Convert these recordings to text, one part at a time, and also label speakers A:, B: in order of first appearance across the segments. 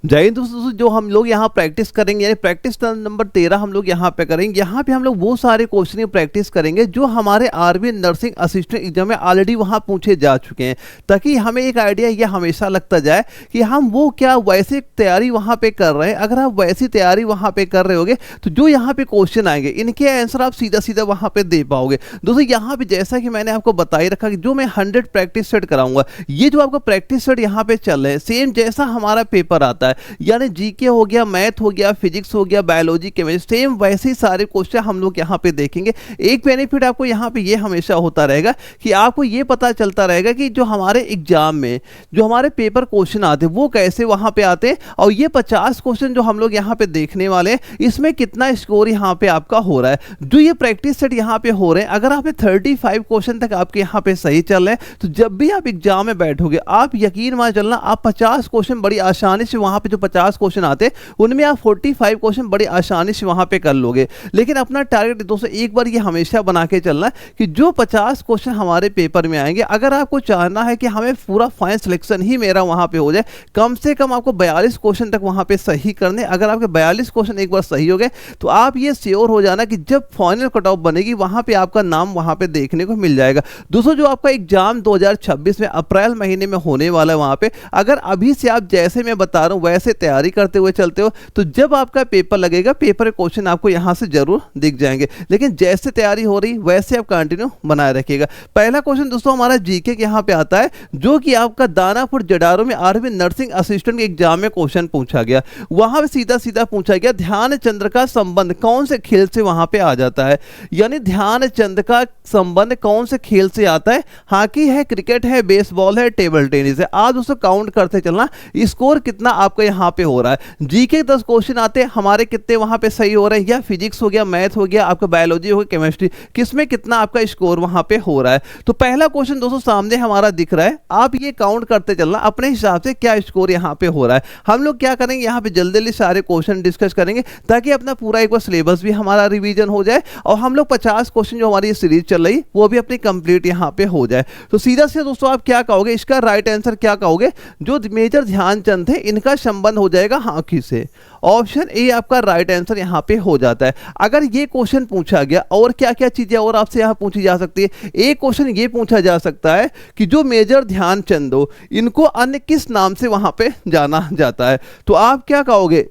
A: जय हिंद दोस्तों, जो हम लोग यहाँ प्रैक्टिस करेंगे यानी प्रैक्टिस नंबर 13 हम लोग यहाँ पे करेंगे। यहाँ पे हम लोग वो सारे क्वेश्चन प्रैक्टिस करेंगे जो हमारे आर्मी नर्सिंग असिस्टेंट एग्जाम में ऑलरेडी वहाँ पूछे जा चुके हैं, ताकि हमें एक आइडिया ये हमेशा लगता जाए कि हम वो क्या वैसे तैयारी वहाँ पे कर रहे हैं। अगर आप वैसी तैयारी वहाँ पे कर रहे होगे तो जो यहाँ पे क्वेश्चन आएंगे इनके आंसर आप सीधा सीधा वहाँ पे दे पाओगे। दोस्तों यहाँ पे जैसा कि मैंने आपको बता ही रखा कि जो मैं 100 प्रैक्टिस सेट कराऊंगा, ये जो आपका प्रैक्टिस सेट यहाँ पे चल रहे हैं सेम जैसा हमारा पेपर आता है, यानी जीके हो गया, मैथ हो गया, फिजिक्स हो गया, बायोलॉजी, केमिस्ट्री, सेम वैसे ही सारे क्वेश्चन हम लोग यहाँ पे देखेंगे। एक बेनिफिट आपको यहाँ पे ये हमेशा होता रहेगा कि आपको ये पता चलता रहेगा कि जो हमारे एग्जाम में जो हमारे पेपर क्वेश्चन आते हैं वो कैसे वहाँ पे आते हैं, और ये 50 क्वेश्चन जो हम लोग यहाँ पे देखने वाले हैं इसमें कितना स्कोर यहाँ पे आपका हो रहा है। जो ये प्रैक्टिस सेट यहाँ पे हो रहे हैं, अगर आप 35 क्वेश्चन तक आपके यहाँ पे सही चल रहे हैं तो जब भी आप एग्जाम में बैठोगे आप यकीन मान चलना आप 50 क्वेश्चन बड़ी आसानी से वहाँ पे जो 50 क्वेश्चन आते हैं उनमें आप 45 क्वेश्चन बड़ी आसानी से वहाँ पे कर लोगे। लेकिन अपना टारगेट दोस्तों एक बार ये हमेशा बना के चलना कि जो 50 क्वेश्चन हमारे पेपर में आएंगे, अगर आपको चाहना है कि हमें पूरा फाइनल सिलेक्शन ही मेरा वहाँ पे हो जाए, कम से कम आपको 42 क्वेश्चन तक वहाँ पे सही करने। अगर आपके 42 क्वेश्चन एक बार सही हो गए तो आप ये श्योर हो जाना कि जब फाइनल कट ऑफ बनेगी वहाँ पे आपका नाम वहाँ पे देखने को मिल जाएगा। दोस्तों जो आपका एग्जाम 2026 में अप्रैल महीने में होने वाला है, वहाँ पे अगर अभी से आप जैसे मैं बता रहा हूँ वैसे तैयारी करते हुए चलते हो तो जब आपका पेपर लगेगा पेपर क्वेश्चन आपको यहाँ से जरूर दिख जाएंगे। लेकिन जैसे तैयारी हो रही वैसे आप कंटिन्यू बनाए रखिएगा। पहला क्वेश्चन दोस्तों हमारा जीके के यहाँ पे आता है, जो कि आपका दानापुर जडारो में आर्मी नर्सिंग असिस्टेंट के एग्जाम में क्वेश्चन पूछा गया। वहां पे सीधा सीधा पूछा गया ध्यानचंद का संबंध कौन से खेल से वहां पे आ जाता है, यानी ध्यानचंद का संबंध कौन से खेल से आता है। हॉकी है, क्रिकेट है, बेसबॉल है, टेबल टेनिस है। आज दोस्तों काउंट करते चलना स्कोर कितना आपका यहाँ पे हो रहा है। जीके 10 क्वेश्चन आते हैं हमारे कितने वहां पे सही हो रहे हैं, या फिजिक्स हो गया, मैथ हो गया, आपका बायोलॉजी हो गया, केमिस्ट्री, किसमें कितना आपका स्कोर वहां पे हो रहा है। तो पहला क्वेश्चन दोस्तों सामने हमारा दिख रहा है, आप ये काउंट करते चलना अपने हिसाब से क्या स्कोर यहाँ पे हो रहा है। हम लोग क्या करेंगे यहाँ पे जल्दी जल्दी सारे क्वेश्चन डिस्कस करेंगे ताकि अपना पूरा एक बार सिलेबस भी हमारा रिवीजन हो जाए और हम लोग 50 क्वेश्चन जो हमारी सीरीज चल रही वो भी अपनी कंप्लीट यहाँ पे हो जाए। तो सीधा से दोस्तों आप क्या कहोगे, इसका राइट आंसर क्या कहोगे, जो मेजर ध्यानचंद थे इनका संबंध हो जाएगा हॉकी से। ऑप्शन ए आपका राइट आंसर यहाँ पे हो जाता है। अगर ये क्वेश्चन पूछा गया और क्या क्या चीजें और आपसे यहाँ पूछी जा सकती है, एक क्वेश्चन ये पूछा जा सकता है कि जो मेजर ध्यानचंद हो इनको अन्य किस नाम से वहां पे जाना जाता है। तो आप क्या कहोगे,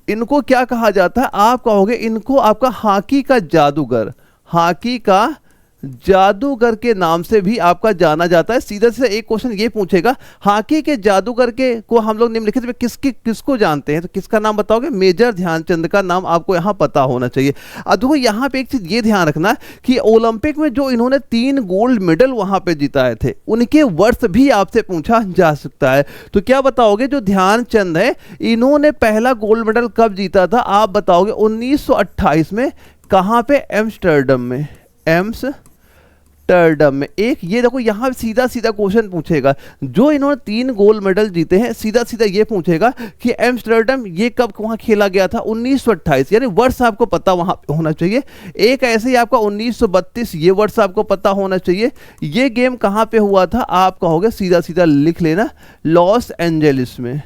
A: इनको क्या कहा जाता है, आप कहोगे इनको आपका हॉकी का जादूगर, हॉकी का जादूगर के नाम से भी आपका जाना जाता है। सीधा सीधा एक क्वेश्चन ये पूछेगा हॉकी के जादूगर के को हम लोग निम्नलिखित में किसको जानते हैं, तो किसका नाम बताओगे, मेजर ध्यानचंद का नाम आपको यहाँ पता होना चाहिए। अब देखो यहाँ पे एक चीज ये ध्यान रखना कि ओलंपिक में जो इन्होंने 3 गोल्ड मेडल वहां पे जिताए थे उनके वर्ष भी आपसे पूछा जा सकता है। तो क्या बताओगे, जो ध्यानचंद है इन्होंने पहला गोल्ड मेडल कब जीता था, आप बताओगे 1928 में, कहाँ पे, एम्स्टर्डम में, एम्स्टर्डम में। एक ये देखो यहाँ सीधा सीधा क्वेश्चन पूछेगा, जो इन्होंने 3 गोल्ड मेडल जीते हैं सीधा सीधा ये पूछेगा कि एम्स्टर्डम ये कब वहाँ खेला गया था, 1928, यानी वर्ष आपको पता वहाँ पे होना चाहिए। एक ऐसे ही आपका 1932 ये वर्ष आपको पता होना चाहिए। ये गेम कहाँ पे हुआ था, आप कहोगे सीधा सीधा लिख लेना, लॉस एंजलिस में,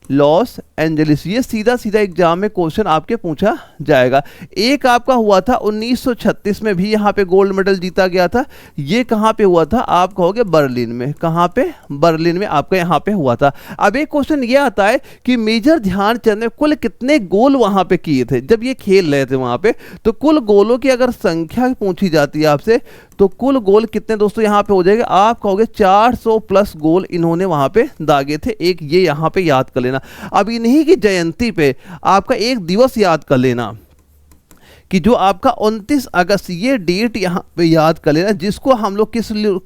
A: लॉस एंजलिस। ये सीधा सीधा एग्जाम में क्वेश्चन आपके पूछा जाएगा। एक आपका हुआ था 1936 में भी यहाँ पे गोल्ड मेडल जीता गया था, ये कहाँ पे हुआ था, आप कहोगे बर्लिन में, कहाँ पे, बर्लिन में आपका यहाँ पे हुआ था। अब एक क्वेश्चन ये आता है कि मेजर ध्यानचंद ने कुल कितने गोल वहाँ पे किए थे जब ये खेल रहे थे वहाँ पे। तो कुल गोलों की अगर संख्या पूछी जाती है आपसे तो कुल गोल कितने दोस्तों यहाँ पे हो जाएगा, आप कहोगे 400 प्लस गोल इन्होंने वहाँ पे दागे थे। एक ये यहाँ पे याद कर लेना। अब इन्हीं की जयंती पे आपका एक दिवस याद कर लेना कि जो आपका 29 अगस्त, ये डेट यहाँ पे याद कर लेना, जिसको हम लोग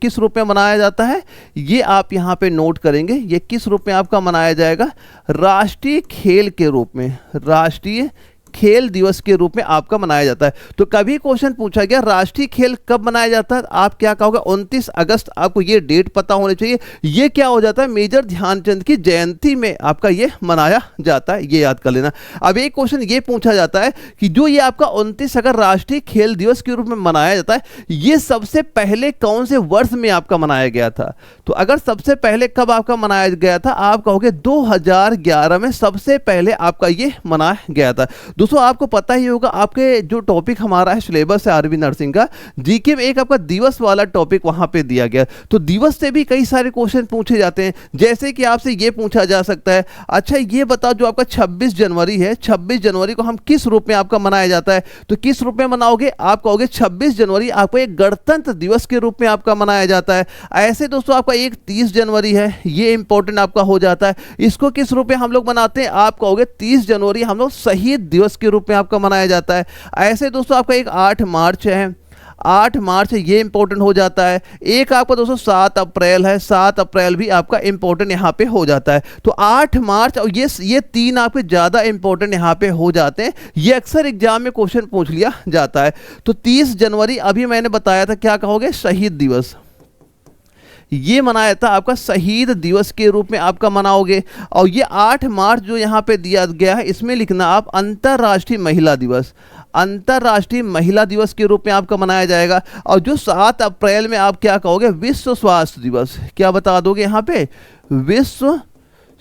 A: किस रूप में मनाया जाता है, ये आप यहाँ पे नोट करेंगे। ये किस रूप में आपका मनाया जाएगा, राष्ट्रीय खेल के रूप में, राष्ट्रीय खेल दिवस के रूप में आपका मनाया जाता है। तो कभी क्वेश्चन पूछा गया राष्ट्रीय खेल कब मनाया जाता है, आप क्या कहोगे 29 अगस्त, आपको ये डेट पता होनी चाहिए। ये क्या हो जाता है, मेजर ध्यानचंद की जयंती में आपका ये मनाया जाता है, ये याद कर लेना। अब एक क्वेश्चन ये पूछा जाता है कि जो ये आपका 29 अगस्त राष्ट्रीय खेल दिवस के रूप में मनाया जाता है, ये सबसे पहले कौन से वर्ष में आपका मनाया गया था। तो अगर सबसे पहले कब आपका मनाया गया था, आप कहोगे 2011 में सबसे पहले आपका ये मनाया गया था। दोस्तों आपको पता ही होगा, आपके जो टॉपिक हमारा है सिलेबस है आरबी नर्सिंग का, जीके में एक आपका दिवस वाला टॉपिक वहां पे दिया गया। तो दिवस से भी कई सारे क्वेश्चन पूछे जाते हैं, जैसे कि आपसे ये पूछा जा सकता है, अच्छा ये बताओ जो आपका 26 जनवरी है, 26 जनवरी को हम किस रूप में आपका मनाया जाता है। तो किस रूप में मनाओगे, आप कहोगे 26 जनवरी आपको एक गणतंत्र दिवस के रूप में आपका मनाया जाता है। ऐसे दोस्तों आपका एक 30 जनवरी है, ये इंपॉर्टेंट आपका हो जाता है, इसको किस रूप में हम लोग मनाते हैं, आप कहोगे 30 जनवरी हम लोग शहीद दिवस के रूप में आपका मनाया जाता है। ऐसे दोस्तों आपका एक 8 मार्च है, 8 मार्च ये इंपॉर्टेंट हो जाता है। एक आपका दोस्तों 7 अप्रैल है, 7 अप्रैल भी आपका इंपॉर्टेंट यहाँ पे हो जाता है। तो 8 मार्च और ये 3 आपके ज़्यादा इंपॉर्टेंट यहाँ पे हो जाते हैं, ये अक्सर एग्जाम में क्वेश्चन पूछ लिया जाता है। तो 30 जनवरी अभी मैंने बताया था, क्या कहोगे, शहीद दिवस, ये मनाया था आपका शहीद दिवस के रूप में आपका मनाओगे। और ये 8 मार्च जो यहाँ पे दिया गया है, इसमें लिखना आप अंतर्राष्ट्रीय महिला दिवस, अंतर्राष्ट्रीय महिला दिवस के रूप में आपका मनाया जाएगा। और जो 7 अप्रैल में आप क्या कहोगे, विश्व स्वास्थ्य दिवस, क्या बता दोगे यहाँ पे, विश्व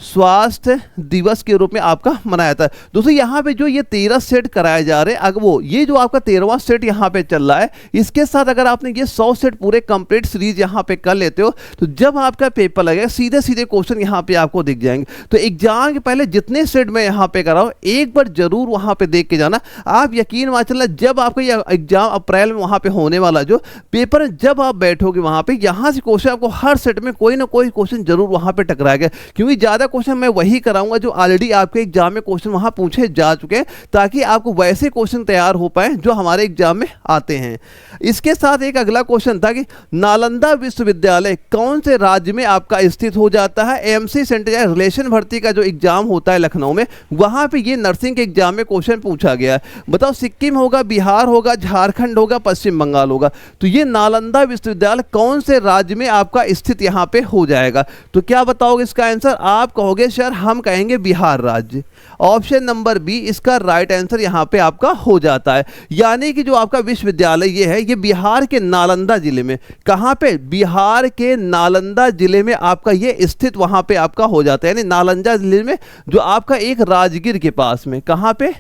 A: स्वास्थ्य दिवस के रूप में आपका मनाया जाता है। दोस्तों यहाँ पे जो ये 13 सेट कराए जा रहे हैं, अगर वो ये जो आपका 13वां सेट यहाँ पे चल रहा है, इसके साथ अगर आपने ये 100 सेट पूरे कंप्लीट सीरीज यहाँ पे कर लेते हो, तो जब आपका पेपर लगेगा सीधे सीधे क्वेश्चन यहाँ पे आपको दिख जाएंगे। तो एग्जाम के पहले जितने सेट मैं यहाँ पे कराऊँ, एक बार जरूर वहाँ पे देख के जाना। आप यकीन मान चलना, जब आपका ये एग्जाम अप्रैल में वहाँ पे होने वाला जो पेपर, जब आप बैठोगे वहाँ पे, यहाँ से क्वेश्चन आपको हर सेट में कोई ना कोई क्वेश्चन जरूर वहाँ पे टकराएगा, क्योंकि ज़्यादा क्वेश्चन मैं वही कराऊंगा जो ऑलरेडी आपके एग्जाम में क्वेश्चन वहां पूछे जा चुके हैं, ताकि आपको वैसे क्वेश्चन तैयार हो पाए जो हमारे एग्जाम में आते हैं। इसके साथ एक अगला क्वेश्चन था कि नालंदा विश्वविद्यालय कौन से राज्य में आपका स्थित हो जाता है। एमसी सेंटर या रिलेशन भर्ती का जो एग्जाम होता है लखनऊ में, वहां पे ये नर्सिंग के एग्जाम में क्वेश्चन पूछा गया है। बताओ सिक्किम होगा, बिहार होगा, झारखंड होगा, पश्चिम बंगाल होगा। तो ये नालंदा विश्वविद्यालय कौन से राज्य में आपका स्थित यहाँ पे हो जाएगा। तो क्या बताओगे इसका आंसर, आप कहोगे सर हम कहेंगे बिहार राज्य। ऑप्शन नंबर बी इसका राइट आंसर यहां पे आपका हो जाता है। यानी कि जो आपका विश्वविद्यालय ये है, ये बिहार के नालंदा जिले में, कहां पे, बिहार के नालंदा जिले में आपका ये स्थित वहां पे आपका हो जाता है। यानी नालंदा जिले में जो आपका एक राजगीर के पास में, कहां पे,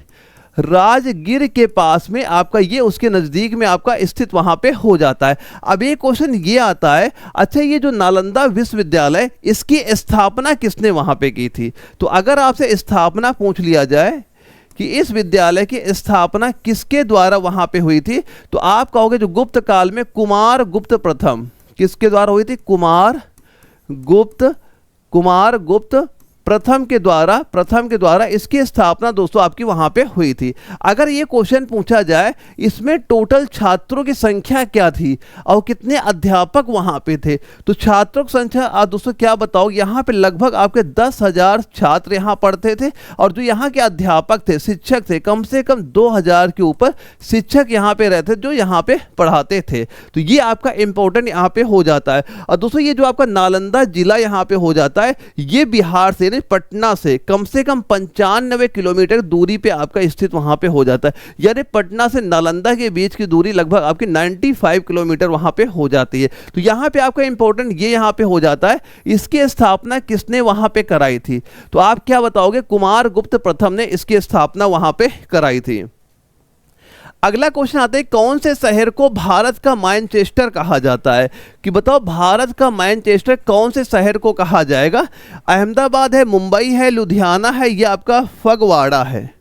A: राजगीर के पास में आपका ये उसके नज़दीक में आपका स्थित वहां पे हो जाता है। अब एक क्वेश्चन ये आता है, अच्छा ये जो नालंदा विश्वविद्यालय, इसकी स्थापना किसने वहां पे की थी। तो अगर आपसे स्थापना पूछ लिया जाए कि इस विद्यालय की स्थापना किसके द्वारा वहां पे हुई थी, तो आप कहोगे जो गुप्त काल में कुमार गुप्त प्रथम, किसके द्वारा हुई थी, कुमार गुप्त प्रथम के द्वारा इसकी स्थापना दोस्तों आपकी वहां पे हुई थी। अगर ये क्वेश्चन पूछा जाए इसमें टोटल छात्रों की संख्या क्या थी और कितने अध्यापक वहां पे थे, तो छात्रों की संख्या आप दोस्तों क्या बताओ, यहाँ पे लगभग आपके 10,000 छात्र यहाँ पढ़ते थे, और जो यहाँ के अध्यापक थे, शिक्षक थे, कम से कम 2,000 के ऊपर शिक्षक यहाँ पे रहते जो यहाँ पे पढ़ाते थे। तो ये आपका इंपॉर्टेंट यहाँ पे हो जाता है। और दोस्तों ये जो आपका नालंदा जिला यहाँ पे हो जाता है, ये बिहार से, पटना से कम 95 किलोमीटर दूरी पे आपका स्थित वहां पे हो जाता है। यानी पटना से नालंदा के बीच की दूरी लगभग आपकी 95 किलोमीटर वहां पे हो जाती है। तो यहां पे आपका इंपॉर्टेंट ये यहां पे हो जाता है, इसकी स्थापना किसने वहां पे कराई थी। तो आप क्या बताओगे, कुमार गुप्त प्रथम ने इसकी स्थापना वहां पे कराई थी। अगला क्वेश्चन आता है, कौन से शहर को भारत का मैनचेस्टर कहा जाता है। कि बताओ भारत का मैनचेस्टर कौन से शहर को कहा जाएगा। अहमदाबाद है, मुंबई है, लुधियाना है, या आपका फगवाड़ा है।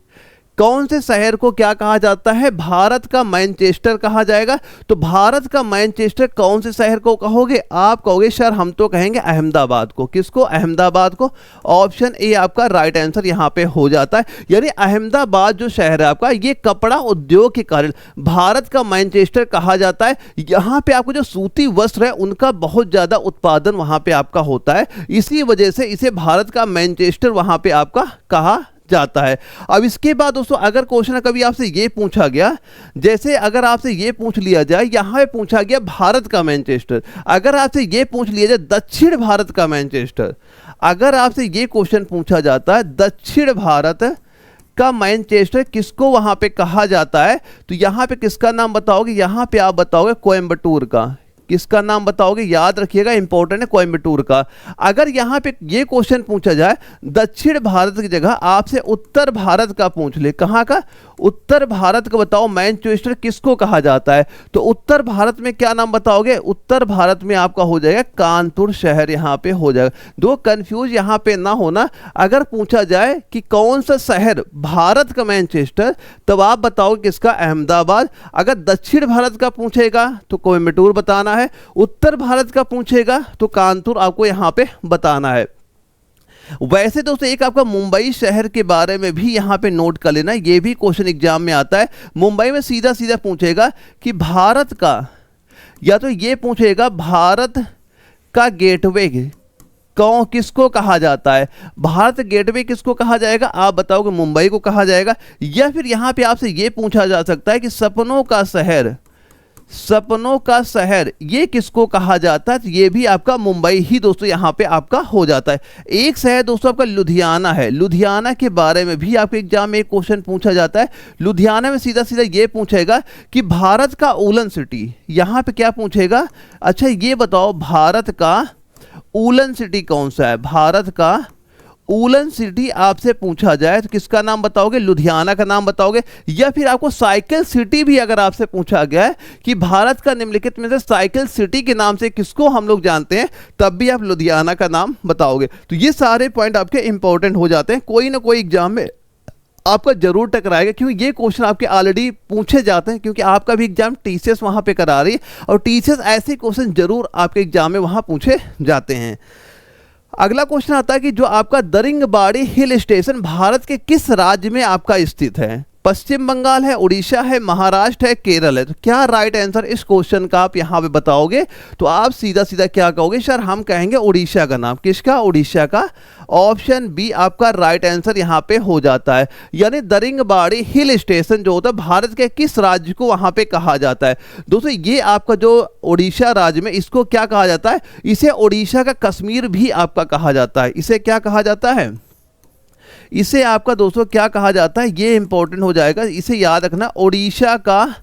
A: कौन से शहर को क्या कहा जाता है, भारत का मैनचेस्टर कहा जाएगा। तो भारत का मैनचेस्टर कौन से शहर को कहोगे, आप कहोगे सर हम तो कहेंगे अहमदाबाद को। किसको, अहमदाबाद को। ऑप्शन ए आपका राइट आंसर यहाँ पे हो जाता है। यानी अहमदाबाद जो शहर है आपका, ये कपड़ा उद्योग के कारण भारत का मैनचेस्टर कहा जाता है। यहाँ पे आपको जो सूती वस्त्र है उनका बहुत ज्यादा उत्पादन वहां पे आपका होता है, इसी वजह से इसे भारत का मैनचेस्टर वहां पे आपका कहा जाता है। अब इसके बाद दोस्तों अगर क्वेश्चन कभी आपसे ये पूछा गया, जैसे अगर आपसे ये पूछ लिया जाए, यहाँ पे पूछा गया भारत का मैनचेस्टर, अगर आपसे ये पूछ लिया जाए दक्षिण भारत का मैनचेस्टर, अगर आपसे ये क्वेश्चन पूछा जाता है दक्षिण भारत का मैनचेस्टर किसको वहां पे कहा जाता है, तो यहां पे किसका नाम बताओगे, यहां पे आप बताओगे कोयम्बटूर का। किसका नाम बताओगे, याद रखिएगा इंपॉर्टेंट है, कोयम्बटूर का। अगर यहां पे ये क्वेश्चन पूछा जाए दक्षिण भारत की जगह आपसे उत्तर भारत का पूछ ले, कहां का, उत्तर भारत का बताओ मैनचेस्टर किसको कहा जाता है, तो उत्तर भारत में क्या नाम बताओगे, उत्तर भारत में आपका हो जाएगा कानपुर शहर, यहां पे हो जाएगा। दो कंफ्यूज यहां पे ना होना, अगर पूछा जाए कि कौन सा शहर भारत का मैनचेस्टर, तब आप बताओगे किसका, अहमदाबाद। अगर दक्षिण भारत का पूछेगा तो कोयम्बटूर बताना है, उत्तर भारत का पूछेगा तो कानपुर आपको यहां पे बताना है। वैसे दोस्तों एक आपका मुंबई शहर के बारे में भी यहां पे नोट कर लेना, ये भी क्वेश्चन एग्जाम में आता है। मुंबई में सीधा सीधा पूछेगा कि भारत का, या तो ये पूछेगा भारत का गेटवे कौन किसको कहा जाता है, भारत गेटवे किसको कहा जाएगा, आप बताओगे मुंबई को कहा जाएगा। या फिर यहां पे आपसे ये पूछा जा सकता है कि सपनों का शहर, सपनों का शहर ये किसको कहा जाता है, तो ये भी आपका मुंबई ही दोस्तों यहां पे आपका हो जाता है। एक शहर दोस्तों आपका लुधियाना है, लुधियाना के बारे में भी आपके एग्जाम में एक क्वेश्चन पूछा जाता है। लुधियाना में सीधा सीधा ये पूछेगा कि भारत का वूलन सिटी, यहां पे क्या पूछेगा, अच्छा ये बताओ भारत का वूलन सिटी कौन सा है, भारत का वूलन सिटी आपसे पूछा जाए तो किसका नाम बताओगे, लुधियाना का नाम बताओगे। या फिर आपको साइकिल सिटी भी अगर आपसे पूछा गया है कि भारत का निम्नलिखित में से साइकिल सिटी के नाम से किसको हम लोग जानते हैं, तब भी आप लुधियाना का नाम बताओगे। तो ये सारे पॉइंट आपके इंपॉर्टेंट हो जाते हैं, कोई ना कोई एग्जाम में आपका जरूर टकराएगा, क्योंकि ये क्वेश्चन आपके ऑलरेडी पूछे जाते हैं, क्योंकि आपका भी एग्जाम टीसीएस वहां पे करा रही है और टीसीएस ऐसे क्वेश्चन जरूर आपके एग्जाम में वहां पूछे जाते हैं। अगला क्वेश्चन आता है कि जो आपका दरिंगबाड़ी हिल स्टेशन भारत के किस राज्य में आपका स्थित है, पश्चिम बंगाल है, उड़ीसा है, महाराष्ट्र है, केरल है, तो क्या राइट आंसर इस क्वेश्चन का आप यहां पे बताओगे, तो आप सीधा सीधा क्या कहोगे, सर हम कहेंगे उड़ीसा का नाम, किसका, उड़ीसा का। ऑप्शन बी आपका राइट आंसर यहां पे हो जाता है, यानी दरिंगबाड़ी हिल स्टेशन जो होता है भारत के किस राज्य को वहां पे कहा जाता है। दोस्तों ये आपका जो उड़ीसा राज्य में इसको क्या कहा जाता है, इसे उड़ीसा का कश्मीर भी आपका कहा जाता है, इसे क्या कहा जाता है, इसे आपका दोस्तों क्या कहा जाता है, ये इंपॉर्टेंट हो जाएगा, इसे याद रखना, उड़ीसा का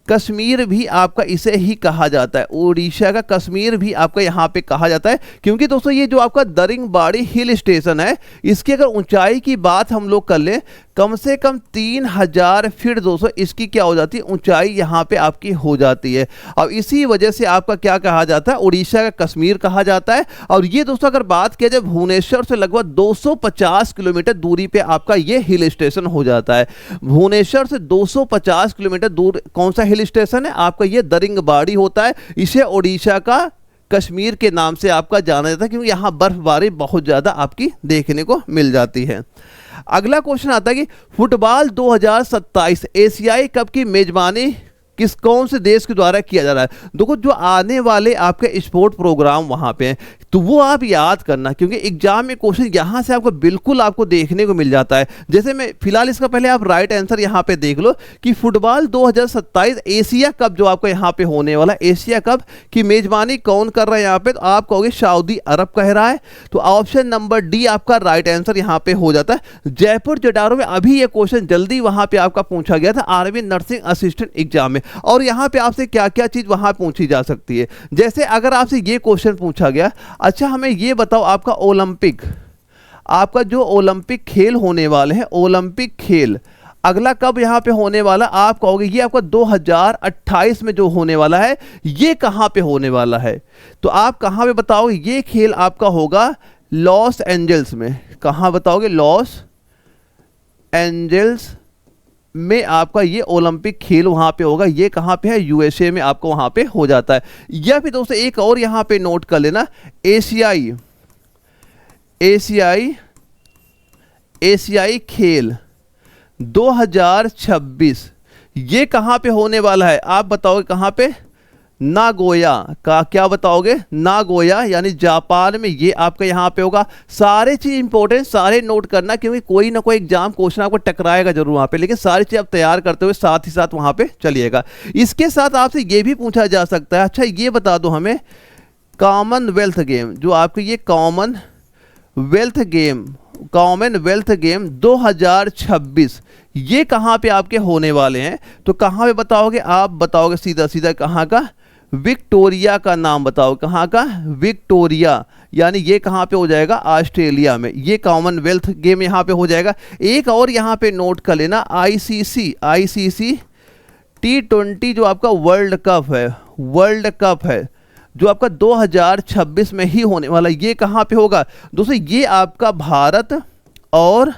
A: कश्मीर भी आपका इसे ही कहा जाता है, उड़ीसा का कश्मीर भी आपका यहाँ पे कहा जाता है। क्योंकि दोस्तों ये जो आपका दरिंगबाड़ी हिल स्टेशन है, इसकी अगर ऊंचाई की बात हम लोग कर लें, कम से कम 3000 फीट दोस्तों इसकी क्या हो जाती है, ऊंचाई यहाँ पे आपकी हो जाती है। और इसी वजह से आपका क्या कहा जाता है, उड़ीसा का कश्मीर कहा जाता है। और ये दोस्तों अगर बात किया जाए भुवनेश्वर से लगभग 250 किलोमीटर दूरी पे आपका ये हिल स्टेशन हो जाता है। भुवनेश्वर से 250 किलोमीटर दूर कौन सा हिल स्टेशन है, आपका ये दरिंगबाड़ी होता है। इसे उड़ीसा का कश्मीर के नाम से आपका जाना जाता है, क्योंकि यहाँ बर्फबारी बहुत ज्यादा आपकी देखने को मिल जाती है। अगला क्वेश्चन आता है कि फुटबॉल 2027 एशियाई कप की मेजबानी कौन से देश के द्वारा किया जा रहा है। देखो जो आने वाले आपके स्पोर्ट प्रोग्राम वहां पे हैं, तो वो आप याद करना, क्योंकि एग्जाम में क्वेश्चन यहां से आपको बिल्कुल आपको देखने को मिल जाता है। जैसे मैं फिलहाल इसका पहले आप राइट आंसर यहां पे देख लो कि फुटबॉल 2027 एशिया कप जो आपका यहां पे होने वाला एशिया कप की मेजबानी कौन कर रहा है यहाँ पे, तो आप कहोगे सऊदी अरब कह रहा है, तो ऑप्शन नंबर डी आपका राइट आंसर यहाँ पे हो जाता है। जयपुर जटारो में अभी ये क्वेश्चन जल्दी वहां पे आपका पूछा गया था आर्मी नर्सिंग असिस्टेंट एग्जाम में। और यहां पे आपसे क्या क्या चीज वहां पूछी जा सकती है, जैसे अगर आपसे ये क्वेश्चन पूछा गया, अच्छा हमें ये बताओ आपका ओलंपिक, आपका जो ओलंपिक खेल होने वाले हैं, ओलंपिक खेल अगला कब यहां पे होने वाला, आप कहोगे ये आपका 2028 में जो होने वाला है, ये कहां पे होने वाला है, तो आप कहां पे बताओगे, ये खेल आपका होगा लॉस एंजल्स में। कहां बताओगे, लॉस एंजल्स में आपका ये ओलंपिक खेल वहां पे होगा। ये कहां पे है, यूएसए में आपको वहां पे हो जाता है। या फिर दोस्तों एक और यहां पे नोट कर लेना, एशियाई खेल 2026 ये कहां पे होने वाला है, आप बताओगे कहां पे, नागोया का क्या बताओगे, नागोया यानी जापान में, ये आपका यहाँ पे होगा। सारे चीज इंपॉर्टेंट, सारे नोट करना, क्योंकि कोई ना कोई एग्जाम क्वेश्चन आपको टकराएगा जरूर वहाँ पे, लेकिन सारी चीज आप तैयार करते हुए साथ ही साथ वहाँ पे चलिएगा। इसके साथ आपसे ये भी पूछा जा सकता है, अच्छा ये बता दो हमें, कॉमनवेल्थ गेम जो आपके ये कॉमनवेल्थ गेम 2026 ये कहाँ पे आपके होने वाले हैं, तो कहाँ पे बताओगे, आप बताओगे सीधा सीधा कहाँ का, विक्टोरिया का नाम बताओ, कहाँ का, विक्टोरिया, यानी ये कहाँ पे हो जाएगा, ऑस्ट्रेलिया में, ये कॉमनवेल्थ गेम यहाँ पे हो जाएगा। एक और यहाँ पे नोट कर लेना, आईसीसी T20 जो आपका वर्ल्ड कप है जो आपका 2026 में ही होने वाला, ये कहाँ पे होगा दोस्तों, ये आपका भारत और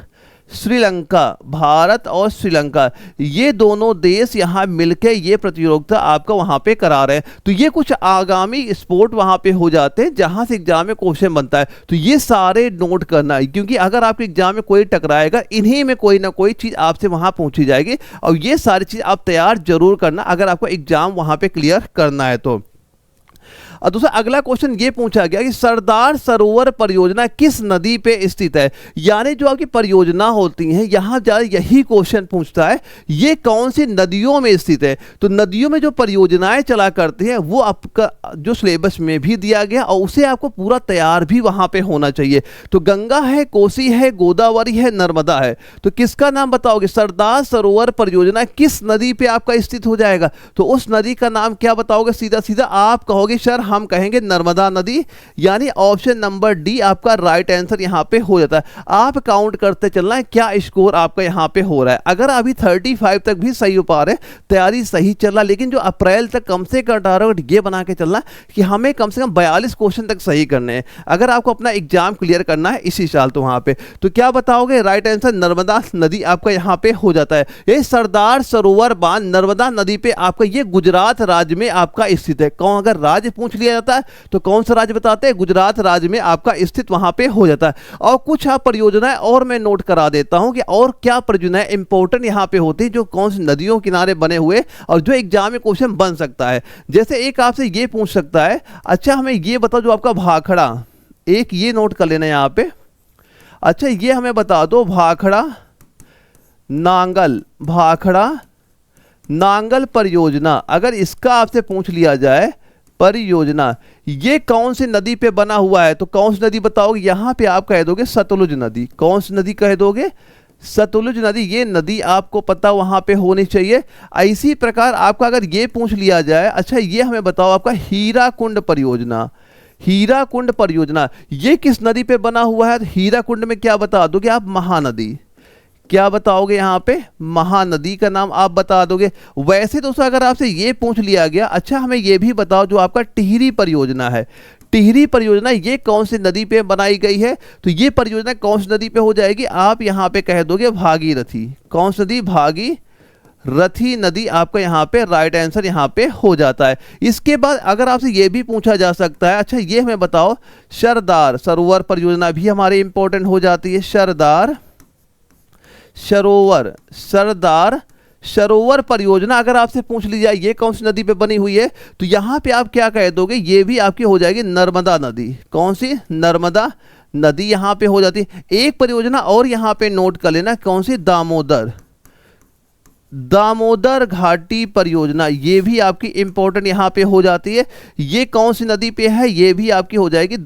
A: श्रीलंका ये दोनों देश यहाँ मिलकर ये प्रतियोगिता आपका वहाँ पे करा रहे हैं। तो ये कुछ आगामी स्पोर्ट वहाँ पे हो जाते हैं जहाँ से एग्जाम में क्वेश्चन बनता है, तो ये सारे नोट करना है, क्योंकि अगर आपके एग्जाम में कोई टकराएगा, इन्हीं में कोई ना कोई चीज़ आपसे वहाँ पूछी जाएगी, और ये सारी चीज़ आप तैयार जरूर करना अगर आपको एग्जाम वहाँ पे क्लियर करना है तो। और दूसरा अगला क्वेश्चन ये पूछा गया कि सरदार सरोवर परियोजना किस नदी पे स्थित है, यानी जो आपकी परियोजना होती हैं यहाँ यही क्वेश्चन पूछता है, ये कौन सी नदियों में स्थित है। तो नदियों में जो परियोजनाएं चला करती हैं वो आपका जो सिलेबस में भी दिया गया, और उसे आपको पूरा तैयार भी वहां पे होना चाहिए। तो गंगा है, कोसी है, गोदावरी है, नर्मदा है, तो किसका नाम बताओगे, सरदार सरोवर परियोजना किस नदी पे आपका स्थित हो जाएगा, तो उस नदी का नाम क्या बताओगे, सीधा सीधा आप कहोगे सर हम कहेंगे नर्मदा नदी, यानी ऑप्शन नंबर डी आपका राइट आंसर यहां पे हो जाता है। आप काउंट करते चलना है क्या स्कोर आपका यहां पे हो रहा है। अगर अभी 35 तक भी सही हो पा रहे, तैयारी सही चल रहा, लेकिन जो अप्रैल तक कम से कम टारगेट ये बना के चलना कि हमें कम से कम 42 क्वेश्चन तक सही करने हैं अगर आपको अपना एग्जाम क्लियर करना है इसी साल। तो वहां पे तो क्या बताओगे, राइट आंसर नर्मदा नदी आपका यहां पे हो जाता है। ये सरदार सरोवर बांध नर्मदा नदी पे आपका ये गुजरात राज्य में आपका स्थित है। कौन अगर राज्य पूछ लिया जाता है तो कौन सा राज्य बताते हैं, गुजरात राज्य में आपका स्थित वहां पे हो जाता है। और कुछ आप परियोजनाएं और मैं नोट करा देता हूं कि और क्या परियोजनाएं इंपॉर्टेंट यहां पे होती है, जो कौन सी नदियों किनारे बने हुए और जो एग्जाम में क्वेश्चन बन सकता है। जैसे एक आपसे ये पूछ सकता है, अच्छा हमें ये बताओ जो आपका भाखड़ा, एक ये नोट कर लेना यहां पे, अच्छा ये हमें बता दो भाखड़ा नांगल परियोजना, अगर इसका आपसे पूछ लिया जाए परियोजना ये कौन सी नदी पे बना हुआ है, तो कौन सी नदी बताओगे, यहां पे आप कह दोगे सतलुज नदी। कौन सी नदी कह दोगे, सतलुज नदी, ये नदी आपको पता वहां पे होनी चाहिए। इसी प्रकार आपका अगर ये पूछ लिया जाए, अच्छा ये हमें बताओ आपका हीराकुंड परियोजना ये किस नदी पे बना हुआ है, हीराकुंड में क्या बता दोगे आप, महानदी, क्या बताओगे यहाँ पे, महानदी का नाम आप बता दोगे। वैसे दोस्तों अगर आपसे ये पूछ लिया गया, अच्छा हमें ये भी बताओ जो आपका टिहरी परियोजना है, टिहरी परियोजना ये कौन सी नदी पे बनाई गई है, तो ये परियोजना कौन सी नदी पे हो जाएगी, आप यहाँ पे कह दोगे भागीरथी। कौन सी नदी, भागीरथी नदी आपका यहाँ पे राइट आंसर यहाँ पे हो जाता है। इसके बाद अगर आपसे ये भी पूछा जा सकता है, अच्छा ये हमें बताओ सरदार सरोवर परियोजना भी हमारी इंपॉर्टेंट हो जाती है। सरदार सरोवर परियोजना अगर आपसे पूछ ली जाए ये कौन सी नदी पे बनी हुई है, तो यहां पे आप क्या कह दोगे, ये भी आपकी हो जाएगी नर्मदा नदी। कौन सी, नर्मदा नदी यहां पे हो जाती है। एक परियोजना और यहां पे नोट कर लेना, कौन सी, दामोदर घाटी परियोजना, ये भी आपकी इंपॉर्टेंट यहां पे हो जाती है। ये कौन सी नदी पे है, ये भी आपकी हो जाएगी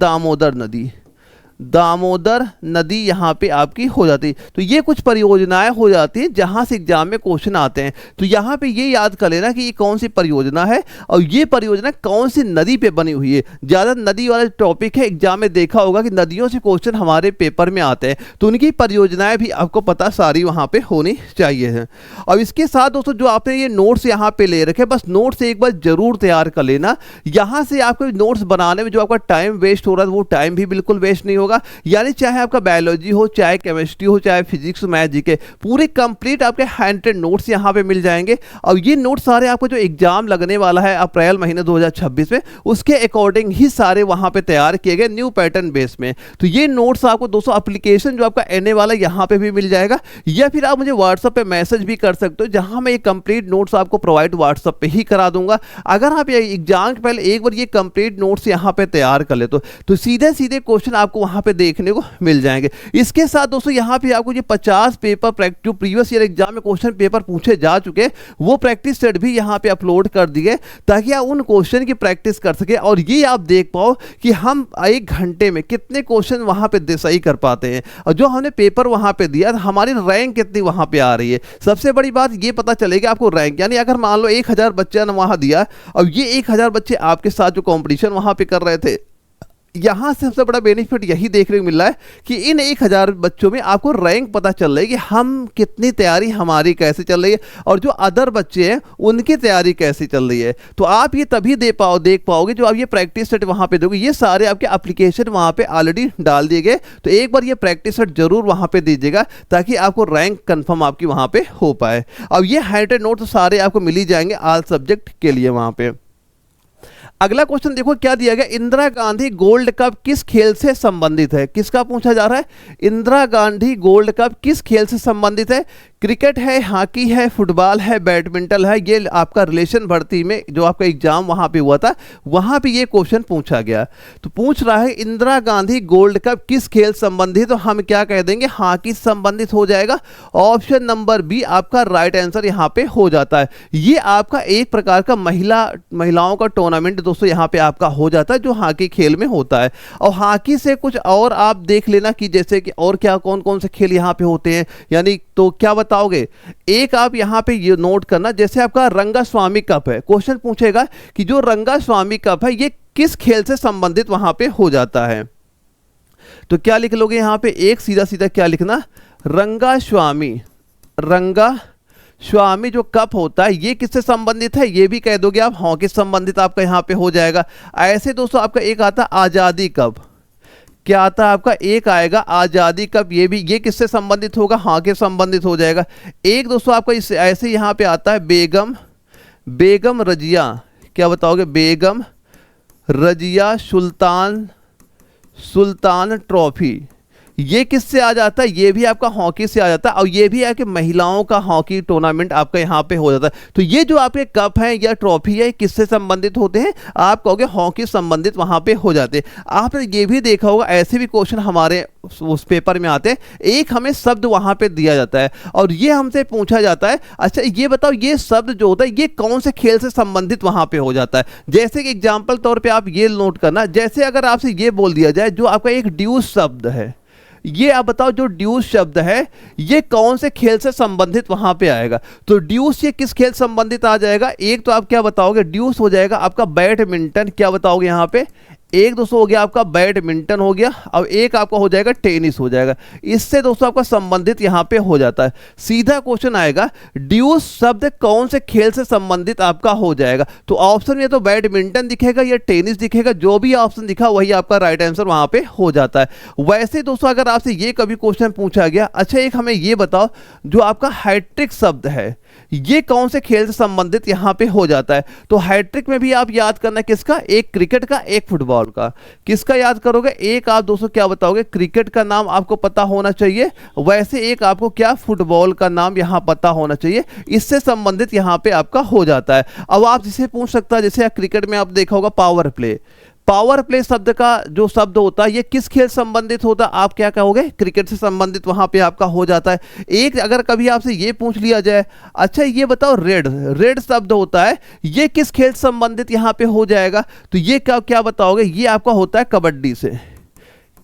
A: दामोदर नदी यहाँ पे आपकी हो जाती। तो ये कुछ परियोजनाएं हो जाती हैं जहाँ से एग्जाम में क्वेश्चन आते हैं। तो यहाँ पे ये याद कर लेना कि ये कौन सी परियोजना है और ये परियोजना कौन सी नदी पे बनी हुई है। ज़्यादा नदी वाला टॉपिक है, एग्जाम में देखा होगा कि नदियों से क्वेश्चन हमारे पेपर में आते हैं, तो उनकी परियोजनाएं भी आपको पता सारी वहाँ पे होनी चाहिए है। और इसके साथ दोस्तों जो आपने ये नोट्स यहाँ पे ले रखे, बस नोट्स एक बार जरूर तैयार कर लेना। यहाँ से आपको नोट्स बनाने में जो आपका टाइम वेस्ट हो रहा है वो टाइम भी बिल्कुल वेस्ट नहीं होगा। होगा, यानी चाहे आपका बायोलॉजी हो, चाहे केमिस्ट्री हो, चाहे फिजिक्स, मैथ, जीके, पूरे कंप्लीट आपके हैंड नोट्स यहाँ पे मिल जाएंगे। और ये नोट्स सारे आपको जो एग्जाम लगने वाला है अप्रैल महीने 2026 में, उसके अकॉर्डिंग ही सारे वहाँ पे तैयार किए गए न्यू पैटर्न बेस में। तो ये नोट्स आपको दोस्तों एप्लीकेशन जो आपका एनए वाला यहाँ पे भी मिल जाएगा, या फिर आप मुझे व्हाट्सएप पे मैसेज भी कर सकते हो, जहाँ मैं ये कंप्लीट नोट्स आपको प्रोवाइड व्हाट्सएप पे ही करा दूंगा। अगर आप ये एग्जाम के पहले एक बार ये कंप्लीट नोट्स यहाँ पे तैयार कर ले तो सीधे सीधे क्वेश्चन आपको वहाँ पे देखने को मिल जाएंगे। इसके साथ दोस्तों यहाँ पे आपको ये 50 पेपर जो प्रीवियस ईयर एग्जाम में क्वेश्चन पेपर पूछे जा चुके वो प्रैक्टिस सेट भी यहाँ पे अपलोड कर दिए, ताकि आप उन क्वेश्चन की प्रैक्टिस कर सके और ये आप देख पाओ कि हम 1 घंटे में कितने क्वेश्चन वहाँ पे सही कर पाते हैं, और जो हमने पेपर वहाँ पे दिया हमारी रैंक कितनी वहाँ पे आ रही है। सबसे बड़ी बात ये पता चलेगा आपको रैंक, यानी अगर मान लो 1000 बच्चा ने वहाँ दिया और ये 1000 बच्चे आपके साथ जो कंपटीशन वहाँ पे कर रहे थे, यहाँ से सबसे बड़ा बेनिफिट यही देखने को मिल रहा है कि इन 1000 बच्चों में आपको रैंक पता चल रही है कि हम कितनी तैयारी हमारी कैसे चल रही है और जो अदर बच्चे हैं उनकी तैयारी कैसे चल रही है। तो आप ये तभी देख पाओगे जो आप ये प्रैक्टिस सेट वहाँ पे दोगे। ये सारे आपके एप्लीकेशन वहाँ पे ऑलरेडी डाल दिए गए, तो एक बार ये प्रैक्टिस सेट जरूर वहाँ पे दीजिएगा ताकि आपको रैंक कन्फर्म आपकी वहाँ पे हो पाए। अब ये हैंडेड नोट सारे आपको मिल ही जाएंगे ऑल सब्जेक्ट के लिए वहाँ पे। अगला क्वेश्चन देखो क्या दिया गया, इंदिरा गांधी गोल्ड कप किस खेल से संबंधित है? किसका पूछा जा रहा है? इंदिरा गांधी गोल्ड कप किस खेल से संबंधित है? क्रिकेट है, हॉकी है, फुटबॉल है, बैडमिंटन है। ये आपका रिलेशन भर्ती में जो आपका एग्जाम वहां पे हुआ था वहां पे ये क्वेश्चन पूछा गया। तो पूछ रहा है इंदिरा गांधी गोल्ड कप किस खेल संबंधित, तो हम क्या कह देंगे? हॉकी संबंधित हो जाएगा। ऑप्शन नंबर बी आपका राइट आंसर यहाँ पे हो जाता है। ये आपका एक प्रकार का महिलाओं का टूर्नामेंट दोस्तों यहाँ पे आपका हो जाता है जो हॉकी खेल में होता है। और हॉकी से कुछ और आप देख लेना कि जैसे कि और क्या कौन कौन से खेल यहाँ पे होते हैं, यानी तो क्या बताओगे? एक आप यहाँ पे ये नोट करना, जैसे आपका रंगास्वामी कप है, क्वेश्चन पूछेगा कि जो रंगास्वामी कप है ये किस खेल से संबंधित वहां पे हो जाता है। तो क्या लिख लोगे यहाँ पे? एक सीधा सीधा क्या लिखना? रंगास्वामी जो कप होता है ये किससे संबंधित है, ये भी कह दोगे आप। हॉकी संबंधित आपका यहाँ पे हो जाएगा। ऐसे दोस्तों आपका एक आता आजादी कप, क्या आता है आपका? एक आएगा आजादी कप, ये किससे संबंधित होगा? हॉकी संबंधित हो जाएगा। एक दोस्तों आपका इस ऐसे यहाँ पे आता है बेगम रजिया, क्या बताओगे? बेगम रजिया सुल्तान ट्रॉफी, ये किससे आ जाता है? ये भी आपका हॉकी से आ जाता है। और ये भी है कि महिलाओं का हॉकी टूर्नामेंट आपका यहाँ पे हो जाता है। तो ये जो आपके कप है या ट्रॉफी है किससे संबंधित होते हैं? आप कहोगे हॉकी संबंधित वहाँ पे हो जाते हैं। आपने ये भी देखा होगा ऐसे भी क्वेश्चन हमारे उस पेपर में आते हैं, एक हमें शब्द वहाँ पे दिया जाता है और ये हमसे पूछा जाता है अच्छा ये बताओ ये शब्द जो होता है ये कौन से खेल से संबंधित वहाँ पे हो जाता है। जैसे कि एग्जाम्पल तौर पर आप ये नोट करना, जैसे अगर आपसे ये बोल दिया जाए जो आपका एक ड्यूस शब्द है, ये आप बताओ जो ड्यूस शब्द है ये कौन से खेल से संबंधित वहां पे आएगा। तो ड्यूस ये किस खेल संबंधित आ जाएगा? एक तो आप क्या बताओगे? ड्यूस हो जाएगा आपका बैडमिंटन, क्या बताओगे यहाँ पे? एक दोस्तों हो गया आपका बैडमिंटन हो गया, और एक आपका हो जाएगा टेनिस हो जाएगा। इससे दोस्तों आपका संबंधित यहाँ पे हो जाता है। सीधा क्वेश्चन आएगा ड्यूस शब्द कौन से खेल से संबंधित आपका हो जाएगा। तो ऑप्शन में तो बैडमिंटन दिखेगा या टेनिस दिखेगा, जो भी ऑप्शन दिखा वही आपका राइट आंसर वहां पे हो जाता है। वैसे दोस्तों अगर आपसे ये कभी क्वेश्चन पूछा गया, अच्छा एक हमें ये बताओ जो आपका हैट्रिक शब्द है ये कौन से खेल से संबंधित यहाँ पे हो जाता है। तो हैट्रिक में भी आप याद करना किसका? एक क्रिकेट का, एक फुटबॉल का। किसका याद करोगे? एक आप दोस्तों क्या बताओगे? क्रिकेट का नाम आपको पता होना चाहिए, वैसे एक आपको क्या? फुटबॉल का नाम यहाँ पता होना चाहिए। इससे संबंधित यहाँ पे आपका हो जाता है। अब आप जिसे पूछ सकता है, जैसे क्रिकेट में आप देखा होगा पावर प्ले, पावर प्ले शब्द का जो शब्द होता है ये किस खेल संबंधित होता है? आप क्या कहोगे? क्रिकेट से संबंधित वहां पे आपका हो जाता है। एक अगर कभी आपसे ये पूछ लिया जाए अच्छा ये बताओ रेड शब्द होता है ये किस खेल संबंधित यहाँ पे हो जाएगा? तो ये क्या बताओगे? ये आपका होता है कबड्डी से।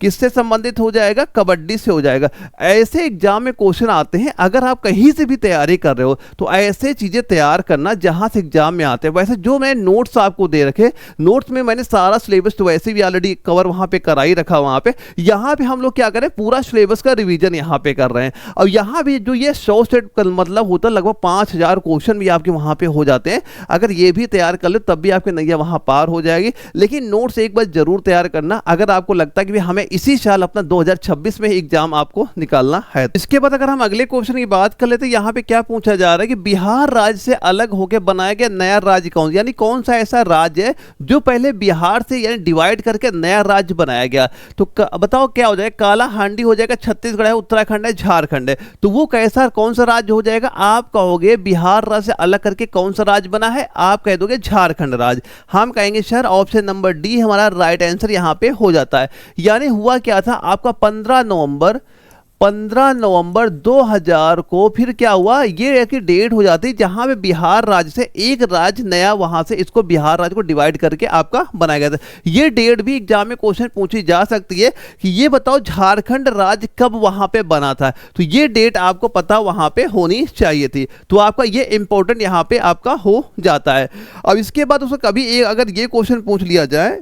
A: किससे संबंधित हो जाएगा? कबड्डी से हो जाएगा। ऐसे एग्जाम में क्वेश्चन आते हैं, अगर आप कहीं से भी तैयारी कर रहे हो तो ऐसे चीजें तैयार करना जहां से एग्जाम में आते हैं। वैसे जो मैं नोट्स आपको दे रखे, नोट्स में मैंने सारा सिलेबस तो वैसे भी ऑलरेडी कवर वहां पे करा ही रखा। वहां पे यहाँ पे हम लोग क्या करें? पूरा सिलेबस का रिविजन यहाँ पे कर रहे हैं। और यहाँ भी जो ये 100 सेट का मतलब होता है लगभग 5000 क्वेश्चन भी आपके वहां पे हो जाते हैं। अगर ये भी तैयार कर लो तब भी आपकी नैया वहां पार हो जाएगी। लेकिन नोट्स एक बार जरूर तैयार करना। अगर आपको लगता है कि हमें इसी साल अपना 2026 में एग्जाम आपको निकालना है। इसके बाद अगर हम अगले क्वेश्चन की बात कर लेते हैं, यहाँ पे क्या पूछा जा रहा है कि बिहार राज्य से अलग होकर बनाया गया नया राज्य कौन, यानी कौन सा ऐसा राज्य है जो पहले बिहार से यानी डिवाइड करके नया राज्य बनाया गया। तो बताओ क्या हो जाएगा, काला हांडी हो जाएगा, छत्तीसगढ़ है, उत्तराखंड है, झारखंड है। तो वो कैसा कौन सा राज्य हो जाएगा, आप कहोगे बिहार राज्य से अलग करके कौन सा राज्य बना है, आप कह दोगे झारखंड राज्य। हम कहेंगे सर ऑप्शन नंबर डी हमारा राइट आंसर यहां पे हो जाता है। यानी हुआ क्या था आपका 15 नवंबर 2000 को फिर क्या हुआ, ये एक डेट हो जाती जहां पे बिहार राज्य से एक राज्य नया वहां से इसको बिहार राज्य को डिवाइड करके आपका बनाया गया था। ये डेट भी एग्जाम में क्वेश्चन पूछी जा सकती है कि ये बताओ झारखंड राज्य कब वहां पे बना था। तो ये डेट आपको पता वहां पे होनी चाहिए थी, तो आपका ये इंपॉर्टेंट यहां पे आपका हो जाता है। अब इसके बाद उसको कभी अगर ये क्वेश्चन पूछ लिया जाए,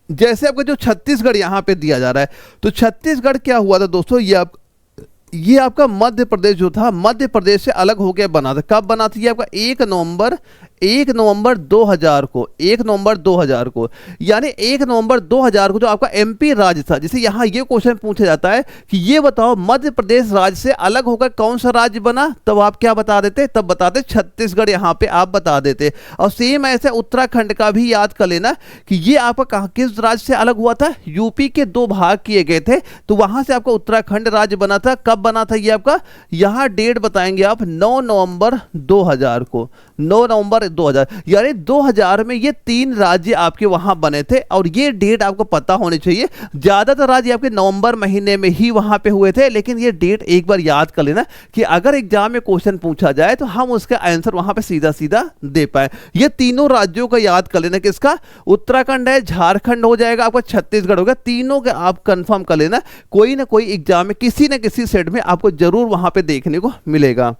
A: जैसे आपका जो छत्तीसगढ़ यहां पे दिया जा रहा है, तो छत्तीसगढ़ क्या हुआ था दोस्तों, ये आपका मध्य प्रदेश जो था मध्य प्रदेश से अलग हो गया बना था। कब बना था ये आपका 1 नवंबर 2000 को, 1 नवंबर 2000 को, यानी 1 नवंबर 2000 को जो आपका एमपी राज्य था। जैसे यहाँ ये क्वेश्चन पूछा जाता है कि ये बताओ मध्य प्रदेश राज्य से अलग होकर कौन सा राज्य बना, तब आप क्या बता देते, तब बताते छत्तीसगढ़, यहाँ पे आप बता देते। और सेम ऐसे उत्तराखंड का भी याद कर लेना कि ये आपका कहाँ किस राज्य से अलग हुआ था, यूपी के 2 भाग किए गए थे, तो वहां से आपका उत्तराखंड राज्य बना था। कब बना था ये आपका, यहाँ डेट बताएंगे आप 9 नवंबर 2000 को, 9 नवंबर 2000, यानी 2000 में ये 3 राज्य आपके वहां बने थे। और ये डेट आपको पता होनी चाहिए, ज्यादातर राज्य आपके नवंबर महीने में ही वहां पे हुए थे, लेकिन ये डेट एक बार याद कर लेना कि अगर एग्जाम में क्वेश्चन पूछा जाए तो हम उसका आंसर वहां पे सीधा सीधा दे पाए। ये तीनों राज्यों का याद कर लेना, किसका, उत्तराखंड है, झारखंड हो जाएगा, आपका छत्तीसगढ़ होगा, तीनों का आप कंफर्म कर लेना। कोई ना कोई एग्जाम में किसी न किसी सेट में आपको जरूर वहां पे देखने को मिलेगा।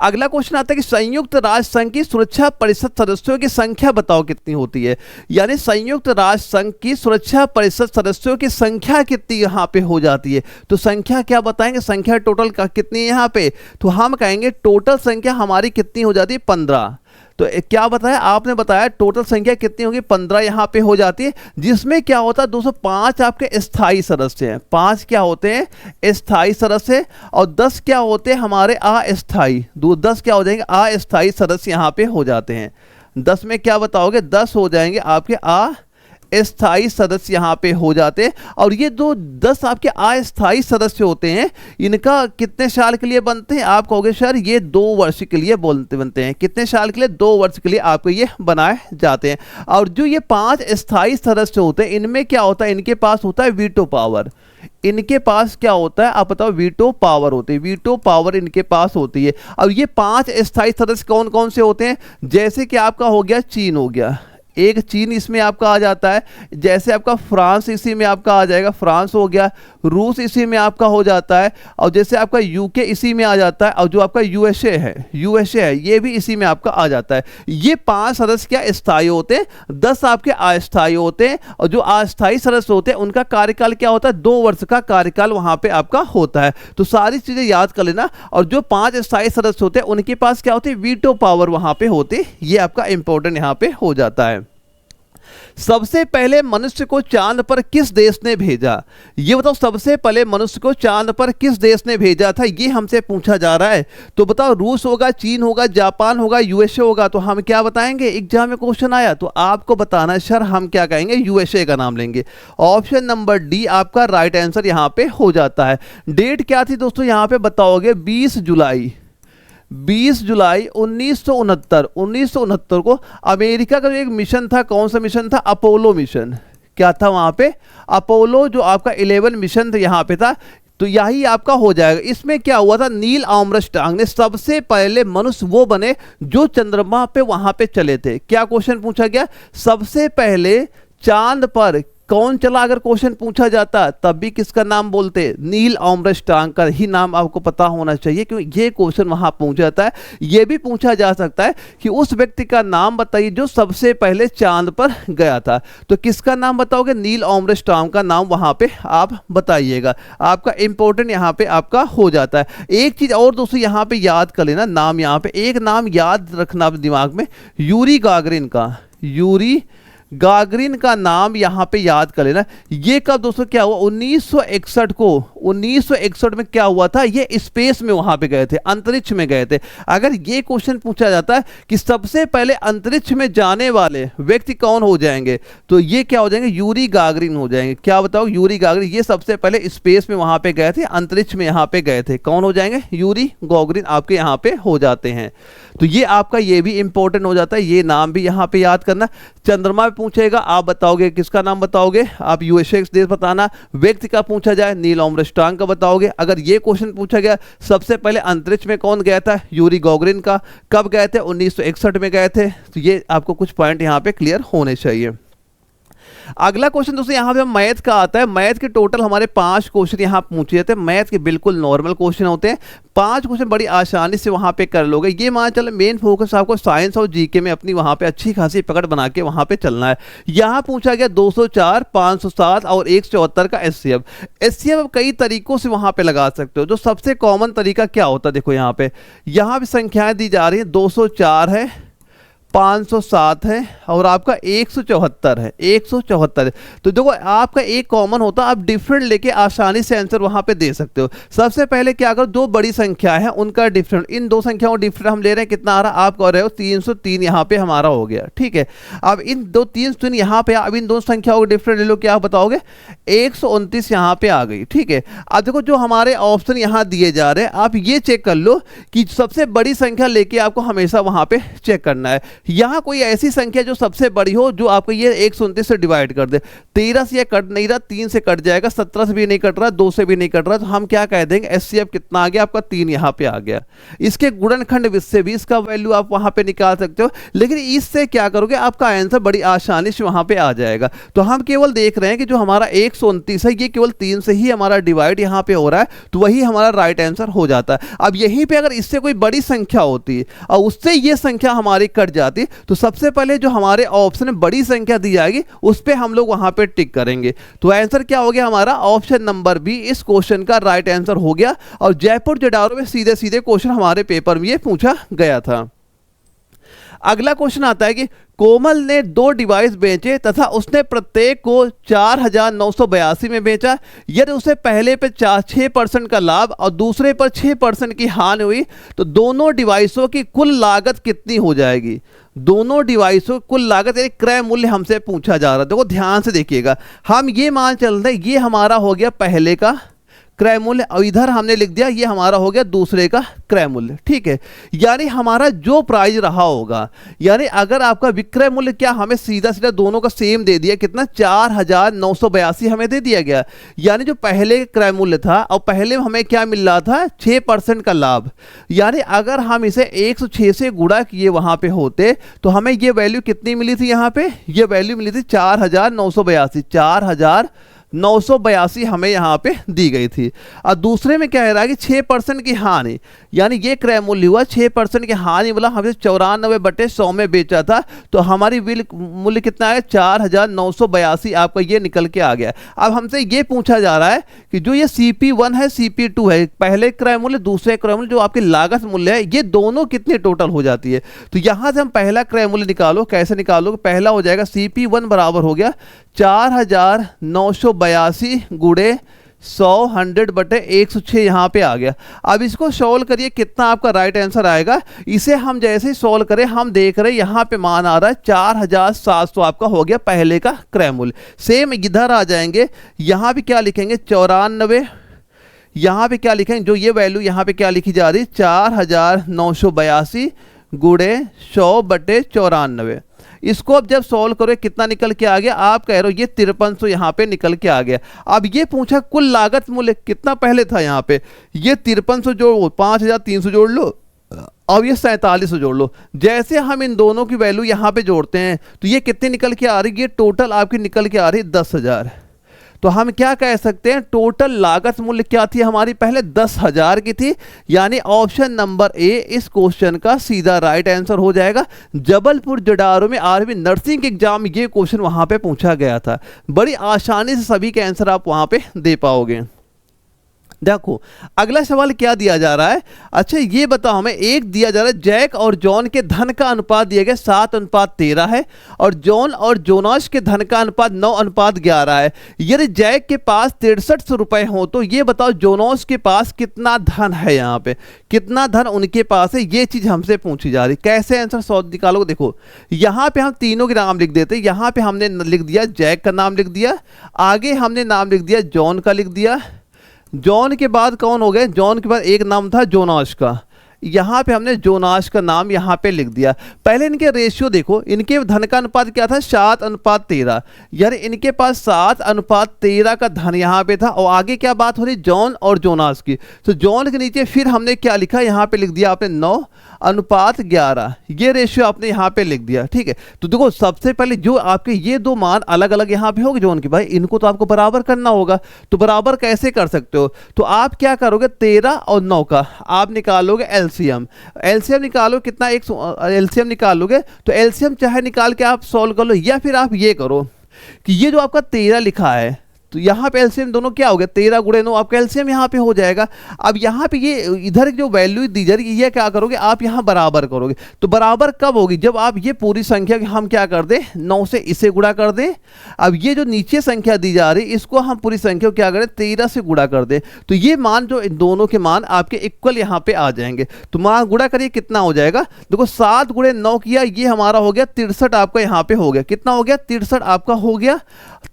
A: अगला क्वेश्चन आता है कि संयुक्त राष्ट्र संघ की सुरक्षा परिषद सदस्यों की संख्या बताओ कितनी होती है। यानी संयुक्त राष्ट्र संघ की सुरक्षा परिषद सदस्यों की संख्या कितनी यहाँ पे हो जाती है। तो संख्या क्या बताएंगे, संख्या टोटल का कितनी है यहाँ पे, तो हम कहेंगे टोटल संख्या हमारी कितनी हो जाती है, 15। तो क्या बताया आपने, बताया टोटल संख्या कितनी होगी, 15 यहाँ पे हो जाती है। जिसमें क्या होता है 205 आपके स्थायी सदस्य हैं, 5 क्या होते हैं स्थायी सदस्य, और 10 क्या होते हैं हमारे अस्थायी, 10 क्या हो जाएंगे अस्थायी सदस्य यहाँ पे हो जाते हैं। 10 में क्या बताओगे, 10 हो जाएंगे आपके अस्थायी सदस्य यहाँ पे हो जाते हैं। और ये जो 10 आपके अस्थायी सदस्य होते हैं, इनका कितने साल के लिए बनते हैं, आप कहोगे सर ये 2 वर्ष के लिए बनते हैं। कितने साल के लिए, 2 वर्ष के लिए आपको ये बनाए जाते हैं। और जो ये 5 स्थायी सदस्य होते हैं, इनमें क्या होता है, इनके पास होता है वीटो पावर। इनके पास क्या होता है आप बताओ, वीटो पावर होती है, वीटो पावर इनके पास होती है। और ये 5 स्थायी सदस्य कौन कौन से होते हैं, जैसे कि आपका हो गया चीन, हो गया एक चीन इसमें आपका आ जाता है, जैसे आपका फ्रांस इसी में आपका आ जाएगा, फ्रांस हो गया, रूस इसी में आपका हो जाता है, और जैसे आपका यूके इसी में आ जाता है, और जो आपका यूएसए है ये भी इसी में आपका आ जाता है। ये 5 सदस्य क्या स्थायी होते हैं, 10 आपके अस्थायी होते हैं। और जो अस्थायी सदस्य होते हैं उनका कार्यकाल क्या होता है, 2 वर्ष का कार्यकाल वहां पे आपका होता है। तो सारी चीजें याद कर लेना। और जो 5 स्थायी सदस्य होते हैं उनके पास क्या होती है, वीटो पावर वहां पे होती है। ये आपका इंपॉर्टेंट यहां पे हो जाता है। सबसे पहले मनुष्य को चांद पर किस देश ने भेजा, ये बताओ, सबसे पहले मनुष्य को चांद पर किस देश ने भेजा था, ये हमसे पूछा जा रहा है। तो बताओ रूस होगा, चीन होगा, जापान होगा, यूएसए होगा। तो हम क्या बताएंगे, एग्जाम में क्वेश्चन आया तो आपको बताना है सर हम क्या कहेंगे, यूएसए का नाम लेंगे। ऑप्शन नंबर डी आपका राइट आंसर यहाँ पे हो जाता है। डेट क्या थी दोस्तों, यहाँ पे बताओगे 20 जुलाई 1969 को अमेरिका का जो एक मिशन था, कौन सा मिशन था, अपोलो मिशन। क्या था वहां पे, अपोलो जो आपका 11 मिशन था यहाँ पे था। तो यही आपका हो जाएगा। इसमें क्या हुआ था, नील आर्मस्ट्रांग ने सबसे पहले मनुष्य वो बने जो चंद्रमा पे वहां पे चले थे। क्या क्वेश्चन पूछा गया, सबसे पहले चांद पर कौन चला, अगर क्वेश्चन पूछा जाता तब भी किसका नाम बोलते, नील आर्मस्ट्रांग का ही नाम आपको पता होना चाहिए, क्योंकि ये क्वेश्चन वहां पूछा जाता है। ये भी पूछा जा सकता है कि उस व्यक्ति का नाम बताइए जो सबसे पहले चांद पर गया था। तो किसका नाम बताओगे, नील आर्मस्ट्रांग का नाम वहां पे आप बताइएगा। आपका इंपॉर्टेंट यहाँ पे आपका हो जाता है। एक चीज और दोस्तों यहाँ पे याद कर लेना, नाम यहाँ पे एक नाम याद रखना दिमाग में, यूरी गागरिन का, यूरी गागरिन का नाम यहाँ पे याद कर लेना। ये कब दोस्तों क्या हुआ, 1961 को, 1961 में क्या हुआ था, ये स्पेस में वहां पे गए थे, अंतरिक्ष में गए थे। अगर ये क्वेश्चन पूछा जाता है कि सबसे पहले अंतरिक्ष में जाने वाले व्यक्ति कौन हो जाएंगे, तो ये क्या हो जाएंगे, यूरी गागरिन हो जाएंगे। क्या बताओ, यूरी गागरिन, ये सबसे पहले स्पेस में वहां पे गए थे, अंतरिक्ष में यहाँ पे गए थे। कौन हो जाएंगे, यूरी गागरिन आपके यहाँ पे हो जाते हैं। तो ये आपका ये भी इंपॉर्टेंट हो जाता है, ये नाम भी यहाँ पे याद करना। चंद्रमा पे पूछेगा, आप बताओगे किसका नाम बताओगे, आप यूएसए देश बताना। व्यक्ति का पूछा जाए, नील आर्मस्ट्रांग का बताओगे। अगर ये क्वेश्चन पूछा गया सबसे पहले अंतरिक्ष में कौन गया था, यूरी गागरिन का, कब गए थे, 1961 में गए थे। तो ये आपको कुछ पॉइंट यहाँ पे क्लियर होने चाहिए। अगला क्वेश्चन दोस्तों यहाँ पे मैथ का आता है। मैथ के टोटल हमारे 5 क्वेश्चन यहाँ पूछे जाते हैं। मैथ के बिल्कुल नॉर्मल क्वेश्चन होते हैं। 5 क्वेश्चन बड़ी आसानी से वहाँ पे कर लोगे। ये मान चलो मेन फोकस आपको साइंस और जीके में अपनी वहाँ पे अच्छी खासी पकड़ बना के वहाँ पे चलना है। यहाँ पूछा गया 204, 507 और 174 का एचसीएफ। एचसीएफ कई तरीकों से वहाँ पे लगा सकते हो। जो सबसे कॉमन तरीका क्या होता है, देखो यहाँ पे संख्याएं दी जा रही है, 204 है, 507 है और आपका 174 है, 174 है। तो देखो आपका एक कॉमन होता है, आप डिफरेंट लेके आसानी से आंसर वहां पे दे सकते हो। सबसे पहले क्या करो, दो बड़ी संख्या है उनका डिफरेंट, इन दो संख्याओं डिफरेंट हम ले रहे हैं, कितना आ रहा है, आप कह रहे हो 303 यहाँ पे हमारा हो गया, ठीक है। अब इन दो 303 यहाँ पे, अब इन दो संख्याओं को डिफरेंट ले लो, क्या बताओगे, 129 यहाँ पे आ गई, ठीक है। अब देखो जो हमारे ऑप्शन यहाँ दिए जा रहे हैं, आप ये चेक कर लो कि सबसे बड़ी संख्या लेके आपको हमेशा वहां पे चेक करना है। यहां कोई ऐसी संख्या जो सबसे बड़ी हो, जो आपको ये 129 से डिवाइड कर दे। 13 से ये कट नहीं रहा, 3 से कट जाएगा, 17 से भी नहीं कट रहा, 2 से भी नहीं कट रहा, तो हम क्या कह देंगे, एचसीएफ कितना आ गया आपका, 3 यहां पे आ गया। इसके गुणनखंड से भी इसका वैल्यू आप वहां पे निकाल सकते हो, लेकिन इससे क्या करोगे, आपका आंसर बड़ी आसानी से वहां पे आ जाएगा। तो हम केवल देख रहे हैं कि जो हमारा 129 है ये केवल 3 से ही हमारा डिवाइड यहां पे हो रहा है, तो वही हमारा राइट आंसर हो जाता है। अब यहीं पे अगर इससे कोई बड़ी संख्या होती है और उससे ये संख्या हमारी कट जाती, तो सबसे पहले जो हमारे ऑप्शन में बड़ी संख्या दी जाएगी उस पे हम लोग वहां पे टिक करेंगे। तो आंसर क्या हो गया हमारा, ऑप्शन नंबर बी इस क्वेश्चन का राइट आंसर हो गया। और जयपुर जडारो में सीधे सीधे क्वेश्चन हमारे पेपर में ये पूछा गया था। अगला क्वेश्चन आता है कि कोमल ने 2 डिवाइस बेचे तथा उसने प्रत्येक को 4,982 में बेचा। यदि उसे पहले पे 6% का लाभ और दूसरे पर 6% की हानि हुई, तो दोनों डिवाइसों की कुल लागत कितनी हो जाएगी। दोनों डिवाइसों की कुल लागत यानी क्रय मूल्य हमसे पूछा जा रहा है। देखो ध्यान से देखिएगा, हम ये मान चल रहे हैं ये हमारा हो गया पहले का क्रय मूल्य और इधर हमने लिख दिया ये हमारा हो गया दूसरे का क्रय मूल्य, ठीक है। यानी हमारा जो प्राइस रहा होगा, यानी अगर आपका विक्रय मूल्य क्या हमें सीधा सीधा दोनों का सेम दे दिया, कितना 4,982 हमें दे दिया गया। यानी जो पहले क्रय मूल्य था और पहले हमें क्या मिल रहा था, 6% का लाभ। यानी अगर हम इसे 106 से गुणा किए वहां पे होते, तो हमें ये वैल्यू कितनी मिली थी, यहाँ पे ये वैल्यू मिली थी 4,982, 4,982 हमें यहाँ पे दी गई थी। और दूसरे में क्या है रहा है कि 6% की हानि, यानी ये क्रय मूल्य हुआ 6% की हानि बोला, हमने 94/100 में बेचा था, तो हमारी मूल्य कितना है 4,982 आपका ये निकल के आ गया। अब हमसे ये पूछा जा रहा है कि जो ये CP1 है CP2 है, पहले क्रय मूल्य दूसरे क्रय मूल्य जो आपकी लागत मूल्य है, ये दोनों कितने टोटल हो जाती है। तो यहाँ से हम पहला क्रय मूल्य निकालो, कैसे निकालोगे, पहला हो जाएगा CP1 बराबर हो गया 4,982 गुणे 100/106 यहाँ पे आ गया। अब इसको सॉल्व करिए, कितना आपका राइट आंसर आएगा। इसे हम जैसे ही सॉल्व करें, हम देख रहे हैं यहाँ पे मान आ रहा है 4,700 आपका हो गया पहले का क्रय मूल्य। सेम इधर आ जाएंगे, यहाँ भी क्या लिखेंगे 94, यहाँ पे क्या लिखेंगे, जो ये वैल्यू यहाँ पे क्या लिखी जा रही है 4,982 गुणे 100/94। इसको अब जब सॉल्व करो कितना निकल के आ गया, आप कह रहे हो ये 5300 यहाँ पे निकल के आ गया। अब ये पूछा कुल लागत मूल्य कितना पहले था, यहाँ पे ये 5300 जोड़ 5,300 जोड़ लो, अब ये 4700 जोड़ लो। जैसे हम इन दोनों की वैल्यू यहाँ पे जोड़ते हैं तो ये कितनी निकल के आ रही है, ये टोटल आपकी निकल के आ रही है 10,000। तो हम क्या कह सकते हैं, टोटल लागत मूल्य क्या थी हमारी, पहले 10,000 की थी। यानी ऑप्शन नंबर ए इस क्वेश्चन का सीधा राइट आंसर हो जाएगा। जबलपुर जडारो में आर्मी नर्सिंग एग्जाम ये क्वेश्चन वहां पे पूछा गया था। बड़ी आसानी से सभी के आंसर आप वहां पे दे पाओगे। देखो अगला सवाल क्या दिया जा रहा है। अच्छा ये बताओ हमें, एक दिया जा रहा है जैक और जॉन के धन का अनुपात दिया गया 7:13 है और जॉन और जोनास के धन का अनुपात 9:11 है। यदि जैक के पास 6300 रुपए हो तो ये बताओ जोनास के पास कितना धन है, यहाँ पे कितना धन उनके पास है, ये चीज हमसे पूछी जा रही। कैसे आंसर सॉल्व निकालोगे, देखो यहाँ पे हम तीनों के नाम लिख देते, यहाँ पे हमने लिख दिया जैक का नाम लिख दिया, आगे हमने नाम लिख दिया जॉन का लिख दिया, जॉन के बाद कौन हो गए, जॉन के बाद एक नाम था जोनास का, यहाँ पे हमने जोनास का नाम यहाँ पे लिख दिया। पहले इनके रेशियो देखो, इनके धन का अनुपात क्या था 7:13, यानी इनके पास 7:13 का धन यहाँ पे था। और आगे क्या बात हो रही, जॉन और जोनास की, तो जॉन के नीचे फिर हमने क्या लिखा, यहाँ पे लिख दिया आपने 9:11, ये रेशियो आपने यहाँ पे लिख दिया। ठीक है, तो देखो सबसे पहले जो आपके ये दो मान अलग अलग यहाँ पे होंगे जॉन के, भाई इनको तो आपको बराबर करना होगा। तो बराबर कैसे कर सकते हो, तो आप क्या करोगे 13 और 9 का आप निकालोगे एलसीएम निकालो कितना, एक एलसीएम निकालोगे तो एलसीएम चाहे निकाल के आप सॉल्व कर लो, या फिर आप ये करो कि ये जो आपका 13 लिखा है तो यहाँ पे एलसीएम दोनों क्या हो गया, 13 गुणे 9 आपका एलसीएम यहाँ पे हो जाएगा। अब यहाँ पे ये इधर जो वैल्यू दी जा रही है ये क्या करोगे, आप यहाँ बराबर करोगे। तो बराबर कब होगी, जब आप ये पूरी संख्या हम क्या कर दें 9 से इसे गुणा कर दें। अब ये जो नीचे संख्या दी जा रही है इसको हम पूरी संख्या को क्या करें 13 से गुणा कर दें, तो ये मान जो इन दोनों के मान आपके इक्वल यहाँ पे आ जाएंगे। तो मान गुणा करिए कितना हो जाएगा, देखो 7 गुणे 9 किया, ये हमारा हो गया 63 आपका यहाँ पे हो गया, कितना हो गया 63 आपका हो गया।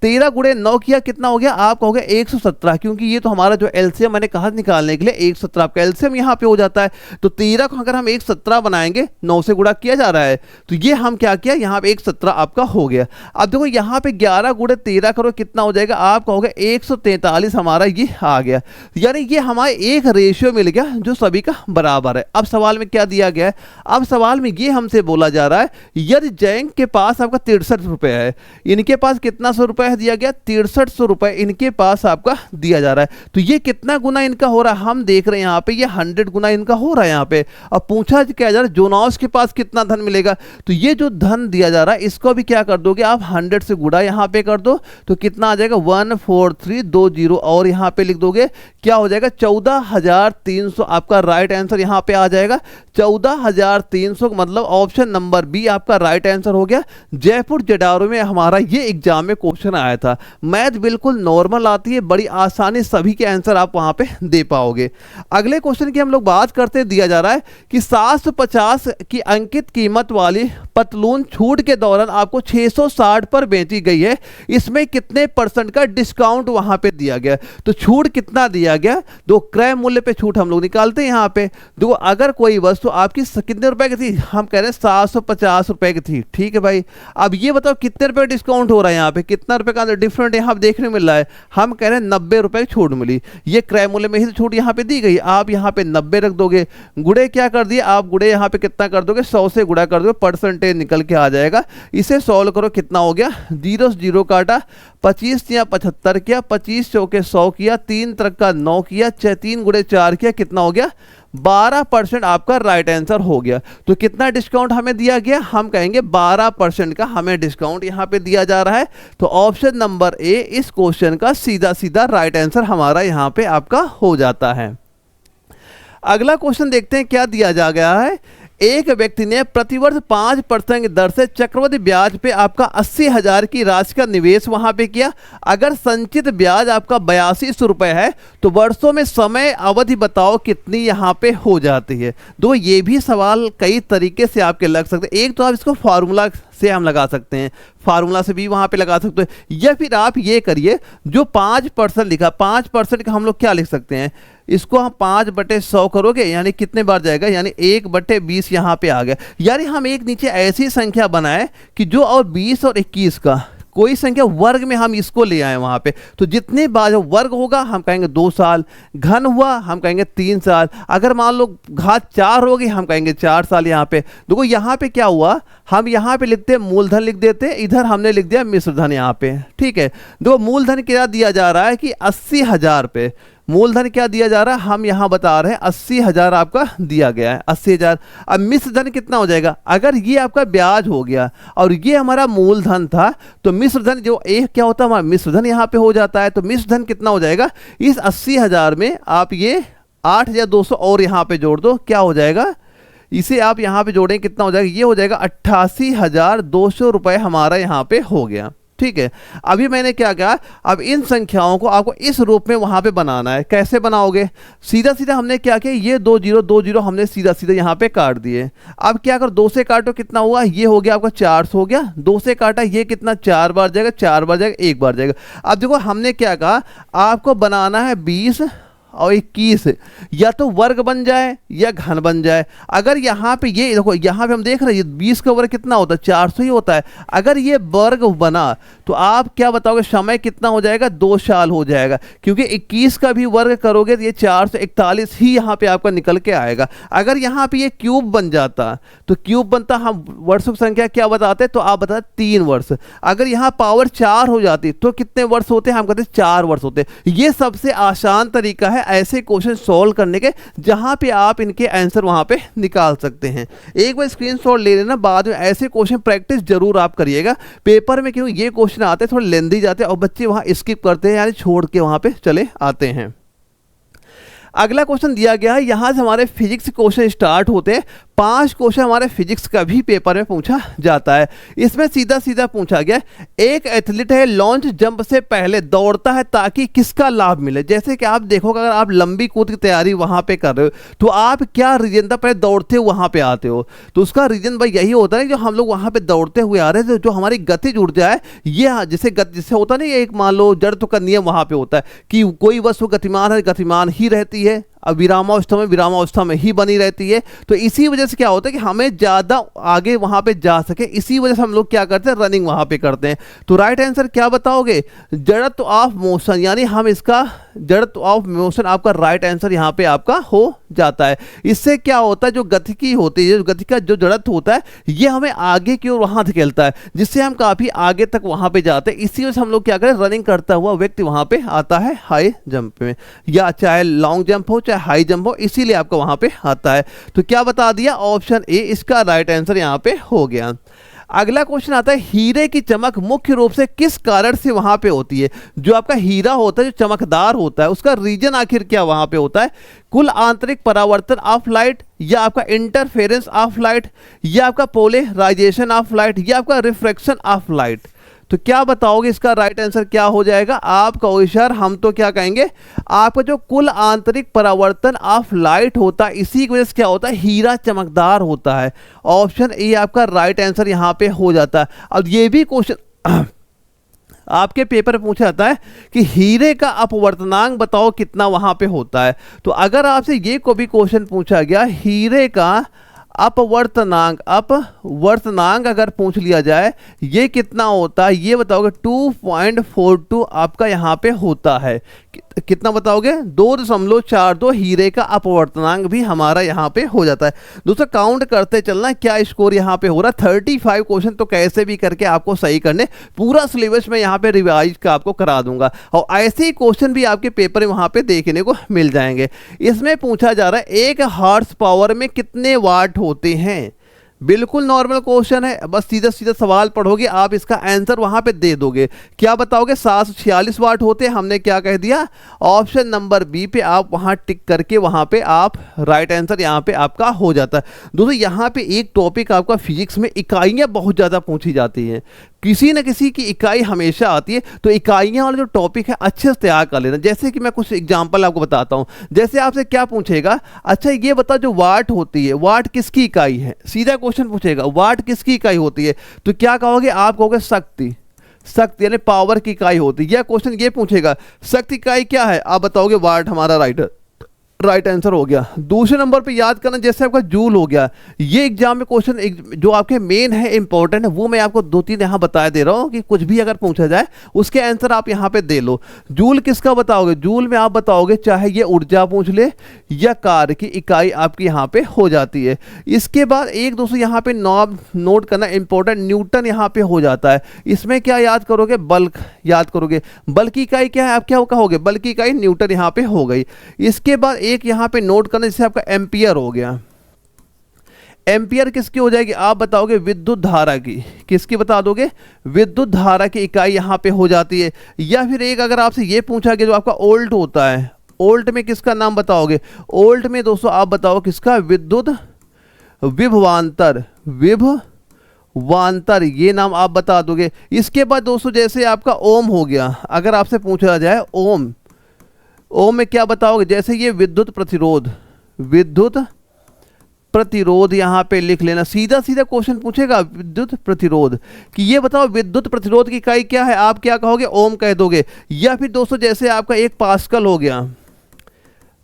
A: 13 गुणे 9 किया कितना हो गया आपका हो गया 117, क्योंकि ये तो हमारा जो एलसीएम मैंने कहा निकालने के लिए 117 आपका एलसीएम यहाँ पे हो जाता है। तो 13 को अगर हम 117 बनाएंगे 9 से गुणा किया जा रहा है तो ये हम क्या किया यहाँ पे 117 आपका हो गया। अब देखो यहाँ पे 11 गुणे 13 करो कितना हो जाएगा आपका हो गया 143 हमारा ये आ गया, यानी ये हमारा एक रेशियो मिल गया जो सभी का बराबर है। अब सवाल में क्या दिया गया है, अब सवाल में ये हमसे बोला जा रहा है यदि जैक के पास आपका 63 रुपए है, इनके पास कितना 100 रुपए दिया गया 6300 रुपए इनके पास आपका दिया जा रहा है। तो ये कितना गुना इनका हो रहा है, हम देख रहे हैं यहाँ पे ये 100 गुना इनका हो रहा है यहाँ पे। अब पूछा क्या जा रहा है जोनास के पास कितना धन मिलेगा, तो ये जो धन दिया जा रहा है इसको भी क्या कर दोगे आप 100 से गुणा यहाँ पे कर दो, तो कितना आ जाएगा 14320 और यहाँ पे लिख दोगे क्या हो जाएगा 14300 आपका राइट आंसर यहाँ पे आ जाएगा। 14300 मतलब ऑप्शन नंबर बी आपका राइट आंसर हो गया। जयपुर जडारू में हमारा ये एग्जाम में क्वेश्चन आया था, मैथ बिल्कुल नॉर्मल आती है, बड़ी आसानी सभी के आंसर आप वहां पे दे पाओगे। अगले क्वेश्चन की हम लोग बात करते दिया जा रहा है कि 750 की अंकित कीमत वाली पतलून छूट के दौरान आपको 660 पर बेची गई है, इसमें कितने % का डिस्काउंट वहां पे दिया गया। तो छूट कितना दिया गया, दो क्रय मूल्य पे छूट हम लोग निकालते हैं यहाँ पे। देखो अगर कोई वस्तु आपकी कितने रुपए की थी, हम कह रहे हैं 750 रुपए की थी, ठीक है भाई। अब ये बताओ कितने रुपए डिस्काउंट हो रहा है यहाँ पे, कितना रुपए का डिफरेंट यहाँ देखने मिल रहा है, हम कह रहे हैं 90 रुपए की छूट मिली, ये क्रय मूल्य में ही छूट यहाँ पे दी गई। आप यहाँ पे 90 रख दोगे, गुड़े क्या कर दिए आप, गुड़े यहाँ पे कितना कर दोगे 100 से गुड़ा कर दोगे, परसेंटेज निकल के आ जाएगा। इसे सॉल्व करो कितना हो गया, 0 से 0 काटा, 25 या 75 किया, 25 चौके 100 किया, 3 तरक का 9 किया, 3 गुड़े 4 किया, कितना हो गया 12% आपका राइट आंसर हो गया। तो कितना डिस्काउंट हमें दिया गया, हम कहेंगे 12% का हमें डिस्काउंट यहां पे दिया जा रहा है। तो ऑप्शन नंबर ए इस क्वेश्चन का सीधा सीधा राइट आंसर हमारा यहां पे आपका हो जाता है। अगला क्वेश्चन देखते हैं क्या दिया जा गया है। एक व्यक्ति ने प्रतिवर्ष 5% की दर से चक्रवृद्धि ब्याज पे आपका 80,000 की राशि का निवेश वहां पे किया। अगर संचित ब्याज आपका 8200 रुपए है तो वर्षों में समय अवधि बताओ कितनी यहाँ पे हो जाती है। दो ये भी सवाल कई तरीके से आपके लग सकते हैं। एक तो आप इसको फार्मूला से हम लगा सकते हैं, फार्मूला से भी वहां पे लगा सकते हैं, या फिर आप ये करिए जो 5% लिखा 5% का हम लोग क्या लिख सकते हैं, इसको हम 5/100 करोगे यानी कितने बार जाएगा, यानी 1/20 यहाँ पे आ गया। यानी हम एक नीचे ऐसी संख्या बनाए कि जो और 20 और 21 का कोई संख्या वर्ग में हम इसको ले आए वहां पे, तो जितने बार वर्ग होगा हम कहेंगे 2 साल, घन हुआ हम कहेंगे 3 साल, अगर मान लो घात 4 होगी हम कहेंगे 4 साल। यहाँ पे देखो यहाँ पे क्या हुआ, हम यहाँ पे लिखते मूलधन लिख देते, इधर हमने लिख दिया मिश्र धन यहाँ पे, ठीक है। देखो मूलधन क्या दिया जा रहा है कि 80,000 पे, मूलधन क्या दिया जा रहा है, हम यहाँ बता रहे हैं 80,000 आपका दिया गया है, 80,000। अब मिश्र धन कितना हो जाएगा, अगर ये आपका ब्याज हो गया और ये हमारा मूलधन था, तो मिश्र धन जो एक क्या होता है हमारा मिश्र धन यहाँ पे हो जाता है। तो मिश्र धन कितना हो जाएगा, इस 80,000 में आप ये 8,200 और यहाँ पे जोड़ दो, क्या हो जाएगा, इसे आप यहाँ पे जोड़ें कितना हो जाएगा, ये हो जाएगा 88,200 रुपए हमारा यहाँ पे हो गया। ठीक है, अभी मैंने क्या कहा, अब इन संख्याओं को आपको इस रूप में वहां पे बनाना है। कैसे बनाओगे, सीधा सीधा हमने क्या किया, ये 2 जीरो हमने सीधा सीधा यहाँ पे काट दिए। अब क्या करो, 2 से काटो कितना हुआ, ये हो गया आपका 400 हो गया, 2 से काटा ये कितना 4 बार जाएगा, 4 बार जाएगा, 1 बार जाएगा। अब देखो हमने क्या कहा, आपको बनाना है 20 और 21, या तो वर्ग बन जाए या घन बन जाए। अगर यहाँ पे ये देखो, यहाँ पे हम देख रहे हैं 20 का वर्ग कितना होता है, 400 ही होता है। अगर ये वर्ग बना तो आप क्या बताओगे, समय कितना हो जाएगा, 2 साल हो जाएगा, क्योंकि 21 का भी वर्ग करोगे तो ये 441 ही यहाँ पे आपका निकल के आएगा। अगर यहाँ पे ये क्यूब बन जाता, तो क्यूब बनता, हम वर्षों की संख्या क्या बताते, तो आप बताते 3 वर्ष। अगर यहाँ पावर 4 हो जाती तो कितने वर्ष होते, हम कहते 4 वर्ष होते। ये सबसे आसान तरीका है ऐसे क्वेश्चन सॉल्व करने के, जहां पे आप इनके आंसर वहां पे निकाल सकते हैं। एक बार स्क्रीनशॉट ले लेना, बाद में ऐसे क्वेश्चन प्रैक्टिस जरूर आप करिएगा पेपर में, क्यों ये क्वेश्चन आते हैं थोड़े लेंदी जाते हैं और बच्चे वहां स्किप करते हैं, यानी छोड़ के वहां पे चले आते हैं। अगला क्वेश्चन दिया गया है, यहां से हमारे फिजिक्स क्वेश्चन स्टार्ट होते हैं। 5 क्वेश्चन हमारे फिजिक्स का भी पेपर में पूछा जाता है। इसमें सीधा सीधा पूछा गया, एक एथलीट है लॉन्च जंप से पहले दौड़ता है ताकि किसका लाभ मिले। जैसे कि आप देखोगे, अगर आप लंबी कूद की तैयारी वहां पे कर रहे हो तो आप क्या रीजन था, पहले दौड़ते हुए वहां पे आते हो, तो उसका रीजन भाई यही होता है जो हम लोग वहां पे दौड़ते हुए आ रहे थे, जो हमारी गतिज ऊर्जा है, ये जिससे होता नहीं, एक मान लो जड़त्व का नियम वहां पे होता है कि कोई वस्तु गतिमान है, गतिमान ही रहती है, अब विरामावस्था में ही बनी रहती है। तो इसी वजह से क्या होता है कि हमें ज़्यादा आगे वहाँ पे जा सके, इसी वजह से हम लोग क्या करते हैं, रनिंग वहाँ पे करते हैं। तो राइट आंसर क्या बताओगे, जड़त्व ऑफ मोशन, यानी हम इसका जड़त्व ऑफ मोशन आपका राइट आंसर यहाँ पे आपका हो जाता है। इससे क्या होता है, जो गतिकी होती है, गति का जो जड़त्व होता है, ये हमें आगे की ओर वहाँ धकेलता है, जिससे हम काफ़ी आगे तक वहाँ पे जाते हैं। इसी वजह से हम लोग क्या करें, रनिंग करता हुआ व्यक्ति वहाँ पे आता है हाई जंप में, या चाहे लॉन्ग जंप हो चाहे हाई जंप हो, इसीलिए आपको वहां पे आता है। तो क्या बता दिया, ऑप्शन ए इसका राइट आंसर यहां पे हो गया। अगला क्वेश्चन आता है, हीरे की चमक मुख्य रूप से किस कारण से वहां पे होती है। जो आपका हीरा होता है, जो चमकदार होता है, उसका रीजन आखिर क्या वहां पे होता है, कुल आंतरिक परावर्तन ऑफ लाइट, या आपका इंटरफेरेंस ऑफ लाइट, या आपका पोलराइजेशन ऑफ लाइट, या आपका रिफ्रैक्शन ऑफ लाइट। तो क्या बताओगे, इसका राइट आंसर क्या हो जाएगा आपका, सर हम तो क्या कहेंगे, आपका जो कुल आंतरिक परावर्तन ऑफ लाइट होता है, इसी की वजह से क्या होता है, हीरा चमकदार होता है। ऑप्शन ए आपका राइट आंसर यहां पे हो जाता है। अब ये भी क्वेश्चन आपके पेपर में पूछा जाता है कि हीरे का अपवर्तनांक बताओ कितना वहां पे होता है। तो अगर आपसे ये को भी क्वेश्चन पूछा गया, हीरे का अपवर्तनांक अगर पूछ लिया जाए, ये कितना होता है, ये बताओगे 2.42 आपका यहाँ पे होता है। कितना बताओगे, 2.42 हीरे का अपवर्तनांक भी हमारा यहाँ पे हो जाता है। दोस्तों काउंट करते चलना क्या स्कोर यहाँ पे हो रहा है, 35 क्वेश्चन तो कैसे भी करके आपको सही करने, पूरा सिलेबस में यहाँ पे रिवाइज का आपको करा दूंगा, और ऐसे ही क्वेश्चन भी आपके पेपर में वहाँ पे देखने को मिल जाएंगे। इसमें पूछा जा रहा है, 1 हॉर्स पावर में कितने वाट होते हैं। बिल्कुल नॉर्मल क्वेश्चन है, बस सीधा सीधा सवाल पढ़ोगे, आप इसका आंसर वहां पे दे दोगे। क्या बताओगे, 746 वाट होते हैं। हमने क्या कह दिया, ऑप्शन नंबर बी पे आप वहां टिक करके वहां पे आप राइट आंसर यहां पे आपका हो जाता है। दोस्तों यहां पे एक टॉपिक आपका फिजिक्स में इकाइयां बहुत ज़्यादा पूछी जाती हैं, किसी न किसी की इकाई हमेशा आती है, तो इकाइयां वाला जो टॉपिक है अच्छे से तैयार कर लेना। जैसे कि मैं कुछ एग्जांपल आपको बताता हूं, जैसे आपसे क्या पूछेगा, अच्छा ये बताओ जो वाट होती है, वाट किसकी इकाई है, सीधा क्वेश्चन पूछेगा वाट किसकी इकाई होती है, तो क्या कहोगे, आप कहोगे शक्ति, शक्ति यानी पावर की इकाई होती है। या क्वेश्चन ये पूछेगा शक्ति इकाई क्या है, आप बताओगे वाट, हमारा राइट राइट आंसर हो गया। दूसरे नंबर पे याद करना, जैसे आपका जूल हो गया, ये एग्जाम में क्वेश्चन जो आपके मेन है इंपॉर्टेंट है, वो मैं आपको 2-3 यहाँ बता दे रहा हूँ कि कुछ भी अगर पूछा जाए उसके आंसर आप यहाँ पे दे लो। जूल किसका बताओगे? जूल में आप बताओगे चाहे ये ऊर्जा पूछ ले या कार्य की इकाई आपकी यहाँ पे हो जाती है। इसके बाद एक दोस्तों यहाँ पे नोट करना इंपॉर्टेंट, न्यूटन यहाँ पे हो जाता है। इसमें क्या याद करोगे? बल्क याद करोगे। बल्क की इकाई क्या है? आप क्या कहोगे? बल्क की इकाई न्यूटन यहाँ पे हो गई। इसके बाद एक यहाँ पे नोट करना, जैसे आपका एम्पियर हो गया। एम्पियर किसकी हो जाएगी? आप बताओगे विद्युत धारा की। किसकी बता दोगे? विद्युत धारा की इकाई यहाँ पे हो जाती है। या फिर एक अगर आपसे ये पूछा कि जो आपका ओल्ट होता है, ओल्ट में किसका नाम बताओगे? ओल्ट में दोस्तों आप बताओ किसका? विद्युत विभवांतर, विभवांतर ये नाम आप बता दोगे। इसके बाद दोस्तों जैसे आपका ओम हो गया, अगर आपसे पूछा जाए ओम, ओम में क्या बताओगे? जैसे ये विद्युत प्रतिरोध, विद्युत प्रतिरोध यहाँ पे लिख लेना। सीधा सीधा क्वेश्चन पूछेगा विद्युत प्रतिरोध कि ये बताओ विद्युत प्रतिरोध की इकाई क्या है? आप क्या कहोगे? ओम कह दोगे। या फिर दोस्तों जैसे आपका एक पास्कल हो गया,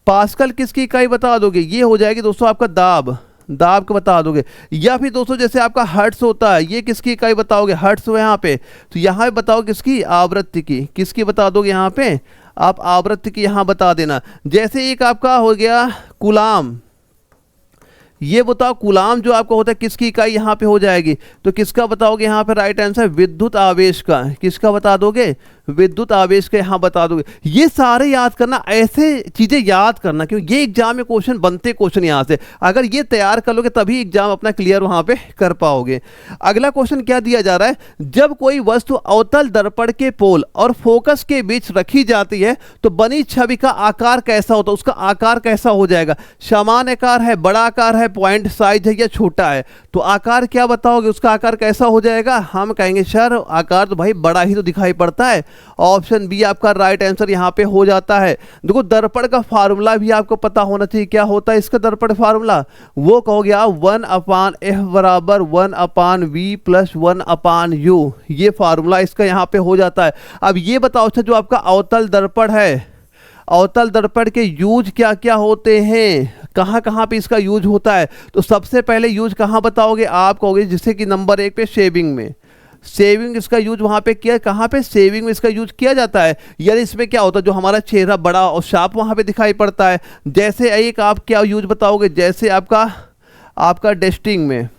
A: पास्कल किसकी इकाई बता दोगे? ये हो जाएगी दोस्तों आपका दाब, दाब को बता दोगे। या फिर दोस्तों जैसे आपका हर्ट्ज होता है, ये किसकी इकाई बताओगे? हर्ट्ज हो यहाँ पे, तो यहाँ बताओ किसकी? आवृत्ति की। किसकी बता दोगे यहाँ पे? आप आवृत्ति की यहाँ बता देना। जैसे एक आपका हो गया कूलाम, ये बताओ कूलाम जो आपका होता है किसकी इकाई यहाँ पे हो जाएगी? तो किसका बताओगे यहाँ पे? राइट आंसर विद्युत आवेश का। किसका बता दोगे? विद्युत आवेश का यहाँ बता दोगे। ये सारे याद करना, ऐसे चीजें याद करना, क्योंकि ये एग्जाम में क्वेश्चन बनते क्वेश्चन यहाँ से, अगर ये तैयार कर लोगे तभी एग्जाम अपना क्लियर वहां पे कर पाओगे। अगला क्वेश्चन क्या दिया जा रहा है? जब कोई वस्तु अवतल दर्पण के पोल और फोकस के बीच रखी जाती है तो बनी छवि का आकार कैसा होता है? उसका आकार कैसा हो जाएगा? समान आकार है, बड़ा आकार है, पॉइंट साइज है या छोटा है? तो आकार क्या बताओगे? उसका आकार कैसा हो जाएगा? हम कहेंगे सर आकार तो भाई बड़ा ही तो दिखाई पड़ता है। ऑप्शन बी आपका राइट आंसर यहाँ पे हो जाता है। देखो दर्पण का फार्मूला भी आपको पता होना चाहिए। क्या होता है इसका दर्पण फार्मूला? वो कहोगे आप 1/f बराबर 1/v प्लस 1/u, ये फार्मूला इसका यहाँ पे हो जाता है। अब ये बताओ अच्छा, जो आपका अवतल दर्पण है, अवतल दर्पण के यूज क्या क्या होते हैं? कहाँ कहाँ पे इसका यूज होता है? तो सबसे पहले यूज कहाँ बताओगे? आप कहोगे जैसे कि नंबर 1 पे शेविंग में, सेविंग इसका यूज वहां पे किया। कहाँ पे? सेविंग में इसका यूज किया जाता है। यानी इसमें क्या होता है, जो हमारा चेहरा बड़ा और शार्प वहां पे दिखाई पड़ता है। जैसे एक आप क्या यूज बताओगे? जैसे आपका डेस्टिंग में,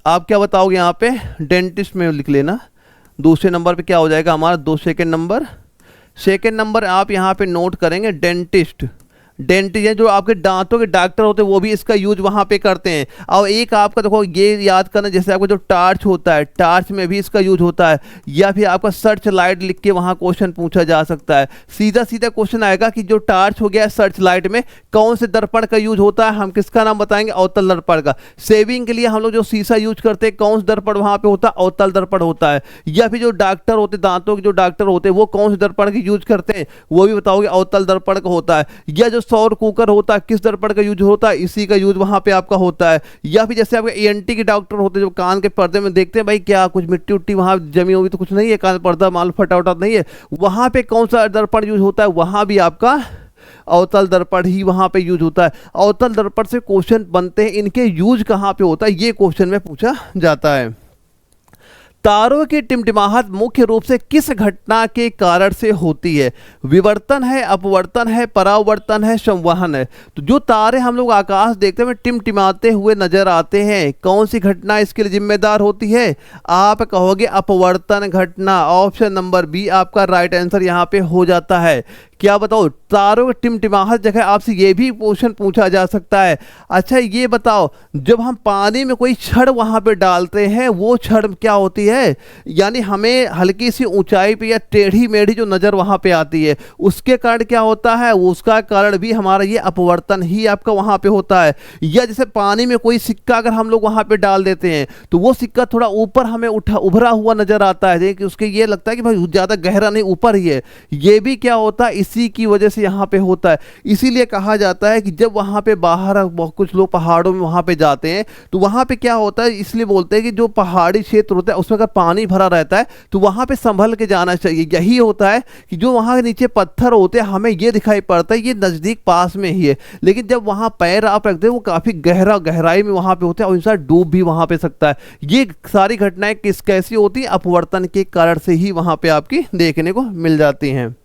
A: आप क्या बताओगे यहाँ पे? डेंटिस्ट में लिख लेना। दूसरे नंबर पे क्या हो जाएगा हमारा? 2 सेकेंड नंबर आप यहाँ पे नोट करेंगे डेंटिस्ट। डेंटिस्ट जो आपके दांतों के डॉक्टर होते हैं वो भी इसका यूज वहाँ पे करते हैं। और एक आपका देखो ये याद करना, जैसे आपका जो टार्च होता है, टार्च में भी इसका यूज होता है। या फिर आपका सर्च लाइट लिख के वहाँ क्वेश्चन पूछा जा सकता है। सीधा सीधा क्वेश्चन आएगा कि जो टार्च हो गया सर्च लाइट में कौन से दर्पण का यूज होता है? हम किसका नाम बताएंगे? अवतल दर्पण का। सेविंग के लिए हम लोग जो शीशा यूज करते हैं कौन सा दर्पण वहाँ पे होता है? अवतल दर्पण होता है। या फिर जो डॉक्टर होते, दांतों के जो डॉक्टर होते हैं वो कौन से दर्पण की यूज करते हैं? वो भी बताओगे अवतल दर्पण का होता है। या जो सौर कुकर होता है किस दर्पण का यूज होता है? इसी का यूज वहां पे आपका होता है। या फिर जैसे आपके ENT के डॉक्टर होते हैं जो कान के पर्दे में देखते हैं भाई क्या कुछ मिट्टी उट्टी वहां जमी हुई तो कुछ नहीं है, कान पर्दा माल फटा उटा नहीं है, वहां पे कौन सा दर्पण यूज होता है? वहां भी आपका अवतल दर्पण ही वहां पे यूज होता है। अवतल दर्पण से क्वेश्चन बनते हैं, इनके यूज कहां पे होता है ये क्वेश्चन में पूछा जाता है। तारों की टिमटिमाहट मुख्य रूप से किस घटना के कारण से होती है? विवर्तन है, अपवर्तन है, परावर्तन है, संवहन है? तो जो तारे हम लोग आकाश देखते हैं टिमटिमाते हुए नजर आते हैं, कौन सी घटना इसके लिए जिम्मेदार होती है? आप कहोगे अपवर्तन घटना। ऑप्शन नंबर बी आपका राइट आंसर यहाँ पे हो जाता है। क्या बताओ? तारों की टिमटिमाहट जगह आपसे ये भी क्वेश्चन पूछा जा सकता है। अच्छा ये बताओ, जब हम पानी में कोई छड़ वहां पे डालते हैं वो छड़ क्या होती है? यानी हमें हल्की सी ऊंचाई पे या टेढ़ी मेढ़ी जो नजर वहां पे आती है उसके कारण क्या होता है? उसका कारण भी हमारा ये अपवर्तन ही आपका वहां पे होता है। या जैसे पानी में कोई सिक्का अगर हम लोग वहां पे डाल देते हैं तो वो सिक्का थोड़ा ऊपर हमें उभरा हुआ नजर आता है, उसके ये लगता है कि भाई ज्यादा गहरा नहीं ऊपर ही है, ये भी क्या होता है? इसी की वजह से यहाँ पे होता है। इसीलिए कहा जाता है कि जब वहाँ पे बाहर कुछ लोग पहाड़ों में वहाँ पे जाते हैं तो वहाँ पे क्या होता है, इसलिए बोलते हैं कि जो पहाड़ी क्षेत्र होता है उसमें अगर पानी भरा रहता है तो वहाँ पे संभल के जाना चाहिए। यही होता है कि जो वहाँ के नीचे पत्थर होते हैं हमें ये दिखाई पड़ता है ये नज़दीक पास में ही है, लेकिन जब वहाँ पैर आप रखते हैं वो काफ़ी गहराई में वहाँ पे होते हैं और इंसान डूब भी वहाँ पे सकता है। ये सारी घटनाएं कैसी होती है, अपवर्तन के कारण से ही वहाँ पे आपकी देखने को मिल जाती हैं।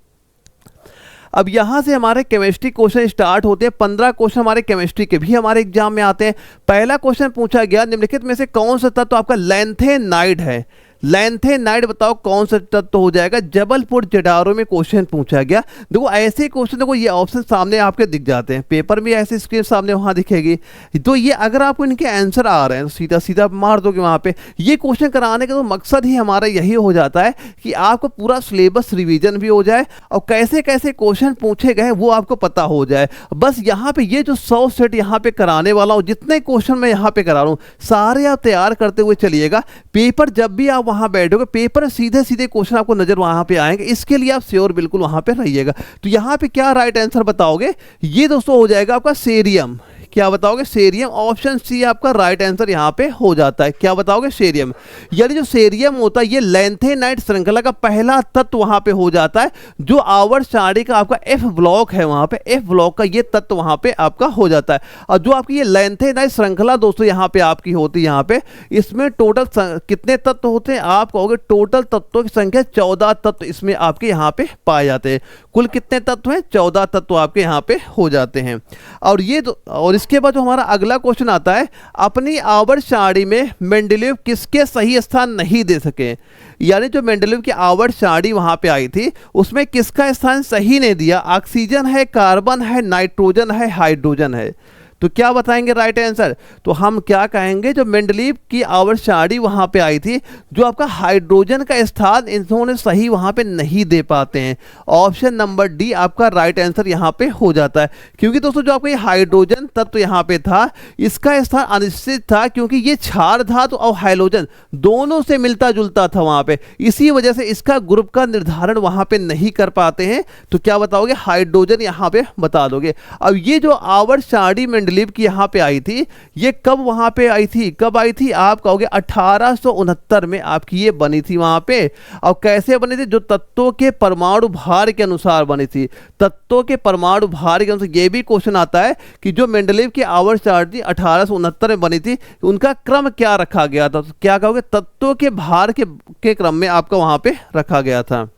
A: अब यहाँ से हमारे केमिस्ट्री क्वेश्चन स्टार्ट होते हैं। 15 क्वेश्चन हमारे केमिस्ट्री के भी हमारे एग्जाम में आते हैं। पहला क्वेश्चन पूछा गया निम्नलिखित में से कौन सा तत्व आपका लैंथेनाइड है। लैंथेनाइड बताओ कौन सा तत्व हो जाएगा। जबलपुर जडारो में क्वेश्चन पूछा गया। देखो ऐसे क्वेश्चन, देखो ये ऑप्शन सामने आपके दिख जाते हैं, पेपर में ऐसे स्क्रीन सामने वहाँ दिखेगी। तो ये अगर आपको इनके आंसर आ रहे हैं तो सीधा सीधा मार दोगे वहाँ पे। ये क्वेश्चन कराने का तो मकसद ही हमारा यही हो जाता है कि आपको पूरा सिलेबस रिविजन भी हो जाए और कैसे कैसे क्वेश्चन पूछे गए वो आपको पता हो जाए। बस यहाँ पे ये जो 100 सेट यहाँ पे कराने वाला हूँ, जितने क्वेश्चन मैं यहाँ पे करा रहा हूँ सारे आप तैयार करते हुए चलिएगा। पेपर जब भी आप वहाँ बैठोगे पेपर सीधे सीधे क्वेश्चन आपको नजर वहाँ पे आएंगे, इसके लिए आप श्योर बिल्कुल वहाँ पे रहिएगा। तो यहाँ पे क्या राइट आंसर बताओगे, ये दोस्तों हो जाएगा आपका सेरियम। क्या बताओगे, सेरियम। ऑप्शन सी आपका राइट आंसर यहाँ पे हो जाता है। क्या बताओगे, सेरियम। यानी जो सेरियम होता है ये लैंथेनाइड श्रृंखला का पहला तत्व वहाँ पे हो जाता है, जो आवर्त सारणी का आपका एफ ब्लॉक है, वहाँ पे एफ ब्लॉक का ये तत्व वहाँ पे आपका हो जाता है। और जो आपकी ये लैंथेनाइड श्रृंखला दोस्तों यहाँ पे आपकी होती है, यहाँ पे इसमें टोटल कितने तत्व होते हैं, आप कहोगे टोटल तत्वों की संख्या 14 तत्व इसमें आपके यहाँ पे पाए जाते हैं। कुल कितने तत्व हैं, 14 तत्व आपके यहाँ पे हो जाते हैं। और ये और इसके बाद जो हमारा अगला क्वेश्चन आता है, अपनी आवर्त सारणी में मेंडेलीव किसके सही स्थान नहीं दे सके। यानी जो मेंडेलीव की आवर्त सारणी वहां पे आई थी उसमें किसका स्थान सही नहीं दिया। ऑक्सीजन है, कार्बन है, नाइट्रोजन है, हाइड्रोजन है। तो क्या बताएंगे राइट आंसर। तो हम क्या कहेंगे, जो मेंडेलीव की आवर्त सारणी वहां पे आई थी, जो आपका हाइड्रोजन का स्थान इन्होंने सही वहां पे नहीं दे पाते हैं। ऑप्शन नंबर डी आपका राइट आंसर यहां पे हो जाता है। क्योंकि दोस्तों जो आपका ये हाइड्रोजन तत्व यहां पे था इसका स्थान अनिश्चित था, क्योंकि ये क्षार धातु और हाइड्रोजन दोनों से मिलता जुलता था वहां पे, इसी वजह से इसका ग्रुप का निर्धारण वहां पे नहीं कर पाते हैं। तो क्या बताओगे, हाइड्रोजन यहां पे बता दोगे। अब ये जो आवर्त सारणी मेंडेलीव की यहाँ पे आई थी, ये कब वहां पे आई थी, कब आई थी, आप कहोगे 1869 में आपकी ये बनी थी वहां पे। और कैसे बनी थी, जो तत्वों के परमाणु भार के अनुसार बनी थी। तत्वों के परमाणु भार के अनुसार ये भी क्वेश्चन आता है कि जो मेंडेलीव की आवर्त सारणी 1869 में बनी थी उनका क्रम क्या रखा गया था। तो क्या कहोगे, तत्वों के भार के क्रम में आपका वहां पे रखा गया था।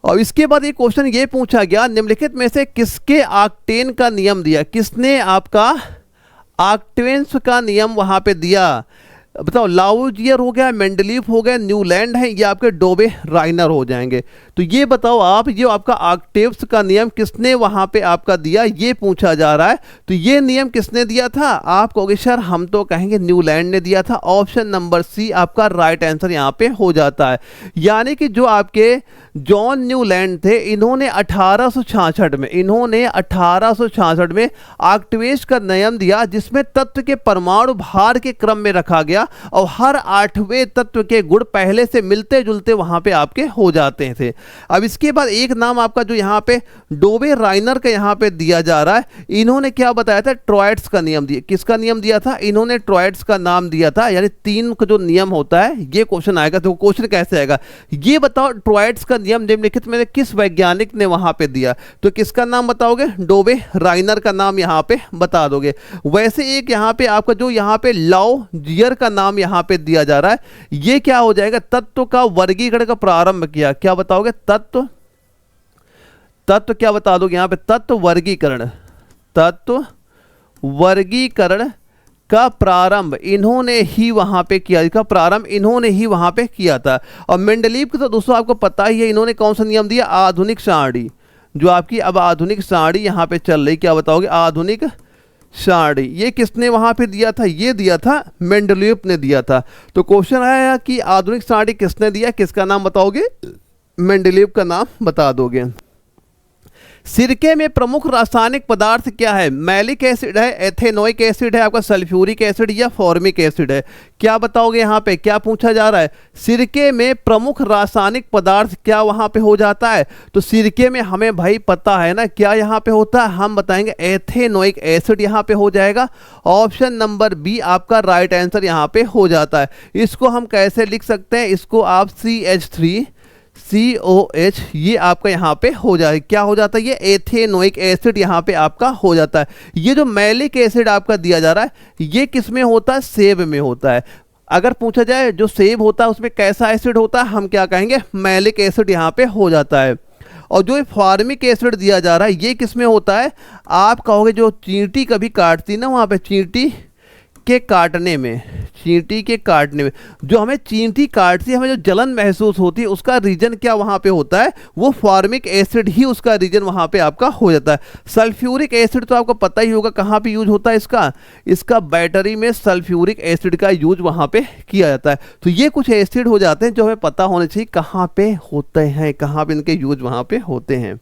A: और इसके बाद एक क्वेश्चन ये पूछा गया, निम्नलिखित में से किसके ऑक्टेन का नियम दिया। किसने आपका ऑक्टेन्स का नियम वहां पे दिया, बताओ। लाउजियर हो गया, मेंडेलीव हो गया, न्यूलैंड है, या आपके डोबे राइनर हो जाएंगे। तो ये बताओ आप, ये आपका ऑक्टेव्स का नियम किसने वहां पे आपका दिया, ये पूछा जा रहा है। तो ये नियम किसने दिया था, आप कहोगे सर हम तो कहेंगे न्यूलैंड ने दिया था। ऑप्शन नंबर सी आपका राइट आंसर यहाँ पे हो जाता है। यानी कि जो आपके जॉन न्यूलैंड थे, इन्होंने 1866 में ऑक्टेव्स का नियम दिया, जिसमें तत्व के परमाणु भार के क्रम में रखा गया और हर 8वें तत्व के गुण पहले से मिलते जुलते वहां पे आपके हो जाते थे। अब इसके बाद एक नाम आपका जो यहाँ पे डोबे राइनर का यहाँ पे दिया जा रहा है, इन्होंने क्या बताया था, ट्रॉयड्स का नियम दिया। किसका नियम दिया था, इन्होंने ट्रॉयड्स का नाम दिया था। यानी 3 का जो नियम होता है ये क्वेश्चन आएगा। तो क्वेश्चन कैसे आएगा, ये बताओ ट्रॉयड्स का नियम निम्नलिखित में किस वैज्ञानिक ने वहां पे दिया। तो किसका नाम बताओगे, डोबे राइनर का नाम यहाँ पे बता दोगे। वैसे एक यहाँ पे आपका जो यहाँ पे लाउजियर का नाम यहाँ पे दिया जा रहा है, ये क्या हो जाएगा, तत्व का वर्गीकरण का प्रारंभ किया। क्या बताओगे, तत्व क्या बता दोगे यहाँ पे, तत्व वर्गीकरण का प्रारंभ इन्होंने ही वहां पे किया। इसका प्रारंभ इन्होंने ही वहां पे किया था। और मेंडेलीव को तो दोस्तों आपको पता ही है, इन्होंने कौन सा नियम दिया, आधुनिक सारणी। जो आपकी अब आधुनिक सारणी यहाँ पे चल रही, क्या बताओगे, आधुनिक सारणी, ये किसने वहां पे दिया था, ये दिया था मेंडेलीव ने दिया था। तो क्वेश्चन आया कि आधुनिक सारणी किसने दिया, किसका नाम बताओगे, मेंडेलीव का नाम बता दोगे। सिरके में प्रमुख रासायनिक पदार्थ क्या है? मैलिक एसिड है, एथेनोइक एसिड है, आपका सल्फ्यूरिक एसिड या फॉर्मिक एसिड है? क्या बताओगे यहाँ पे, क्या पूछा जा रहा है? सिरके में प्रमुख रासायनिक पदार्थ क्या वहाँ पे हो जाता है? तो सिरके में हमें भाई पता है ना क्या यहाँ पे होता है, हम बताएंगे एथेनोइक एसिड यहाँ पे हो जाएगा। ऑप्शन नंबर बी आपका राइट आंसर यहाँ पे हो जाता है। इसको हम कैसे लिख सकते हैं? इसको आप CH3COH ये आपका यहाँ पे हो जाए, क्या हो जाता है? ये एथेनोइक एसिड यहाँ पे आपका हो जाता है। ये जो मैलिक एसिड आपका दिया जा रहा है ये किस में होता है? सेब में होता है। अगर पूछा जाए जो सेब होता है उसमें कैसा एसिड होता है, हम क्या कहेंगे? मैलिक एसिड यहाँ पे हो जाता है। और जो फॉर्मिक एसिड दिया जा रहा है ये किस में होता है? आप कहोगे जो चींटी कभी काटती ना, वहाँ पे चींटी के काटने में, चींटी के काटने में जो हमें चींटी काटती है, हमें जो जलन महसूस होती है उसका रीजन क्या वहाँ पे होता है? वो फॉर्मिक एसिड ही उसका रीजन वहाँ पे आपका हो जाता है। सल्फ्यूरिक एसिड तो आपको पता ही होगा कहाँ पे यूज होता है इसका बैटरी में सल्फ्यूरिक एसिड का यूज वहाँ पे किया जाता है। तो ये कुछ एसिड हो जाते हैं जो हमें पता होना चाहिए कहाँ पे होते हैं, कहाँ पे इनके यूज वहाँ पे होते हैं।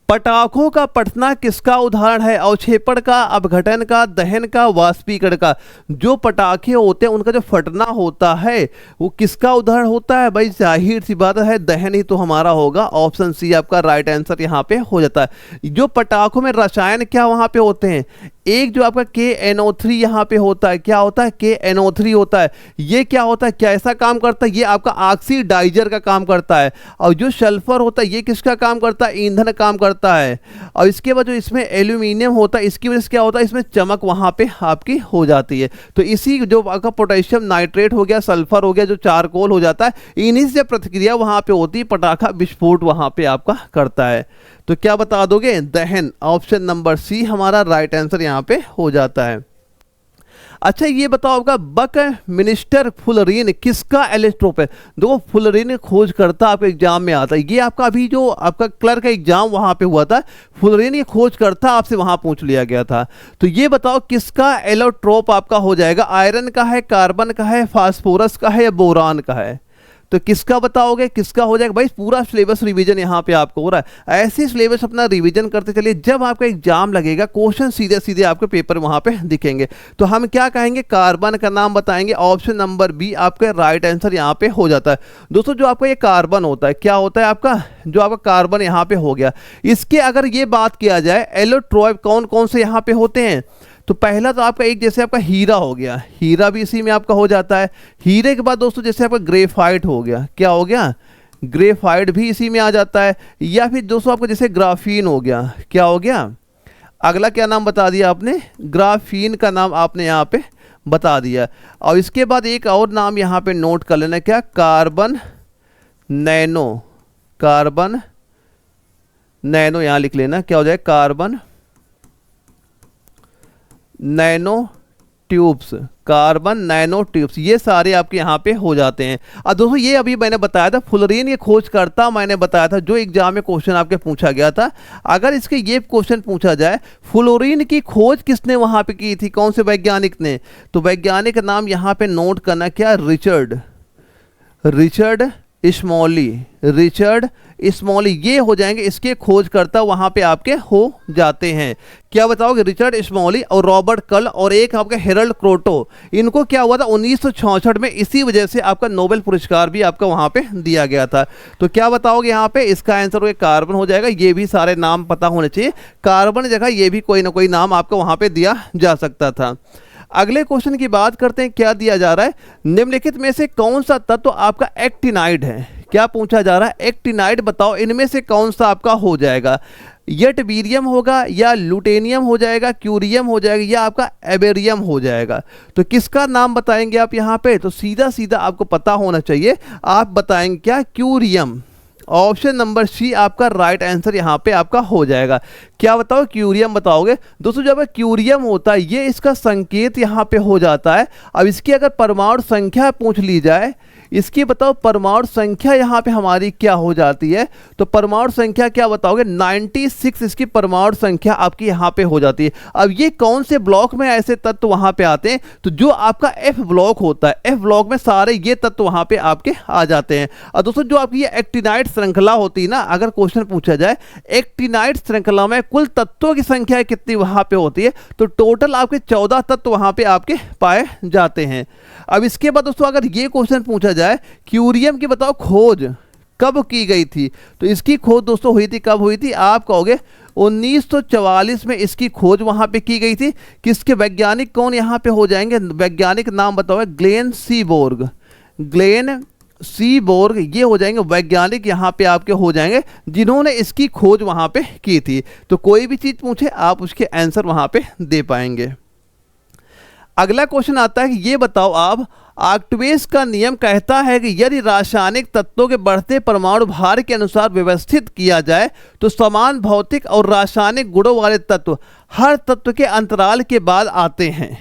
A: पटाखों का पटना किसका उदाहरण है? अवक्षेपण का, अपघटन का, दहन का, वाष्पीकरण का? जो पटाखे होते हैं उनका जो फटना होता है वो किसका उदाहरण होता है? भाई जाहिर सी बात है दहन ही तो हमारा होगा। ऑप्शन सी आपका राइट आंसर यहाँ पे हो जाता है। जो पटाखों में रसायन क्या वहाँ पे होते हैं? एक जो आपका KNO3 यहाँ पे होता है, क्या होता है? KNO3 होता है। ये क्या होता है, क्या ऐसा काम करता है? ये आपका ऑक्सीडाइजर का काम करता है। और जो सल्फर होता है ये किसका काम करता है? ईंधन काम करता है। और इसके बाद जो इसमें एल्यूमिनियम होता है इसकी वजह से क्या होता है? इसमें चमक वहाँ पे आपकी हो जाती है। तो इसी जो आपका पोटेशियम नाइट्रेट हो गया, सल्फर हो गया, जो चारकोल हो जाता है, इन्हीं से प्रतिक्रिया वहाँ पे होती है, पटाखा विस्फोट वहाँ पे आपका करता है। तो क्या बता दोगे? दहन। ऑप्शन नंबर सी हमारा राइट आंसर यहाँ पे हो जाता है। अच्छा ये बताओ आपका बक मिनिस्टर फुलरीन किसका एलेक्ट्रोप है? देखो फुलरीन खोजकर्ता आपके एग्जाम में आता है। ये आपका अभी जो आपका क्लर्क का एग्जाम वहां पे हुआ था, फुलरीन ये खोजकर्ता आपसे वहां पूछ लिया गया था। तो ये बताओ किसका एलोट्रोप आपका हो जाएगा? आयरन का है, कार्बन का है, फास्फोरस का है या बोरान का है? तो किसका बताओगे, किसका हो जाएगा? भाई पूरा सिलेबस रिवीजन यहाँ पे आपको हो रहा है। ऐसे सिलेबस अपना रिवीजन करते चलिए, जब आपका एग्जाम लगेगा क्वेश्चन सीधे सीधे आपके पेपर वहाँ पे दिखेंगे। तो हम क्या कहेंगे? कार्बन का नाम बताएंगे। ऑप्शन नंबर बी आपका राइट आंसर यहाँ पे हो जाता है। दोस्तों जो आपका ये कार्बन होता है, क्या होता है आपका? जो आपका कार्बन यहाँ पे हो गया, इसके अगर ये बात किया जाए एलोट्रोप कौन कौन से यहाँ पे होते हैं, तो पहला तो आपका एक जैसे आपका हीरा हो गया, हीरा भी इसी में आपका हो जाता है। हीरे के बाद दोस्तों जैसे आपका ग्रेफाइट हो गया, क्या हो गया? ग्रेफाइट भी इसी में आ जाता है। या फिर दोस्तों आपको जैसे ग्राफीन हो गया, क्या हो गया? अगला क्या नाम बता दिया आपने? ग्राफीन का नाम आपने यहाँ पे बता दिया। और इसके बाद एक और नाम यहाँ पे नोट कर लेना, क्या? Carbon nano. कार्बन नैनो यहाँ लिख लेना, क्या हो जाए? Carbon nano tubes, carbon nano tubes, ये सारे आपके यहाँ पे हो जाते हैं। अब दोस्तों ये अभी मैंने बताया था फुलरीन ये खोज करता, मैंने बताया था जो एग्जाम में क्वेश्चन आपके पूछा गया था। अगर इसके ये क्वेश्चन पूछा जाए फ्लोरीन की खोज किसने वहाँ पे की थी, कौन से वैज्ञानिक ने, तो वैज्ञानिक का नाम यहाँ पे नोट करना, क्या? रिचर्ड स्मॉली। रिचर्ड स्मॉली ये हो जाएंगे, इसके खोजकर्ता वहां पे आपके हो जाते हैं। क्या बताओगे? रिचर्ड स्मॉली और रॉबर्ट कल और एक आपका हेरल्ड क्रोटो, इनको क्या हुआ था 1966 में, इसी वजह से आपका नोबेल पुरस्कार भी आपका वहां पे दिया गया था। तो क्या बताओगे यहाँ पे? इसका आंसर हो कार्बन हो जाएगा। ये भी सारे नाम पता होने चाहिए, कार्बन जगह ये भी कोई ना कोई नाम आपको वहां पे दिया जा सकता था। अगले क्वेश्चन की बात करते हैं, क्या दिया जा रहा है? निम्नलिखित में से कौन सा तत्व आपका एक्टिनाइड है? क्या पूछा जा रहा है? एक्टिनाइड बताओ इनमें से कौन सा आपका हो जाएगा? यटबीरियम होगा या लुटेनियम हो जाएगा, क्यूरियम हो जाएगा या आपका एबेरियम हो जाएगा? तो किसका नाम बताएंगे आप यहाँ पे? तो सीधा सीधा आपको पता होना चाहिए, आप बताएंगे क्या? क्यूरियम। ऑप्शन नंबर सी आपका राइट आंसर यहाँ पे आपका हो जाएगा। क्या बताओ? क्यूरियम बताओगे। दोस्तों जब क्यूरियम होता है ये इसका संकेत यहाँ पे हो जाता है। अब इसकी अगर परमाणु संख्या पूछ ली जाए, इसकी बताओ परमाणु संख्या यहाँ पे हमारी क्या हो जाती है, तो परमाणु संख्या क्या बताओगे 96 इसकी परमाणु संख्या आपकी यहाँ पे हो जाती है। अब ये कौन से ब्लॉक में ऐसे तत्व वहाँ पे आते हैं, तो जो आपका एफ ब्लॉक होता है, एफ ब्लॉक में सारे ये तत्व वहाँ पे आपके आ जाते हैं। और दोस्तों जो आपकी ये एक्टिनाइड श्रृंखला होती है ना, अगर क्वेश्चन पूछा जाए एक्टिनाइड श्रृंखला में कुल तत्वों की संख्या कितनी वहाँ पे होती है, तो टोटल आपके 14 तत्व वहाँ पे आपके पाए जाते हैं। अब इसके बाद दोस्तों अगर ये क्वेश्चन पूछा जाए क्यूरियम की बताओ खोज कब की गई थी, तो इसकी खोज दोस्तों हुई थी, कब हुई थी, आप कहोगे 1944 में इसकी खोज वहां पे की गई थी। किसके वैज्ञानिक कौन यहाँ पे हो जाएंगे, वैज्ञानिक नाम बताओ, ग्लेन सीबोर्ग, ग्लेन सीबोर्ग ये हो जाएंगे वैज्ञानिक यहाँ पे आपके हो जाएंगे जिन्होंने इसकी खोज वहां पे की थी। तो कोई भी चीज पूछे आप उसके आंसर वहां पे दे पाएंगे। अगला क्वेश्चन आता है कि ये बताओ आप, आर्क्टुवेस का नियम कहता है कि यदि रासायनिक तत्वों के बढ़ते परमाणु भार के अनुसार व्यवस्थित किया जाए तो समान भौतिक और रासायनिक गुणों वाले तत्व हर तत्व के अंतराल के बाद आते हैं।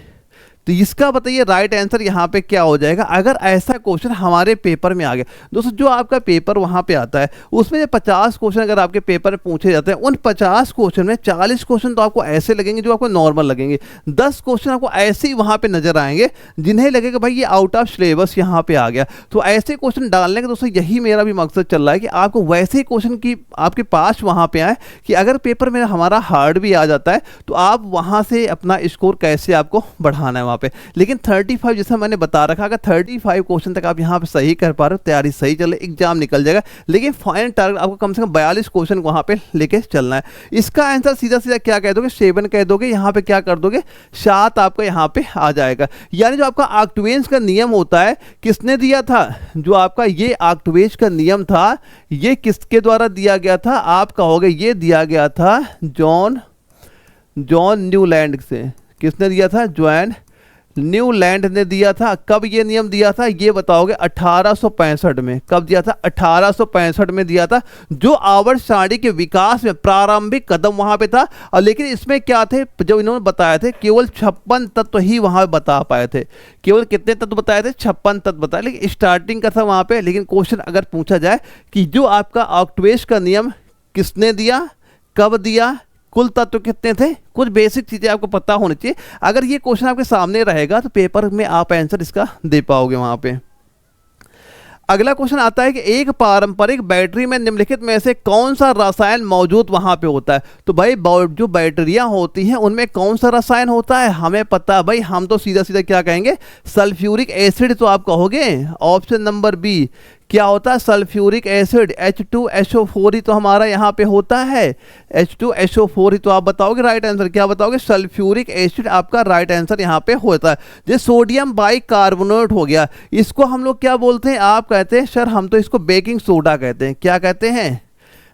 A: तो इसका बताइए राइट आंसर यहाँ पे क्या हो जाएगा अगर ऐसा क्वेश्चन हमारे पेपर में आ गया। दोस्तों जो आपका पेपर वहाँ पे आता है उसमें 50 क्वेश्चन अगर आपके पेपर में पूछे जाते हैं, उन 50 क्वेश्चन में 40 क्वेश्चन तो आपको ऐसे लगेंगे जो आपको नॉर्मल लगेंगे, 10 क्वेश्चन आपको ऐसे ही वहाँ पे नजर आएंगे जिन्हें लगेगा भाई ये आउट ऑफ सिलेबस यहाँ पे आ गया। तो ऐसे क्वेश्चन डालने का दोस्तों यही मेरा भी मकसद चल रहा है कि आपको वैसे ही क्वेश्चन की आपके पास वहाँ पे आए कि अगर पेपर में हमारा हार्ड भी आ जाता है तो आप वहाँ से अपना स्कोर कैसे आपको बढ़ाना है वहाँ पे। लेकिन 35 जैसा मैंने बता रखा, अगर 35 क्वेश्चन तक आप यहाँ पे सही कर पा रहे हो, तैयारी सही चल रही, एग्जाम निकल जाएगा। लेकिन फाइनल टारगेट आपको कम से कम 42 क्वेश्चन वहाँ पे लेके चलना है। इसका आंसर सीधा सीधा क्या कह दोगे, 7 कह दोगे, यहाँ पे क्या कर दोगे 7 आपका यहाँ पे आ जाएगा। यानी जो आपका आर्क्टुवेस का नियम होता है किसने दिया था, जो आपका ये आर्क्टुवेस का नियम था ये किसके द्वारा दिया गया था, आप कहोगे ये दिया गया था जॉन न्यूलैंड से। किसने दिया था, जॉन न्यूलैंड ने दिया था। कब ये नियम दिया था ये बताओगे 1865 में। कब दिया था, 1865 में दिया था, जो आवर्त सारणी के विकास में प्रारंभिक कदम वहां पे था। और लेकिन इसमें क्या थे, जो इन्होंने बताए थे केवल 56 तत्व ही वहां बता पाए थे। केवल कितने तत्व बताए थे, 56 तत्व बताए, लेकिन स्टार्टिंग का था वहां पे। लेकिन क्वेश्चन अगर पूछा जाए कि जो आपका आर्क्टुवेस का नियम किसने दिया, कब दिया, कुल तत्व कितने थे, कुछ बेसिक चीजें आपको पता होनी चाहिए। अगर ये क्वेश्चन आपके सामने रहेगा तो पेपर में आप आंसर इसका दे पाओगे वहां पे। अगला क्वेश्चन आता है कि एक पारंपरिक बैटरी में निम्नलिखित में से कौन सा रसायन मौजूद वहां पे होता है। तो भाई जो बैटरियां होती हैं उनमें कौन सा रसायन होता है हमें पता है भाई, हम तो सीधा सीधा क्या कहेंगे सल्फ्यूरिक एसिड। तो आप कहोगे ऑप्शन नंबर बी क्या होता है, सल्फ्यूरिक एसिड, H2SO4 ही तो हमारा यहाँ पे होता है, H2SO4 ही। तो आप बताओगे राइट आंसर क्या बताओगे, सल्फ्यूरिक एसिड आपका राइट आंसर यहाँ पे होता है। जैसे सोडियम बाइकार्बोनेट हो गया, इसको हम लोग क्या बोलते हैं, आप कहते हैं सर हम तो इसको बेकिंग सोडा कहते हैं। क्या कहते हैं,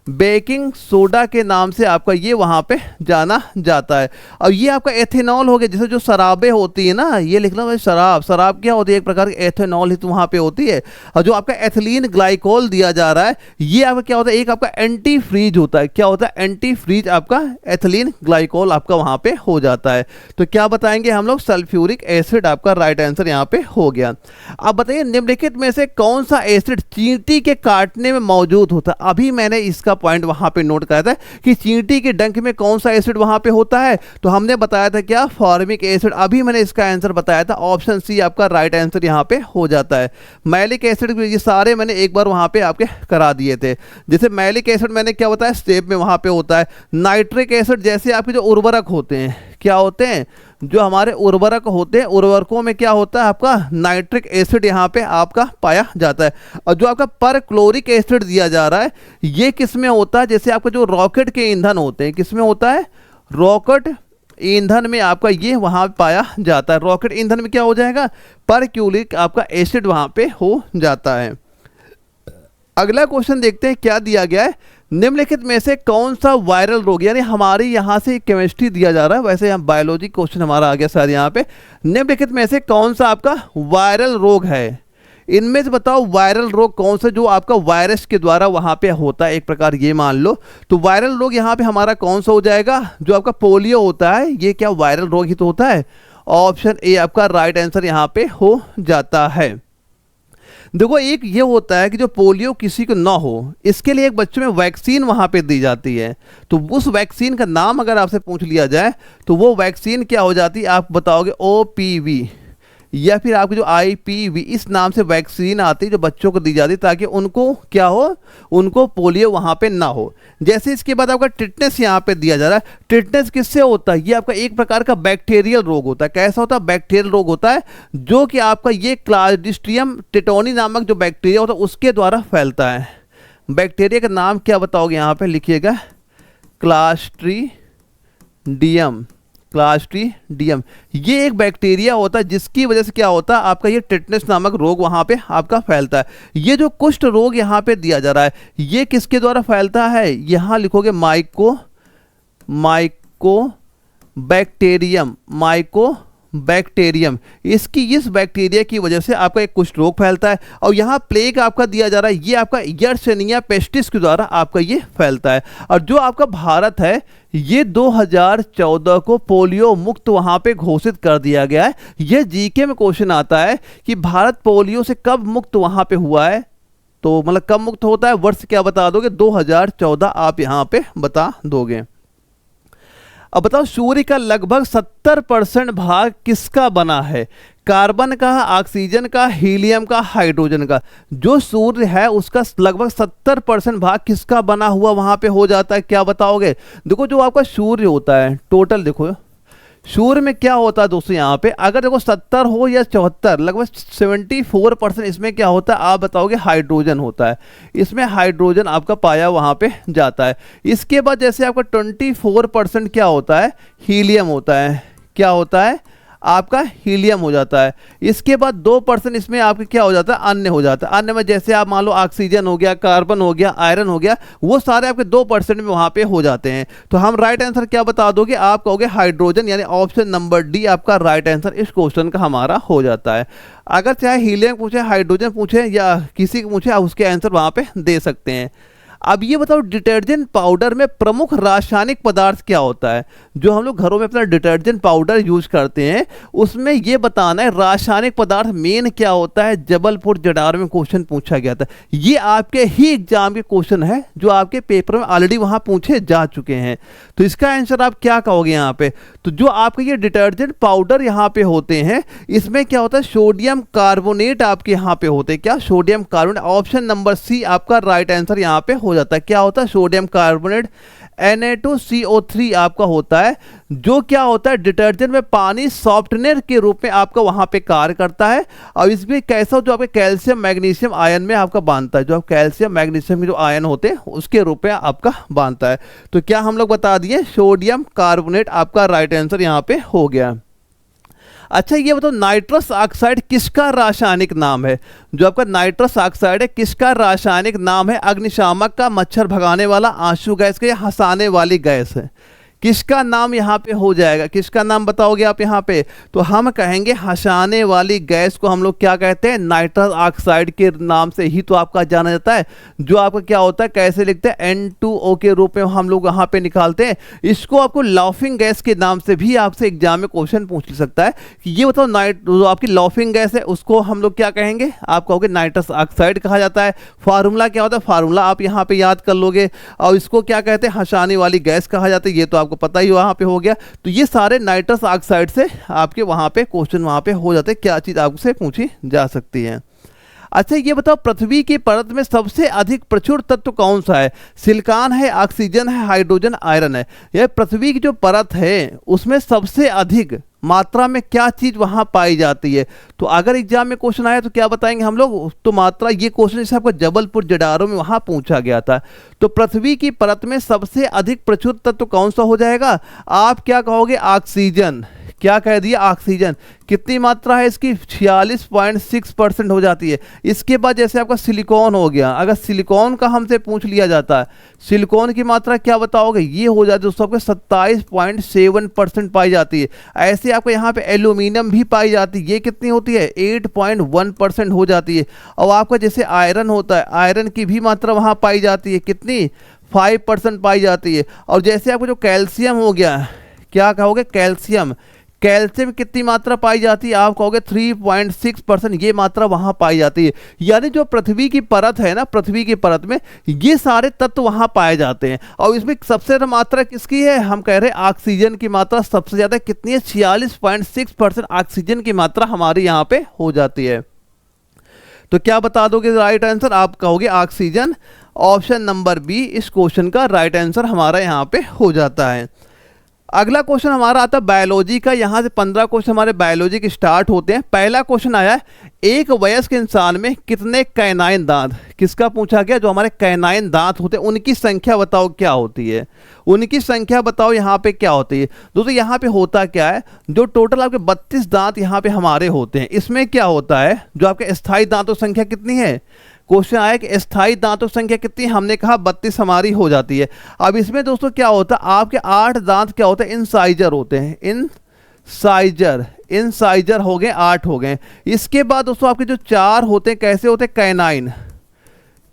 A: बेकिंग सोडा के नाम से आपका ये वहाँ पे जाना जाता है। और ये आपका एथेनॉल हो गया, जैसे जो शराबें होती है ना, ये लिखना भाई शराब क्या होती है, एक प्रकार की एथेनॉल ही तो वहाँ पे होती है। और जो आपका एथिलीन ग्लाइकोल दिया जा रहा है ये आपका क्या होता है, एक आपका एंटी फ्रीज होता है। क्या होता है, एंटी फ्रीज आपका एथिलीन ग्लाइकोल आपका वहाँ पे हो जाता है। तो क्या बताएंगे हम लोग, सल्फ्यूरिक एसिड आपका राइट आंसर यहाँ पे हो गया। अब बताइए निम्नलिखित में से कौन सा एसिड चींटी के काटने में मौजूद होता है। अभी मैंने इसका पॉइंट वहां पे नोट करा था कि चींटी के डंक में कौन सा एसिड वहां पे होता है, तो हमने बताया था क्या, फॉर्मिक एसिड। अभी मैंने इसका आंसर बताया था, ऑप्शन सी आपका राइट आंसर यहां पे हो जाता है। मैलिक एसिड, ये सारे मैंने एक बार वहां पे आपके करा दिए थे। जैसे मैलिक एसिड मैंने क्या बताया, स्टेप में वहां पे होता है। नाइट्रिक एसिड, जैसे आपके जो उर्वरक होते हैं, क्या होते हैं, जो हमारे उर्वरक होते हैं, उर्वरकों में क्या होता है आपका नाइट्रिक एसिड यहाँ पे आपका पाया जाता है। और जो आपका परक्लोरिक एसिड दिया जा रहा है ये किस में होता है, जैसे आपका जो रॉकेट के ईंधन होते हैं, किस में होता है, रॉकेट ईंधन में आपका ये वहाँ पाया जाता है। रॉकेट ईंधन में क्या हो जाएगा, परक्लोरिक आपका एसिड वहाँ पे हो जाता है। अगला क्वेश्चन देखते हैं क्या दिया गया है, निम्नलिखित में से कौन सा वायरल रोग, यानी हमारी यहाँ से केमिस्ट्री दिया जा रहा है, वैसे यहाँ बायोलॉजी क्वेश्चन हमारा आ गया सर यहाँ पे। निम्नलिखित में से कौन सा आपका वायरल रोग है, इनमें से बताओ वायरल रोग कौन सा जो आपका वायरस के द्वारा वहाँ पे होता है, एक प्रकार ये मान लो। तो वायरल रोग यहाँ पे हमारा कौन सा हो जाएगा, जो आपका पोलियो होता है ये क्या वायरल रोग ही तो होता है। ऑप्शन ए आपका राइट आंसर यहाँ पे हो जाता है। देखो एक ये होता है कि जो पोलियो किसी को ना हो, इसके लिए एक बच्चों में वैक्सीन वहाँ पे दी जाती है। तो उस वैक्सीन का नाम अगर आपसे पूछ लिया जाए तो वो वैक्सीन क्या हो जाती है, आप बताओगे OPV या फिर आपकी जो IPV, इस नाम से वैक्सीन आती है जो बच्चों को दी जाती है ताकि उनको क्या हो, उनको पोलियो वहाँ पे ना हो। जैसे इसके बाद आपका टिटनेस यहाँ पे दिया जा रहा है। टिटनेस किससे होता है, ये आपका एक प्रकार का बैक्टीरियल रोग होता है। कैसा होता है, बैक्टीरियल रोग होता है जो कि आपका ये क्लास्ट्रीडियम टेटोनी नामक जो बैक्टीरिया होता है उसके द्वारा फैलता है। बैक्टीरिया का नाम क्या बताओगे, यहाँ पे लिखिएगा क्लास्ट्रीडियम। क्लास्ट्रीडियम ये एक बैक्टीरिया होता है जिसकी वजह से क्या होता है, आपका ये टिटनेस नामक रोग वहाँ पे आपका फैलता है। ये जो कुष्ठ रोग यहाँ पे दिया जा रहा है ये किसके द्वारा फैलता है, यहाँ लिखोगे माइको बैक्टीरियम। इसकी इस बैक्टीरिया की वजह से आपका एक कुष्ठ रोग फैलता है। और यहाँ प्लेग आपका दिया जा रहा है, ये आपका यर्शनिया पेस्टिस के द्वारा आपका ये फैलता है। और जो आपका भारत है ये 2014 को पोलियो मुक्त वहाँ पे घोषित कर दिया गया है। ये जीके में क्वेश्चन आता है कि भारत पोलियो से कब मुक्त वहाँ पे हुआ है, तो मतलब कब मुक्त होता है, वर्ष क्या बता दोगे, 2014 आप यहाँ पे बता दोगे। अब बताओ सूर्य का लगभग 70% भाग किसका बना है, कार्बन का, ऑक्सीजन का, हीलियम का, हाइड्रोजन का। जो सूर्य है उसका लगभग 70% भाग किसका बना हुआ वहां पे हो जाता है, क्या बताओगे। देखो जो आपका सूर्य होता है टोटल, देखो सूर्य में क्या होता है दोस्तों, यहाँ पे अगर देखो 70 हो या 74, लगभग 74% इसमें क्या होता है, आप बताओगे हाइड्रोजन होता है। इसमें हाइड्रोजन आपका पाया वहाँ पे जाता है। इसके बाद जैसे आपका 24% क्या होता है, हीलियम होता है। क्या होता है, आपका हीलियम हो जाता है। इसके बाद 2% इसमें आपके क्या हो जाता है, अन्य हो जाता है। अन्य में जैसे आप मान लो ऑक्सीजन हो गया, कार्बन हो गया, आयरन हो गया, वो सारे आपके 2% में वहां पे हो जाते हैं। तो हम राइट आंसर क्या बता दोगे, आप कहोगे हाइड्रोजन, यानी ऑप्शन नंबर डी आपका राइट आंसर इस क्वेश्चन का हमारा हो जाता है। अगर चाहे हीलियम पूछे, हाइड्रोजन पूछे या किसी को पूछे, आप उसके आंसर वहां पे दे सकते हैं। अब ये बताओ डिटर्जेंट पाउडर में प्रमुख रासायनिक पदार्थ क्या होता है। जो हम लोग घरों में अपना डिटर्जेंट पाउडर यूज करते हैं उसमें ये बताना है रासायनिक पदार्थ मेन क्या होता है। जबलपुर जडार में क्वेश्चन पूछा गया था, ये आपके ही एग्जाम के क्वेश्चन है जो आपके पेपर में ऑलरेडी वहां पूछे जा चुके हैं। तो इसका आंसर आप क्या कहोगे यहाँ पे, तो जो आपके ये डिटर्जेंट पाउडर यहाँ पे होते हैं इसमें क्या होता है, सोडियम कार्बोनेट आपके यहाँ पे होते हैं। क्या, sodium carbonate. Option number C आपका राइट आंसर यहाँ पे हो जाता है। क्या होता है, सोडियम कार्बोनेट Na2CO3 आपका होता है, जो क्या होता है डिटर्जेंट में पानी सॉफ्टनर के रूप में आपका वहां पे कार्य करता है। और इसमें कैसा, जो आपके कैल्शियम मैग्नीशियम आयन में आपका बांधता है, जो आप कैल्शियम मैग्नीशियम के जो आयन होते हैं उसके रूप में आपका बांधता है। तो क्या हम लोग बता दिए, सोडियम कार्बोनेट आपका राइट आंसर यहाँ पे हो गया। अच्छा ये बताओ नाइट्रस ऑक्साइड किसका रासायनिक नाम है। जो आपका नाइट्रस ऑक्साइड है किसका रासायनिक नाम है, अग्निशामक का, मच्छर भगाने वाला, आंसू गैस का या हंसाने वाली गैस है, किसका नाम यहाँ पे हो जाएगा, किसका नाम बताओगे आप यहाँ पे, तो हम कहेंगे हंसाने वाली गैस को हम लोग क्या कहते हैं, नाइट्रस ऑक्साइड के नाम से ही तो आपका जाना जाता है। जो आपका क्या होता है, कैसे लिखते हैं, N2O के रूप में हम लोग यहाँ पे निकालते हैं। इसको आपको लाफिंग गैस के नाम से भी आपसे एग्जाम में क्वेश्चन पूछ सकता है कि ये बताओ जो आपकी लाफिंग गैस है उसको हम लोग क्या कहेंगे, आप कहोगे नाइट्रस ऑक्साइड कहा जाता है। फार्मूला क्या होता है, फार्मूला आप यहाँ पे याद कर लोगे। और इसको क्या कहते हैं, हंसाने वाली गैस कहा जाता है, ये तो आपको पता ही वहां पे हो गया। तो ये सारे नाइट्रस ऑक्साइड से आपके वहां पे क्वेश्चन वहां पे हो जाते हैं, क्या चीज आपसे पूछी जा सकती है। अच्छा ये बताओ पृथ्वी की परत में सबसे अधिक प्रचुर तत्व कौन सा है, सिलिकॉन है, ऑक्सीजन है, हाइड्रोजन, आयरन है। यह पृथ्वी की जो परत है उसमें सबसे अधिक मात्रा में क्या चीज वहां पाई जाती है। तो अगर एग्जाम में क्वेश्चन आया तो क्या बताएंगे हम लोग, तो मात्रा, ये क्वेश्चन जैसे आपको जबलपुर जडारो में वहां पूछा गया था। तो पृथ्वी की परत में सबसे अधिक प्रचुर तत्व कौन सा हो जाएगा, आप क्या कहोगे, ऑक्सीजन। क्या कह दिया, ऑक्सीजन। कितनी मात्रा है इसकी, 46.6% हो जाती है। इसके बाद जैसे आपका सिलिकॉन हो गया, अगर सिलिकॉन का हमसे पूछ लिया जाता है, सिलिकॉन की मात्रा क्या बताओगे, ये हो जाती है दोस्तों आपके 27.7% पाई जाती है। ऐसे आपको यहाँ पे एल्यूमिनियम भी पाई जाती है, ये कितनी होती है, 8.1% हो जाती है। और आपका जैसे आयरन होता है, आयरन की भी मात्रा वहाँ पाई जाती है, कितनी, 5% पाई जाती है। और जैसे आपको जो कैल्शियम हो गया, क्या कहोगे, कैल्शियम। कैल्शियम कितनी मात्रा पाई जाती है, आप कहोगे 3.6% ये मात्रा वहां पाई जाती है। यानी जो पृथ्वी की परत है ना, पृथ्वी की परत में ये सारे तत्व वहां पाए जाते हैं। और इसमें सबसे ज्यादा मात्रा किसकी है, हम कह रहे हैं ऑक्सीजन की मात्रा सबसे ज्यादा कितनी है, 46.6% ऑक्सीजन की मात्रा हमारी यहाँ पे हो जाती है। तो क्या बता दोगे राइट आंसर, आप कहोगे ऑक्सीजन। ऑप्शन नंबर बी इस क्वेश्चन का राइट आंसर हमारा यहाँ पे हो जाता है। अगला क्वेश्चन हमारा आता है बायोलॉजी का। यहाँ से 15 क्वेश्चन हमारे बायोलॉजी के स्टार्ट होते हैं। पहला क्वेश्चन आया है, एक वयस्क इंसान में कितने कैनाइन दांत, किसका पूछा गया, जो हमारे कैनाइन दांत होते हैं उनकी संख्या बताओ क्या होती है, उनकी संख्या बताओ यहाँ पे क्या होती है। दोस्तों यहाँ पे होता क्या है, जो टोटल आपके 32 दांत यहाँ पे हमारे होते हैं, इसमें क्या होता है, जो आपके स्थायी दांतों की संख्या कितनी है, क्वेश्चन आया कि स्थायी दांतों की संख्या कितनी, हमने कहा 32 हमारी हो जाती है। अब इसमें दोस्तों क्या होता है, आपके 8 दांत क्या होते हैं, इनसाइजर होते हैं, इनसाइजर हो गए, 8 हो गए। इसके बाद दोस्तों आपके जो 4 होते हैं कैसे होते हैं, कैनाइन,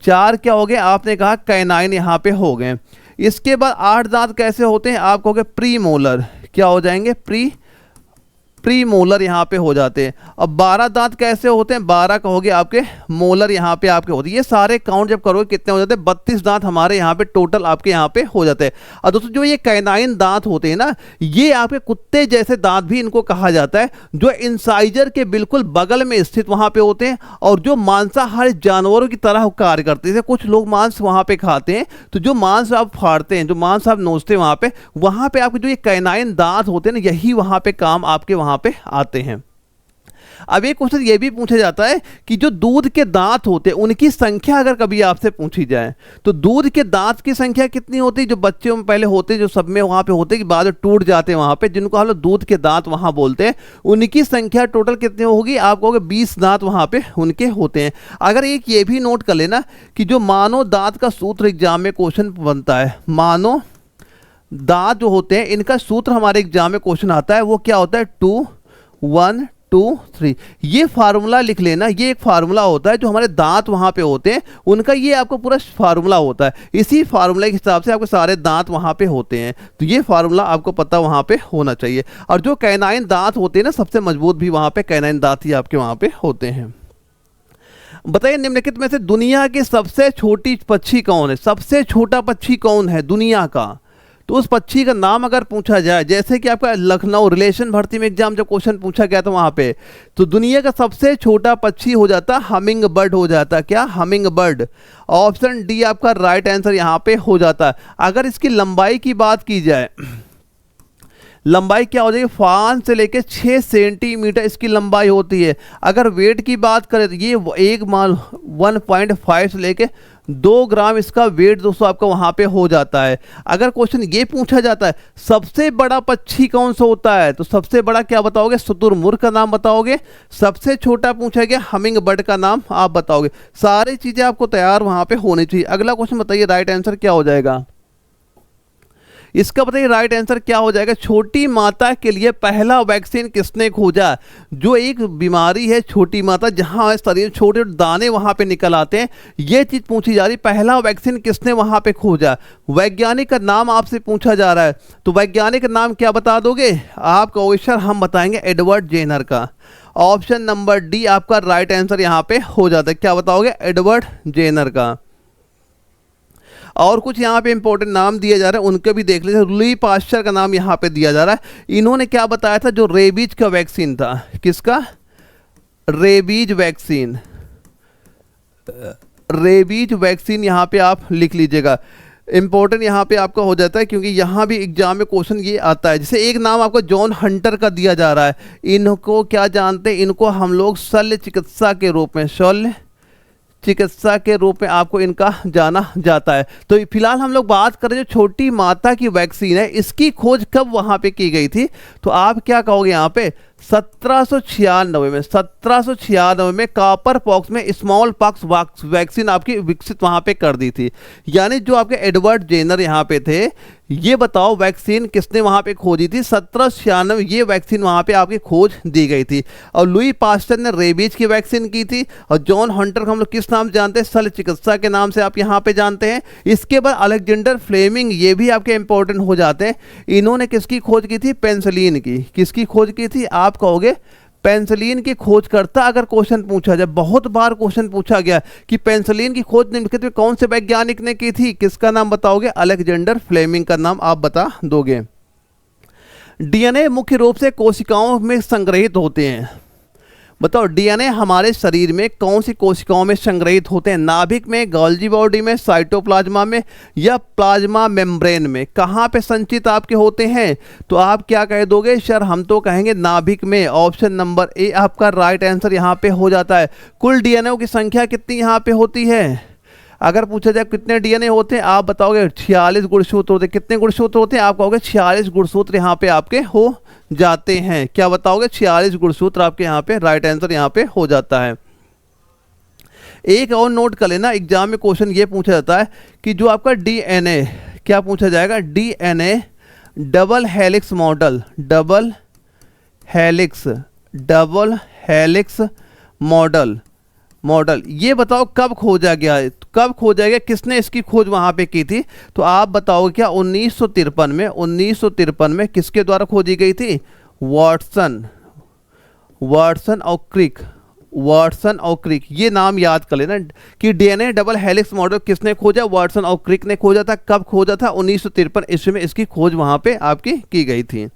A: 4 क्या हो गए, आपने कहा कैनाइन यहाँ पे हो गए। इसके बाद 8 दांत कैसे होते हैं, आप कहोगे प्री मोलर, क्या हो जाएंगे, प्री मोलर यहाँ पे हो जाते हैं। अब 12 दांत कैसे होते हैं, 12 कहोगे आपके मोलर यहाँ पे आपके होते हैं। ये सारे काउंट जब करोगे कितने हो जाते हैं, 32 दांत हमारे यहाँ पे टोटल आपके यहाँ पे हो जाते हैं। और दोस्तों जो ये कैनाइन दांत होते हैं ना, ये आपके कुत्ते जैसे दांत भी इनको कहा जाता है, जो इंसाइजर के बिल्कुल बगल में स्थित वहाँ पे होते हैं और जो मांसाहारी जानवरों की तरह कार्य करते हैं। जैसे कुछ लोग मांस वहाँ पे खाते हैं, तो जो मांस आप फाड़ते हैं, जो मांस आप नोचते हैं वहाँ पे आपके जो ये कैनाइन दांत होते हैं ना, यही वहाँ पे काम आपके वहाँ पे आते हैं। अब एक क्वेश्चन ये भी पूछा जाता है कि जो दूध के दांत होते हैं उनकी संख्या अगर कभी आपसे पूछी जाए, तो दूध के दांत की संख्या कितनी होती है, जो बच्चों में पहले होते, जो सब में वहां पे होते कि बाद में टूट जाते हैं वहां पे, जिनको हम लोग दूध के दांत वहां बोलते हैं, उनकी संख्या टोटल कितनी होगी, आप कहोगे 20 दांत वहां पे उनके होते हैं। अगर एक ये भी नोट कर लेना कि जो मानव दांत का सूत्र एग्जाम में क्वेश्चन बनता है, मानव दांत जो होते हैं इनका सूत्र हमारे एग्जाम में क्वेश्चन आता है, वो क्या होता है, 2 1 2 3। ये फार्मूला लिख लेना, ये एक फार्मूला होता है, जो हमारे दांत वहां पे होते हैं उनका ये आपको पूरा फार्मूला होता है। इसी फार्मूला के हिसाब से आपके सारे दांत वहां पे होते हैं, तो ये फार्मूला आपको पता वहां पे होना चाहिए। और जो कैनाइन दांत होते हैं ना, सबसे मजबूत भी वहां पे कैनाइन दांत ही आपके वहां पे होते हैं। बताइए निम्नलिखित में से दुनिया की सबसे छोटी पक्षी कौन है, सबसे छोटा पक्षी कौन है दुनिया का, तो उस पक्षी का नाम अगर पूछा जाए, जैसे कि आपका लखनऊ रिलेशन भर्ती में एग्जाम जब क्वेश्चन पूछा गया था वहां पे, तो दुनिया का सबसे छोटा पक्षी हो जाता हमिंग बर्ड हो जाता, क्या, हमिंग बर्ड। ऑप्शन डी आपका राइट आंसर यहाँ पे हो जाता है। अगर इसकी लंबाई की बात की जाए, लंबाई क्या हो जाएगी, 5 से लेकर 6 सेंटीमीटर इसकी लंबाई होती है। अगर वेट की बात करें तो ये 1.5 से लेकर 2 ग्राम इसका वेट दोस्तों आपका वहां पे हो जाता है। अगर क्वेश्चन ये पूछा जाता है सबसे बड़ा पक्षी कौन सा होता है, तो सबसे बड़ा क्या बताओगे, शुतुरमुर्ग का नाम बताओगे। सबसे छोटा पूछा गया हमिंग बर्ड का नाम आप बताओगे। सारी चीजें आपको तैयार वहां पे होनी चाहिए। अगला क्वेश्चन बताइए राइट आंसर क्या हो जाएगा इसका, बताइए राइट आंसर क्या हो जाएगा। छोटी माता के लिए पहला वैक्सीन किसने खोजा, जो एक बीमारी है छोटी माता, जहां शरीर छोटे दाने वहां पे निकल आते हैं, ये चीज पूछी जा रही, पहला वैक्सीन किसने वहां पे खोजा। वैज्ञानिक का नाम आपसे पूछा जा रहा है, तो वैज्ञानिक का नाम क्या बता दोगे आप कहोगे सर हम बताएंगे एडवर्ड जेनर का। ऑप्शन नंबर डी आपका राइट आंसर यहाँ पे हो जाता है, क्या बताओगे, एडवर्ड जेनर का। और कुछ यहाँ पे इंपॉर्टेंट नाम दिए जा रहे हैं, उनके भी देख लीजिए। लुई पास्चर का नाम यहाँ पे दिया जा रहा है। इन्होंने क्या बताया था, जो रेबीज का वैक्सीन था, किसका, रेबीज वैक्सीन, रेबीज वैक्सीन यहाँ पे आप लिख लीजिएगा। इंपॉर्टेंट यहाँ पे आपका हो जाता है, क्योंकि यहाँ भी एग्जाम में क्वेश्चन ये आता है। जैसे एक नाम आपको जॉन हंटर का दिया जा रहा है, इनको क्या जानते हैं, इनको हम लोग शल्य चिकित्सा के रूप में, शल्य चिकित्सा के रूप में आपको इनका जाना जाता है। तो फिलहाल हम लोग बात करें जो छोटी माता की वैक्सीन है, इसकी खोज कब वहां पे की गई थी, तो आप क्या कहोगे यहाँ पे, 1796 में कॉपर पॉक्स में स्मॉल पॉक्स वैक्सीन आपकी विकसित वहां पे कर दी थी। यानी जो आपके एडवर्ड जेनर यहाँ पे थे, ये बताओ वैक्सीन किसने वहां पे खोजी थी? 1796 ये वैक्सीन वहां पे आपकी खोज दी गई थी। और लुई पास्टर ने रेबीज की वैक्सीन की थी। और जॉन हंटर को हम लोग किस नाम से जानते हैं? शल्य चिकित्सा के नाम से आप यहाँ पे जानते हैं। इसके बाद अलेक्जेंडर फ्लेमिंग, ये भी आपके इंपॉर्टेंट हो जाते हैं। इन्होंने किसकी खोज की थी? पेंसिलिन की। किसकी खोज की थी? आप कहोगे पेंसिलिन की खोज करता। अगर क्वेश्चन पूछा जाए, बहुत बार क्वेश्चन पूछा गया कि पेंसिलिन की खोज निम्नलिखित में कौन से वैज्ञानिक ने की थी? किसका नाम बताओगे? अलेक्जेंडर फ्लेमिंग का नाम आप बता दोगे। डीएनए मुख्य रूप से कोशिकाओं में संग्रहित होते हैं। बताओ डीएनए हमारे शरीर में कौन सी कोशिकाओं में संग्रहित होते हैं? नाभिक में, गोल्गी बॉडी में, साइटोप्लाज्मा में या प्लाज्मा मेम्ब्रेन में? कहाँ पे संचित आपके होते हैं? तो आप क्या कह दोगे? सर हम तो कहेंगे नाभिक में। ऑप्शन नंबर ए आपका राइट आंसर यहाँ पे हो जाता है। कुल डीएनए की संख्या कितनी यहाँ पे होती है? अगर पूछा जाए कितने डीएनए होते हैं, आप बताओगे 46 गुणसूत्र होते हैं। कितने गुणसूत्र होते हैं? आप कहोगे 46 गुणसूत्र यहाँ पे आपके हो जाते हैं। क्या बताओगे? 46 गुणसूत्र आपके यहाँ पे राइट आंसर यहाँ पे हो जाता है। एक और नोट कर लेना, एग्जाम में क्वेश्चन ये पूछा जाता है कि जो आपका डीएनए, क्या पूछा जाएगा? DNA double helix model, double helix model ये बताओ कब खोजा गया है? कब खोजा गया? किसने इसकी खोज वहां पे की थी? तो आप बताओगे क्या? 1953 में किसके द्वारा खोजी गई थी? वाटसन और क्रिक। ये नाम याद कर लेना कि डीएनए डबल हेलिक्स मॉडल किसने खोजा? वाटसन और क्रिक ने खोजा था। कब खोजा था? 1953 ईस्वी में इसकी खोज वहां पे आपकी की गई थी।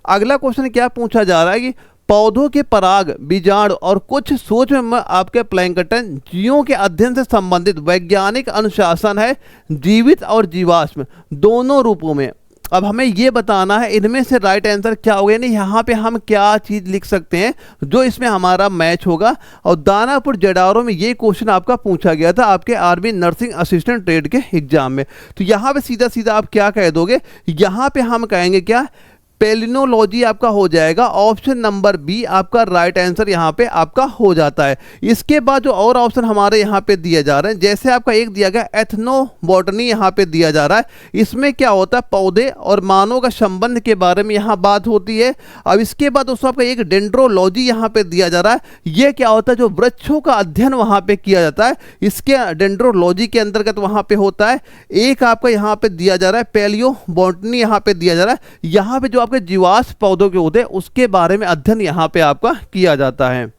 A: अगला क्वेश्चन क्या पूछा जा रहा है कि पौधों के पराग, बीजाणु और कुछ सूक्ष्म आपके प्लैंकटन जीवों के अध्ययन से संबंधित वैज्ञानिक अनुशासन है जीवित और जीवाश्म दोनों रूपों में। अब हमें ये बताना है इनमें से राइट आंसर क्या होगा, यानी यहाँ पे हम क्या चीज़ लिख सकते हैं जो इसमें हमारा मैच होगा। और दानापुर जडारों में ये क्वेश्चन आपका पूछा गया था आपके आर्मी नर्सिंग असिस्टेंट ट्रेड के एग्जाम में। तो यहाँ पे सीधा सीधा आप क्या कह दोगे? यहाँ पे हम कहेंगे क्या? पेलिनोलॉजी आपका हो जाएगा। ऑप्शन नंबर बी आपका राइट आंसर यहाँ पे आपका हो जाता है। इसके बाद जो और ऑप्शन हमारे यहाँ पे दिए जा रहे हैं, जैसे आपका एक दिया गया एथनोबॉटनी यहाँ पे दिया जा रहा है। इसमें क्या होता है? पौधे और मानव का संबंध के बारे में यहाँ बात होती है। अब इसके बाद दोस्तों आपका एक डेंड्रोलॉजी यहाँ पे दिया जा रहा है। ये क्या होता है? जो वृक्षों का अध्ययन वहाँ पे किया जाता है, इसके डेंड्रोलॉजी के अंतर्गत वहाँ पे होता है। एक आपका यहाँ पे दिया जा रहा है पैलियोबॉटनी यहाँ पे दिया जा रहा है। यहाँ पे जो आपके जीवाश्म पौधों के होते हैं उसके बारे में अध्ययन यहाँ पे आपका किया जाता है।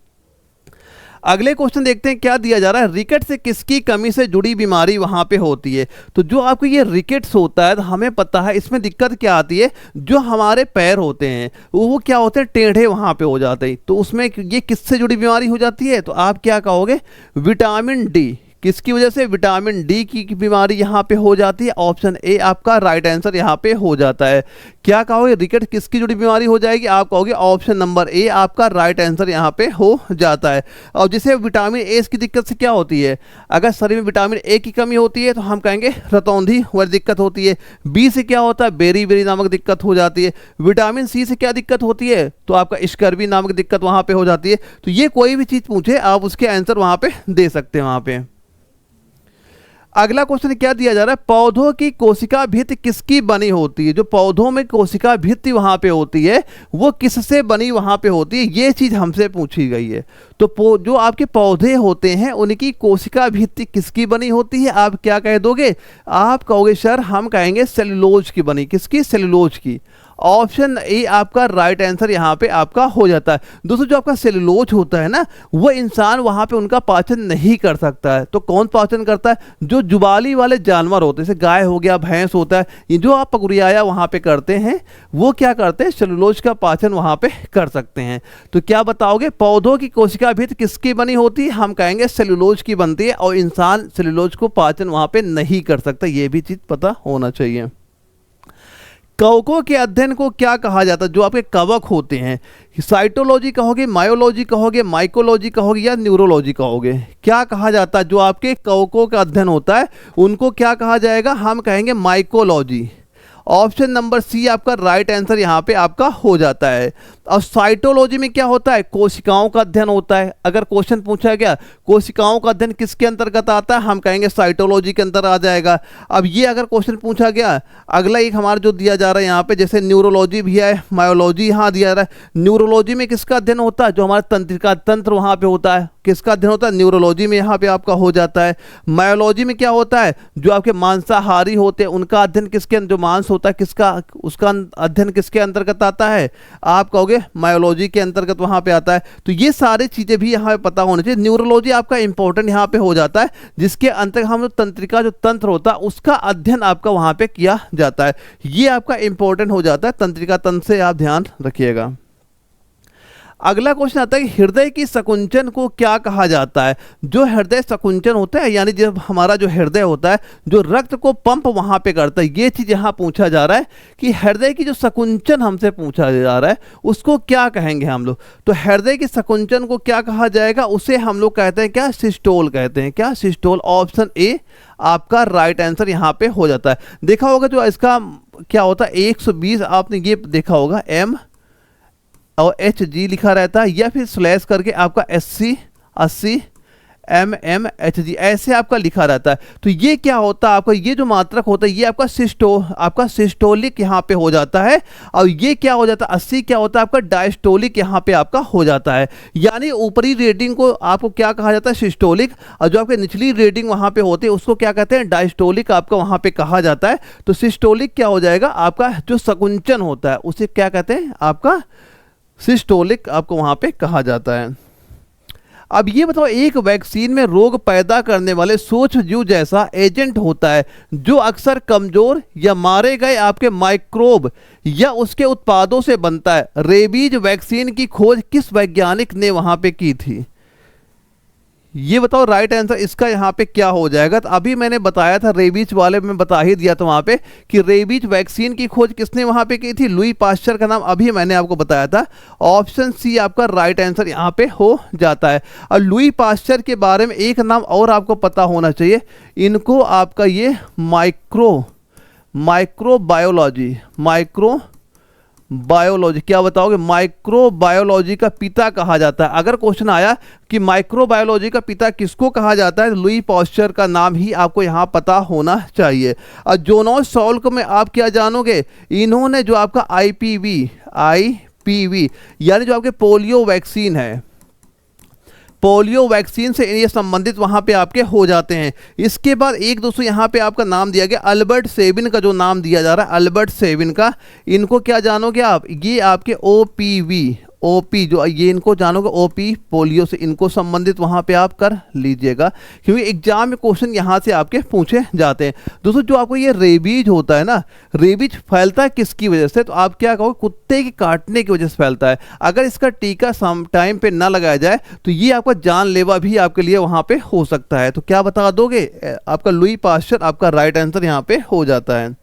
A: अगले क्वेश्चन देखते हैं क्या दिया जा रहा है। रिकेट से किसकी कमी से जुड़ी बीमारी वहां पे होती है? तो जो आपको ये रिकेट्स होता है तो हमें पता है इसमें दिक्कत क्या आती है। जो हमारे पैर होते हैं वो क्या होते हैं? टेढ़े वहां पे हो जाते हैं। तो उसमें ये किससे जुड़ी बीमारी हो जाती है? तो आप क्या कहोगे? Vitamin D. किसकी वजह से? विटामिन डी की बीमारी यहाँ पे हो जाती है। ऑप्शन ए आपका राइट आंसर यहाँ पे हो जाता है। क्या कहोगे? रिकेट किसकी जुड़ी बीमारी हो जाएगी? आप कहोगे ऑप्शन नंबर ए आपका राइट आंसर यहाँ पे हो जाता है। और जैसे विटामिन ए की दिक्कत से क्या होती है? अगर शरीर में विटामिन ए की कमी होती है तो हम कहेंगे रतौंधी वाली दिक्कत होती है। बी से क्या होता है? बेरी नामक दिक्कत हो जाती है। विटामिन सी से क्या दिक्कत होती है? तो आपका स्कर्वी नामक दिक्कत वहाँ पे हो जाती है। तो ये कोई भी चीज़ पूछे आप उसके आंसर वहाँ पे दे सकते हैं वहाँ पे। अगला क्वेश्चन क्या दिया जा रहा है? पौधों की कोशिका भित्ति किसकी बनी होती है? जो पौधों में कोशिका भित्ति वहां पे होती है वो किससे बनी वहां पे होती है? ये चीज हमसे पूछी गई है। तो जो आपके पौधे होते हैं उनकी कोशिका भित्ति किसकी बनी होती है? आप क्या कह दोगे? आप कहोगे सर हम कहेंगे सेलुलोज की बनी। किसकी? सेलुलोज की। ऑप्शन ए आपका राइट आंसर यहाँ पे आपका हो जाता है। दोस्तों जो आपका सेलुलोज होता है ना, वो इंसान वहाँ पे उनका पाचन नहीं कर सकता है। तो कौन पाचन करता है? जो जुबाली वाले जानवर होते हैं, जैसे गाय हो गया, भैंस होता है, ये जो आप पकुरियाया वहाँ पे करते हैं वो क्या करते हैं? सेलुलोज का पाचन वहाँ पे कर सकते हैं। तो क्या बताओगे? पौधों की कोशिका भित्ति किसकी बनी होती है? हम कहेंगे सेलुलोज की बनती है। और इंसान सेलुलोज को पाचन वहाँ पे नहीं कर सकता। ये भी चीज़ पता होना चाहिए। कवकों के अध्ययन को क्या कहा जाता है? जो आपके कवक होते हैं, साइटोलॉजी कहोगे, मायोलॉजी कहोगे, माइकोलॉजी कहोगे या न्यूरोलॉजी कहोगे? क्या कहा जाता है? जो आपके कवकों का अध्ययन होता है उनको क्या कहा जाएगा? हम कहेंगे माइकोलॉजी। ऑप्शन नंबर सी आपका राइट आंसर यहाँ पे आपका हो जाता है। अब साइटोलॉजी में क्या होता है, कोशिकाओं का अध्ययन होता है। अगर क्वेश्चन पूछा गया कोशिकाओं का अध्ययन किसके अंतर्गत आता है, हम कहेंगे साइटोलॉजी के अंदर आ जाएगा। अब ये अगर क्वेश्चन पूछा गया, अगला एक हमारा जो दिया जा रहा है यहाँ पे, जैसे न्यूरोलॉजी भी है, मायोलॉजी यहाँ दिया जा रहा है। न्यूरोलॉजी में किसका अध्ययन होता है, जो हमारा तंत्रिका तंत्र वहाँ पे होता है, किसका अध्ययन होता है, न्यूरोलॉजी में यहाँ पे आपका हो जाता है। मायोलॉजी में क्या होता है, जो आपके मांसाहारी होते हैं उनका अध्ययन किसके, जो मांस होता है किसका, उसका अध्ययन किसके अंतर्गत आता है, आप कहोगे मायोलॉजी के अंतर्गत वहाँ पे आता है। तो ये सारी चीज़ें भी यहाँ पे पता होनी चाहिए। न्यूरोलॉजी आपका इंपॉर्टेंट यहाँ पे हो जाता है, जिसके अंतर्गत हम तंत्रिका जो तंत्र होता है उसका अध्ययन आपका वहाँ पे किया जाता है। ये आपका इंपॉर्टेंट हो जाता है, तंत्रिका तंत्र से आप ध्यान रखिएगा। अगला क्वेश्चन आता है कि हृदय की संकुंचन को क्या कहा जाता है। जो हृदय संकुंचन होता है, यानी जब हमारा जो हृदय होता है जो रक्त को पंप वहां पे करता है, ये चीज यहाँ पूछा जा रहा है कि हृदय की जो संकुंचन हमसे पूछा जा रहा है उसको क्या कहेंगे हम लोग। तो हृदय की संकुंचन को क्या कहा जाएगा, उसे हम लोग कहते हैं क्या, सिस्टोल कहते हैं। क्या, सिस्टोल। ऑप्शन ए आपका राइट आंसर यहाँ पे हो जाता है। देखा होगा जो इसका क्या होता है 120, आपने ये देखा होगा एम और एच जी लिखा रहता है, या फिर स्लैश करके आपका 80 80 MM HG ऐसे आपका लिखा रहता है। तो ये क्या होता है, आपका ये जो मात्रक होता है ये आपका सिस्टोलिक यहाँ पे हो जाता है। और ये क्या हो जाता है 80 क्या होता है आपका डायस्टोलिक यहाँ पे आपका हो जाता है। यानी ऊपरी रेडिंग को आपको क्या कहा जाता है, सिस्टोलिक, और जो आपके निचली रेडिंग वहाँ पे होती है उसको क्या कहते हैं, डायस्टोलिक आपका वहाँ पे कहा जाता है। तो सिस्टोलिक क्या हो जाएगा, आपका जो संकुंचन होता है उसे क्या कहते हैं, आपका सिस्टोलिक आपको वहाँ पे कहा जाता है। अब ये बताओ, एक वैक्सीन में रोग पैदा करने वाले सूक्ष्म जीव जैसा एजेंट होता है जो अक्सर कमजोर या मारे गए आपके माइक्रोब या उसके उत्पादों से बनता है। रेबीज वैक्सीन की खोज किस वैज्ञानिक ने वहां पे की थी, ये बताओ राइट आंसर इसका यहाँ पे क्या हो जाएगा। तो अभी मैंने बताया था रेबीज वाले में बता ही दिया था वहाँ पे कि रेबीज वैक्सीन की खोज किसने वहाँ पे की थी, लुई पाश्चर का नाम अभी मैंने आपको बताया था। ऑप्शन सी आपका राइट आंसर यहाँ पे हो जाता है। और लुई पाश्चर के बारे में एक नाम और आपको पता होना चाहिए, इनको आपका ये माइक्रोबायोलॉजी क्या बताओगे, माइक्रोबायोलॉजी का पिता कहा जाता है। अगर क्वेश्चन आया कि माइक्रोबायोलॉजी का पिता किसको कहा जाता है, लुई पाश्चर का नाम ही आपको यहाँ पता होना चाहिए। और जोनास सॉल्क में आप क्या जानोगे, इन्होंने जो आपका आईपीवी यानी जो आपके पोलियो वैक्सीन है, पोलियो वैक्सीन से ये संबंधित वहाँ पे आपके हो जाते हैं। इसके बाद एक दोस्तों यहाँ पे आपका नाम दिया गया अल्बर्ट सेबिन का, जो नाम दिया जा रहा है अल्बर्ट सेबिन का, इनको क्या जानोगे आप, ये आपके ओपी जो ये इनको जानोगे, ओपी पोलियो से इनको संबंधित वहाँ पे आप कर लीजिएगा, क्योंकि एग्जाम में क्वेश्चन यहाँ से आपके पूछे जाते हैं। दोस्तों जो आपको ये रेबीज होता है ना, रेबीज फैलता है किसकी वजह से, तो आप क्या कहोगे, कुत्ते के काटने की वजह से फैलता है। अगर इसका टीका सम टाइम पे ना लगाया जाए तो ये आपका जानलेवा भी आपके लिए वहाँ पे हो सकता है। तो क्या बता दोगे, आपका लुई पाश्चर आपका राइट आंसर यहाँ पे हो जाता है।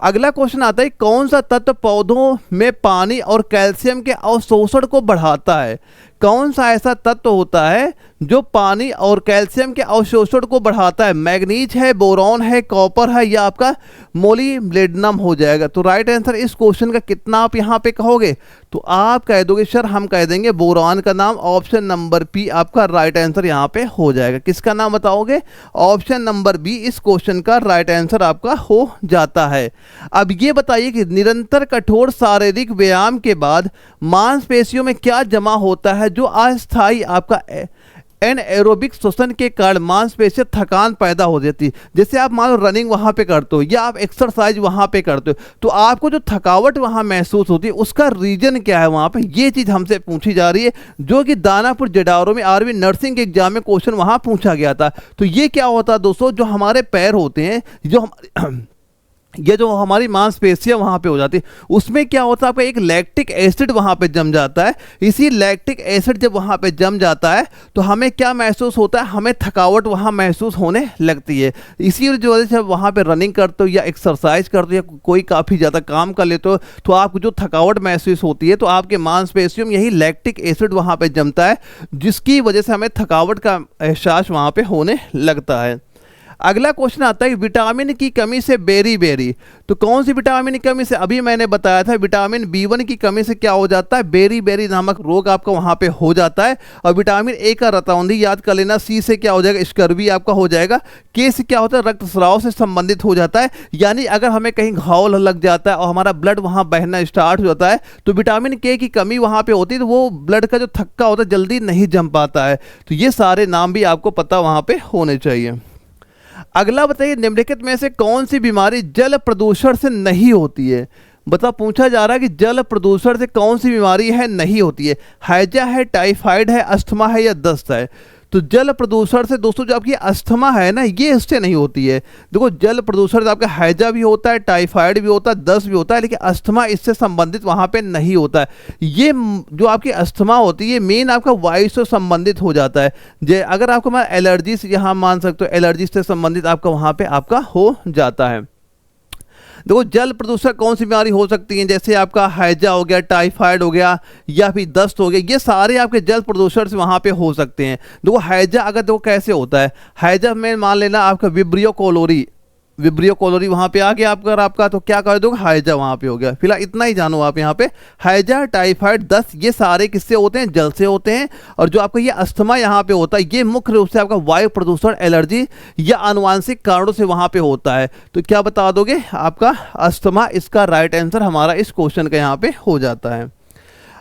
A: अगला क्वेश्चन आता है, कौन सा तत्व पौधों में पानी और कैल्शियम के अवशोषण को बढ़ाता है। कौन सा ऐसा तत्व होता है जो पानी और कैल्शियम के अवशोषण को बढ़ाता है, मैग्नीज है, बोरॉन है, कॉपर है, या आपका मोलिब्डेनम हो जाएगा। तो राइट आंसर इस क्वेश्चन का कितना आप यहाँ पे कहोगे, तो आप कह दोगे सर हम कह देंगे बोरॉन का नाम, ऑप्शन नंबर बी आपका राइट आंसर यहाँ पे हो जाएगा। किसका नाम बताओगे, ऑप्शन नंबर बी इस क्वेश्चन का राइट आंसर आपका हो जाता है। अब ये बताइए कि निरंतर कठोर शारीरिक व्यायाम के बाद मांसपेशियों में क्या जमा होता है जो अस्थायी आपका एनएरोबिक श्वसन के कारण मांसपेशियों थकान पैदा हो जाती है। जैसे आप मान लो रनिंग वहां पे करते हो या आप एक्सरसाइज वहां पे करते हो, तो आपको जो थकावट वहां महसूस होती है उसका रीजन क्या है वहां पे, ये चीज हमसे पूछी जा रही है, जो कि दानापुर जडारो में आर्मी नर्सिंग के एग्जाम में क्वेश्चन वहां पूछा गया था। तो ये क्या होता है दोस्तों, जो हमारे पैर होते हैं, ये जो हमारी मांसपेशियां वहां पे हो जाती है, उसमें क्या होता है आपका एक लैक्टिक एसिड वहां पे जम जाता है। इसी लैक्टिक एसिड जब वहां पे जम जाता है तो हमें क्या महसूस होता है, हमें थकावट वहां महसूस होने लगती है। इसी वजह से वहां पे रनिंग करते हो या एक्सरसाइज करते हो या कोई काफ़ी ज़्यादा काम कर लेते हो, तो आपको जो थकावट महसूस होती है तो आपके मांसपेशियों में यही लैक्टिक एसिड वहां पर जमता है, जिसकी वजह से हमें थकावट का एहसास वहां पर होने लगता है। अगला क्वेश्चन आता है विटामिन की कमी से बेरी बेरी, तो कौन सी विटामिन की कमी से? अभी मैंने बताया था विटामिन बी1 की कमी से क्या हो जाता है, बेरी बेरी नामक रोग आपका वहां पे हो जाता है। और विटामिन ए का रतौंधी याद कर लेना, सी से क्या हो जाएगा, स्कर्वी आपका हो जाएगा, के से क्या होता है, रक्तस्राव से संबंधित हो जाता है। यानी अगर हमें कहीं घाव लग जाता है और हमारा ब्लड वहां बहना स्टार्ट हो जाता है तो विटामिन के की कमी वहां पे होती है, तो वो ब्लड का जो थक्का होता है जल्दी नहीं जम पाता है। तो ये सारे नाम भी आपको पता वहां पे होने चाहिए। अगला बताइए निम्नलिखित में से कौन सी बीमारी जल प्रदूषण से नहीं होती है? बता पूछा जा रहा है कि जल प्रदूषण से कौन सी बीमारी है नहीं होती है? हैजा है, टाइफाइड है, अस्थमा है या दस्त है? तो जल प्रदूषण से दोस्तों जो आपकी अस्थमा है ना, ये इससे नहीं होती है। देखो जल प्रदूषण से आपका हैजा भी होता है, टाइफाइड भी होता है, दस्त भी होता है, लेकिन अस्थमा इससे संबंधित वहां पे नहीं होता है। ये जो आपकी अस्थमा होती है मेन आपका वायु से संबंधित हो जाता है। अगर आपको मैं एलर्जी से यहाँ मान सकते हो, एलर्जी से संबंधित आपका वहां पे आपका हो जाता है। देखो जल प्रदूषण कौन सी बीमारी हो सकती है, जैसे आपका हैजा हो गया, टाइफाइड हो गया या फिर दस्त हो गया, ये सारे आपके जल प्रदूषण से वहां पे हो सकते हैं। देखो हैजा अगर देखो कैसे होता है, हैजा में मान लेना आपका विब्रियो कोलोरी वहां पे आ गया आपका तो क्या कर दोगे, हैजा वहां पे हो गया। फिलहाल इतना ही जानो आप यहाँ पे, हैजा, टाइफाइड, दस्त ये सारे किससे होते हैं, जल से होते हैं। और जो आपका ये अस्थमा यहाँ पे होता है ये मुख्य रूप से आपका वायु प्रदूषण, एलर्जी या आनुवांशिक कारणों से वहां पे होता है। तो क्या बता दोगे, आपका अस्थमा इसका राइट आंसर हमारा इस क्वेश्चन का यहाँ पे हो जाता है।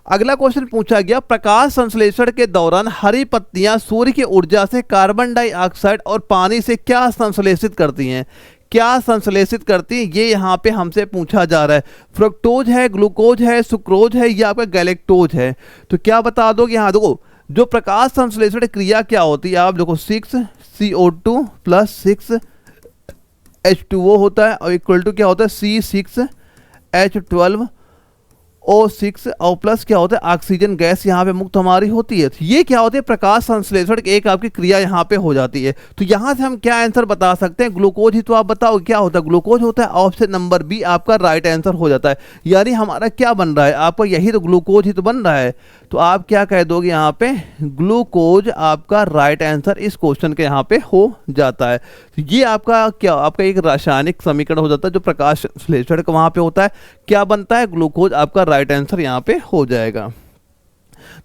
A: अगला क्वेश्चन पूछा गया प्रकाश संश्लेषण के दौरान हरी पत्तियां सूर्य की ऊर्जा से कार्बन डाइऑक्साइड और पानी से क्या संश्लेषित करती हैं? क्या संश्लेषित करती है, ये यहाँ पे हमसे पूछा जा रहा है। फ्रुक्टोज है, ग्लूकोज है, सुक्रोज है या आपका गैलेक्टोज है? तो क्या बता दोगे यहाँ? देखो जो प्रकाश संश्लेषण क्रिया क्या होती है, आप देखो 6CO2 + 6H2O होता है और इक्वल टू क्या होता है C6H12O6 और प्लस क्या होता है ऑक्सीजन गैस यहाँ पे मुक्त हमारी होती है। तो ये क्या होती है, प्रकाश संश्लेषण एक आपकी क्रिया यहाँ पे हो जाती है। तो यहाँ से हम क्या आंसर बता सकते हैं, ग्लूकोज ही। तो आप बताओ क्या होता है, ग्लूकोज होता है। ऑप्शन नंबर बी आपका राइट आंसर हो जाता है। यानी हमारा क्या बन रहा है, आपका यही तो ग्लूकोज ही तो बन रहा है। तो आप क्या कह दोगे यहाँ पे, ग्लूकोज आपका राइट आंसर इस क्वेश्चन के यहाँ पे हो जाता है। तो ये आपका क्या, आपका एक रासायनिक समीकरण हो जाता है जो प्रकाश संश्लेषण का वहाँ पे होता है। क्या बनता है, ग्लूकोज आपका राइट आंसर यहाँ पे हो जाएगा।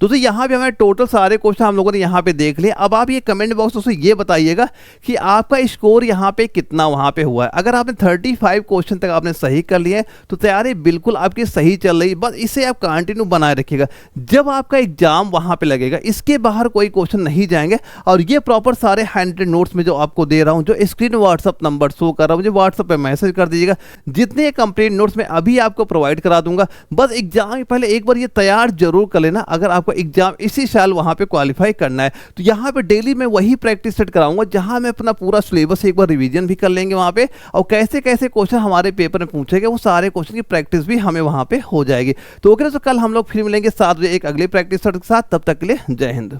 A: दोस्तों यहाँ पे हमें टोटल सारे क्वेश्चन हम लोगों ने यहाँ पे देख लिए। अब आप ये कमेंट बॉक्स में ये बताइएगा कि आपका स्कोर यहाँ पे कितना वहाँ पे हुआ है। अगर आपने 35 क्वेश्चन तक आपने सही कर लिए तो तैयारी बिल्कुल आपकी सही चल रही, बस इसे आप कंटिन्यू बनाए रखिएगा। जब आपका एग्जाम वहाँ पे लगेगा इसके बाहर कोई क्वेश्चन नहीं जाएंगे। और ये प्रॉपर सारे हैंडेड नोट्स में जो आपको दे रहा हूँ, जो स्क्रीन व्हाट्सअप नंबर शो कर रहा हूँ, मुझे व्हाट्सअप पर मैसेज कर दीजिएगा। जितने कंप्लीट नोट्स मैं अभी आपको प्रोवाइड करा दूंगा, बस एग्जाम के पहले एक बार ये तैयार जरूर कर लेना। अगर आपको एग्जाम इसी साल वहां पे क्वालिफाई करना है तो यहाँ पे डेली मैं वही प्रैक्टिस सेट कराऊंगा जहां मैं अपना पूरा सिलेबस एक बार रिवीजन भी कर लेंगे वहां पे, और कैसे कैसे क्वेश्चन हमारे पेपर में पूछेंगे वो सारे क्वेश्चन की प्रैक्टिस भी हमें वहां पे हो जाएगी। तो ओके, तो कल हम लोग फिर मिलेंगे 7 बजे एक अगले प्रैक्टिस सेट के साथ। तब तक के लिए जय हिंद।